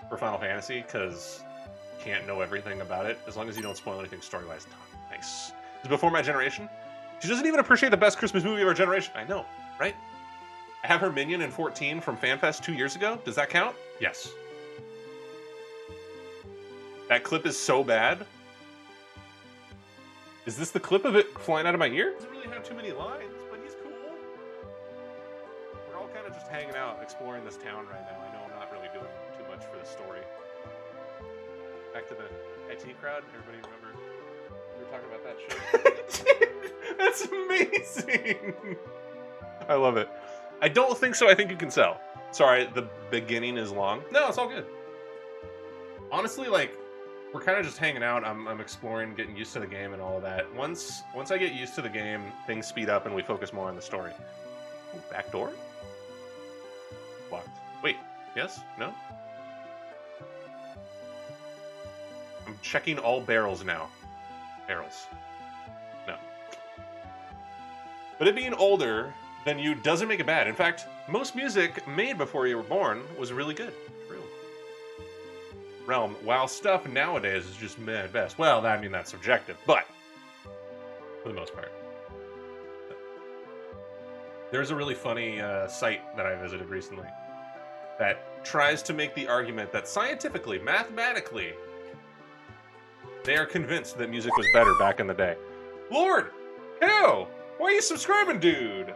for Final Fantasy, because you can't know everything about it, as long as you don't spoil anything story-wise. Nice. Is it before my generation? She doesn't even appreciate the best Christmas movie of our generation. I know, right? I have her minion in 14 from FanFest 2 years ago. Does that count? Yes. That clip is so bad. Is this the clip of it flying out of my ear? It doesn't really have too many lines, but he's cool. We're all kind of just hanging out, exploring this town right now. I know I'm not really doing too much for the story. Back to the IT crowd. Everybody remember we were talking about that shit? That's amazing. I love it. I don't think so. I think you can sell. Sorry, the beginning is long. No, it's all good. Honestly, like, we're kind of just hanging out. I'm exploring, getting used to the game and all of that. Once I get used to the game, things speed up and we focus more on the story. Ooh, back door? Locked. Wait, yes? No? I'm checking all barrels now. Barrels. No. But it being older than you doesn't make it bad. In fact, most music made before you were born was really good. Real. Realm, while stuff nowadays is just meh at best. Well, I mean, that's subjective, but for the most part. There's a really funny site that I visited recently that tries to make the argument that scientifically, mathematically, they are convinced that music was better back in the day. Lord! Ew! Why are you subscribing, dude?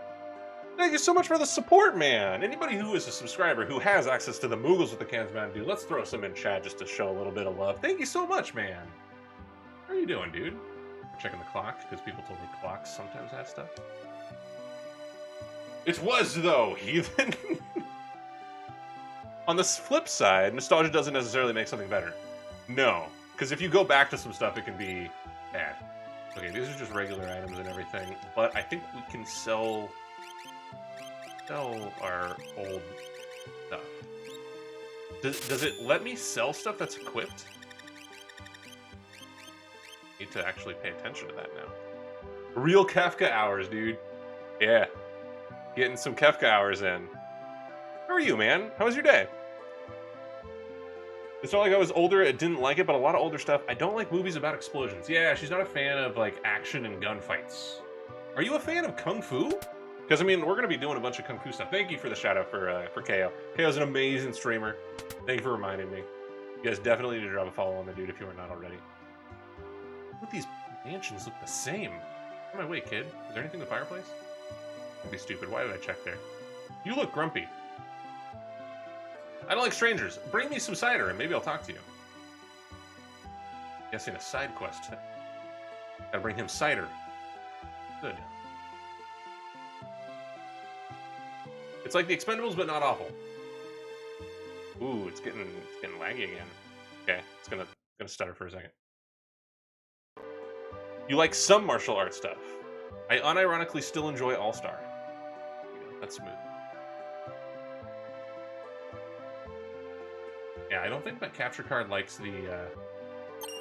Thank you so much for the support, man. Anybody who is a subscriber who has access to the Moogles with the Cans Mountain Dew, let's throw some in chat just to show a little bit of love. Thank you so much, man. How are you doing, dude? Checking the clock, because people told me clocks sometimes have stuff. It was, though, heathen. On the flip side, nostalgia doesn't necessarily make something better. No, because if you go back to some stuff, it can be bad. Okay, these are just regular items and everything, but I think we can sell our old stuff. Does it let me sell stuff that's equipped? Need to actually pay attention to that now. Real Kefka hours, dude. Yeah. Getting some Kefka hours in. How are you, man? How was your day? It's not like I was older, I didn't like it, but a lot of older stuff. I don't like movies about explosions. Yeah, she's not a fan of, like, action and gunfights. Are you a fan of Kung Fu? Because, I mean, we're going to be doing a bunch of Kung Fu stuff. Thank you for the shout-out for KO. KO's an amazing streamer. Thank you for reminding me. You guys definitely need to drop a follow on the dude if you are not already. Look, these mansions look the same. On my way, kid. Is there anything in the fireplace? That'd be stupid. Why did I check there? You look grumpy. I don't like strangers. Bring me some cider and maybe I'll talk to you. Guessing a side quest. Gotta bring him cider. Good. It's like the Expendables, but not awful. Ooh, it's getting laggy again. Okay, it's gonna stutter for a second. You like some martial arts stuff. I unironically still enjoy All-Star. That's smooth. Yeah, I don't think that capture card likes the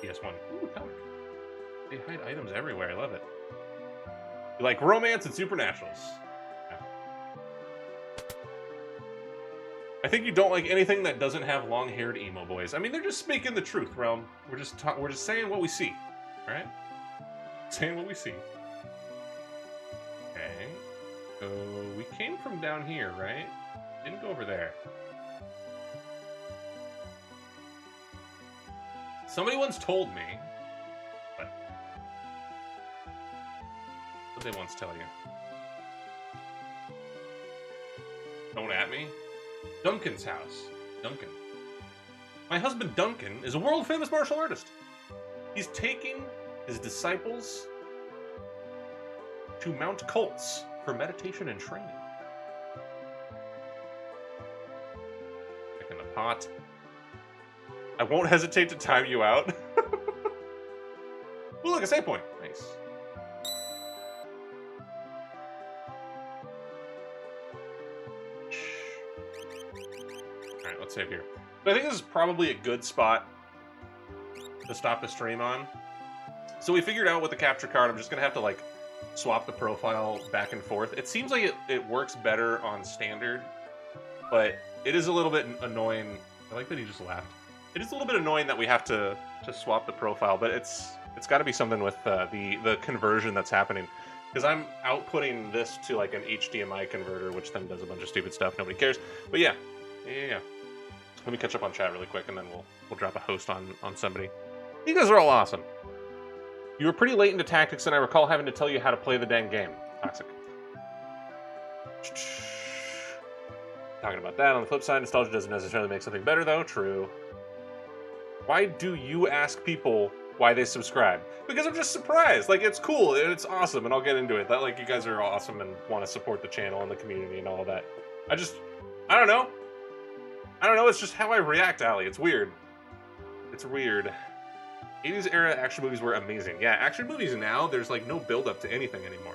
PS1. Ooh, comic. They hide items everywhere. I love it. You like romance and supernaturals. Yeah. I think you don't like anything that doesn't have long-haired emo boys. I mean, they're just speaking the truth, Realm. We're just saying what we see. All right? Saying what we see. Okay. So we came from down here, right? Didn't go over there. Somebody once told me, what did they once tell you? Don't at me. Duncan's house. Duncan. My husband Duncan is a world-famous martial artist. He's taking his disciples to Mount Colts for meditation and training. Back in the pot. I won't hesitate to time you out. Ooh, look, a save point. Nice. Alright, let's save here. But I think this is probably a good spot to stop the stream on. So we figured out with the capture card, I'm just going to have to, like, swap the profile back and forth. It seems like it works better on standard, but it is a little bit annoying. I like that he just laughed. It is a little bit annoying that we have to swap the profile, but it's got to be something with the conversion that's happening. Because I'm outputting this to like an HDMI converter, which then does a bunch of stupid stuff. Nobody cares. But yeah. Let me catch up on chat really quick, and then we'll drop a host on somebody. You guys are all awesome. You were pretty late into tactics, and I recall having to tell you how to play the dang game. Toxic. Talking about that. On the flip side, nostalgia doesn't necessarily make something better, though. True. Why do you ask people why they subscribe? Because I'm just surprised. Like, it's cool and it's awesome, and I'll get into it. That, like, you guys are awesome and want to support the channel and the community and all of that. I don't know. It's just how I react, Allie. It's weird. It's weird. 80s era action movies were amazing. Yeah, action movies now, there's, like, no build-up to anything anymore.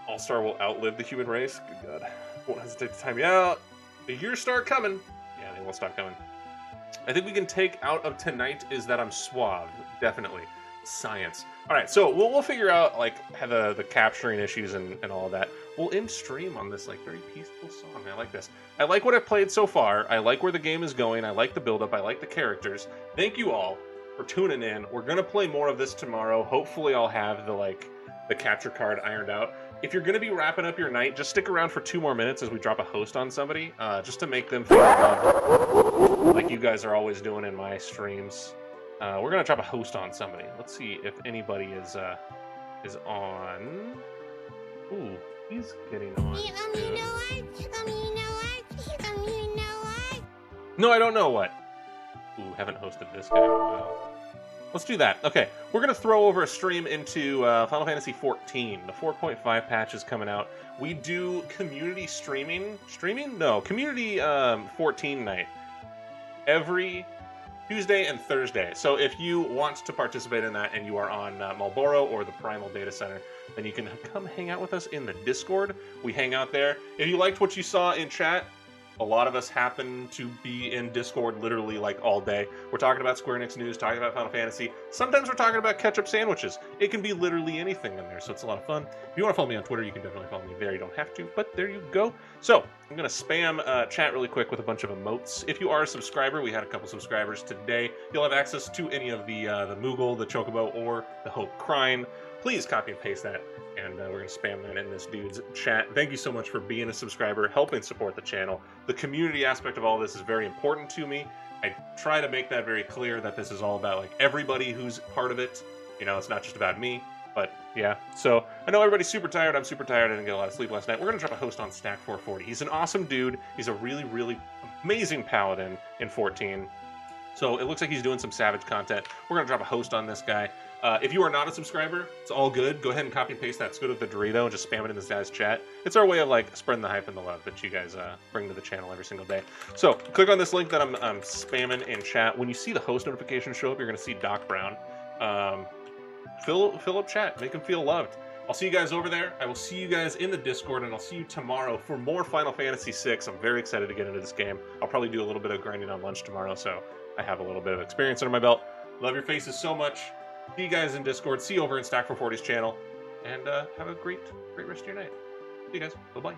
All-Star will outlive the human race. Good God. Won't hesitate to time you out. The years start coming. Yeah, they won't stop coming. I think we can take out of tonight is that I'm suave. Definitely. Science. All right, so we'll figure out like how the capturing issues and all of that. We'll end stream on this like very peaceful song. I like this. I like what I've played so far. I like where the game is going. I like the build-up. I like the characters. Thank you all for tuning in. We're gonna play more of this tomorrow. Hopefully, I'll have the capture card ironed out. If you're going to be wrapping up your night, just stick around for 2 more minutes as we drop a host on somebody, just to make them feel loved, like you guys are always doing in my streams. We're going to drop a host on somebody. Let's see if anybody is on. Ooh, he's getting on. You know what? You know what? You know what? No, I don't know what. Ooh, haven't hosted this guy in a while. Let's do that. Okay, we're going to throw over a stream into Final Fantasy XIV. The 4.5 patch is coming out. We do community streaming. Streaming? No, community 14 night. Every Tuesday and Thursday. So if you want to participate in that and you are on Marlboro or the Primal Data Center, then you can come hang out with us in the Discord. We hang out there. If you liked what you saw in chat, a lot of us happen to be in Discord literally like all day. We're talking about Square Enix news, talking about Final Fantasy. Sometimes we're talking about ketchup sandwiches. It can be literally anything in there, so it's a lot of fun. If you want to follow me on Twitter, you can definitely follow me there. You don't have to, but there you go. So I'm going to spam chat really quick with a bunch of emotes. If you are a subscriber, we had a couple subscribers today. You'll have access to any of the Moogle, the Chocobo, or the Hope Crime. Please copy and paste that, and we're going to spam that in this dude's chat. Thank you so much for being a subscriber, helping support the channel. The community aspect of all this is very important to me. I try to make that very clear that this is all about like everybody who's part of it. You know, it's not just about me, but yeah. So I know everybody's super tired. I'm super tired. I didn't get a lot of sleep last night. We're going to drop a host on Stack 440. He's an awesome dude. He's a really, really amazing paladin in 14. So it looks like he's doing some Savage content. We're going to drop a host on this guy. If you are not a subscriber, it's all good. Go ahead and copy and paste that Squid with the Dorito and just spam it in this guy's chat. It's our way of like spreading the hype and the love that you guys bring to the channel every single day. So click on this link that I'm spamming in chat. When you see the host notification show up, you're going to see Doc Brown. Fill up chat. Make him feel loved. I'll see you guys over there. I will see you guys in the Discord, and I'll see you tomorrow for more Final Fantasy VI. I'm very excited to get into this game. I'll probably do a little bit of grinding on lunch tomorrow, so I have a little bit of experience under my belt. Love your faces so much. See you guys in Discord. See you over in Stack 440's channel. And have a great rest of your night. See you guys. Bye-bye.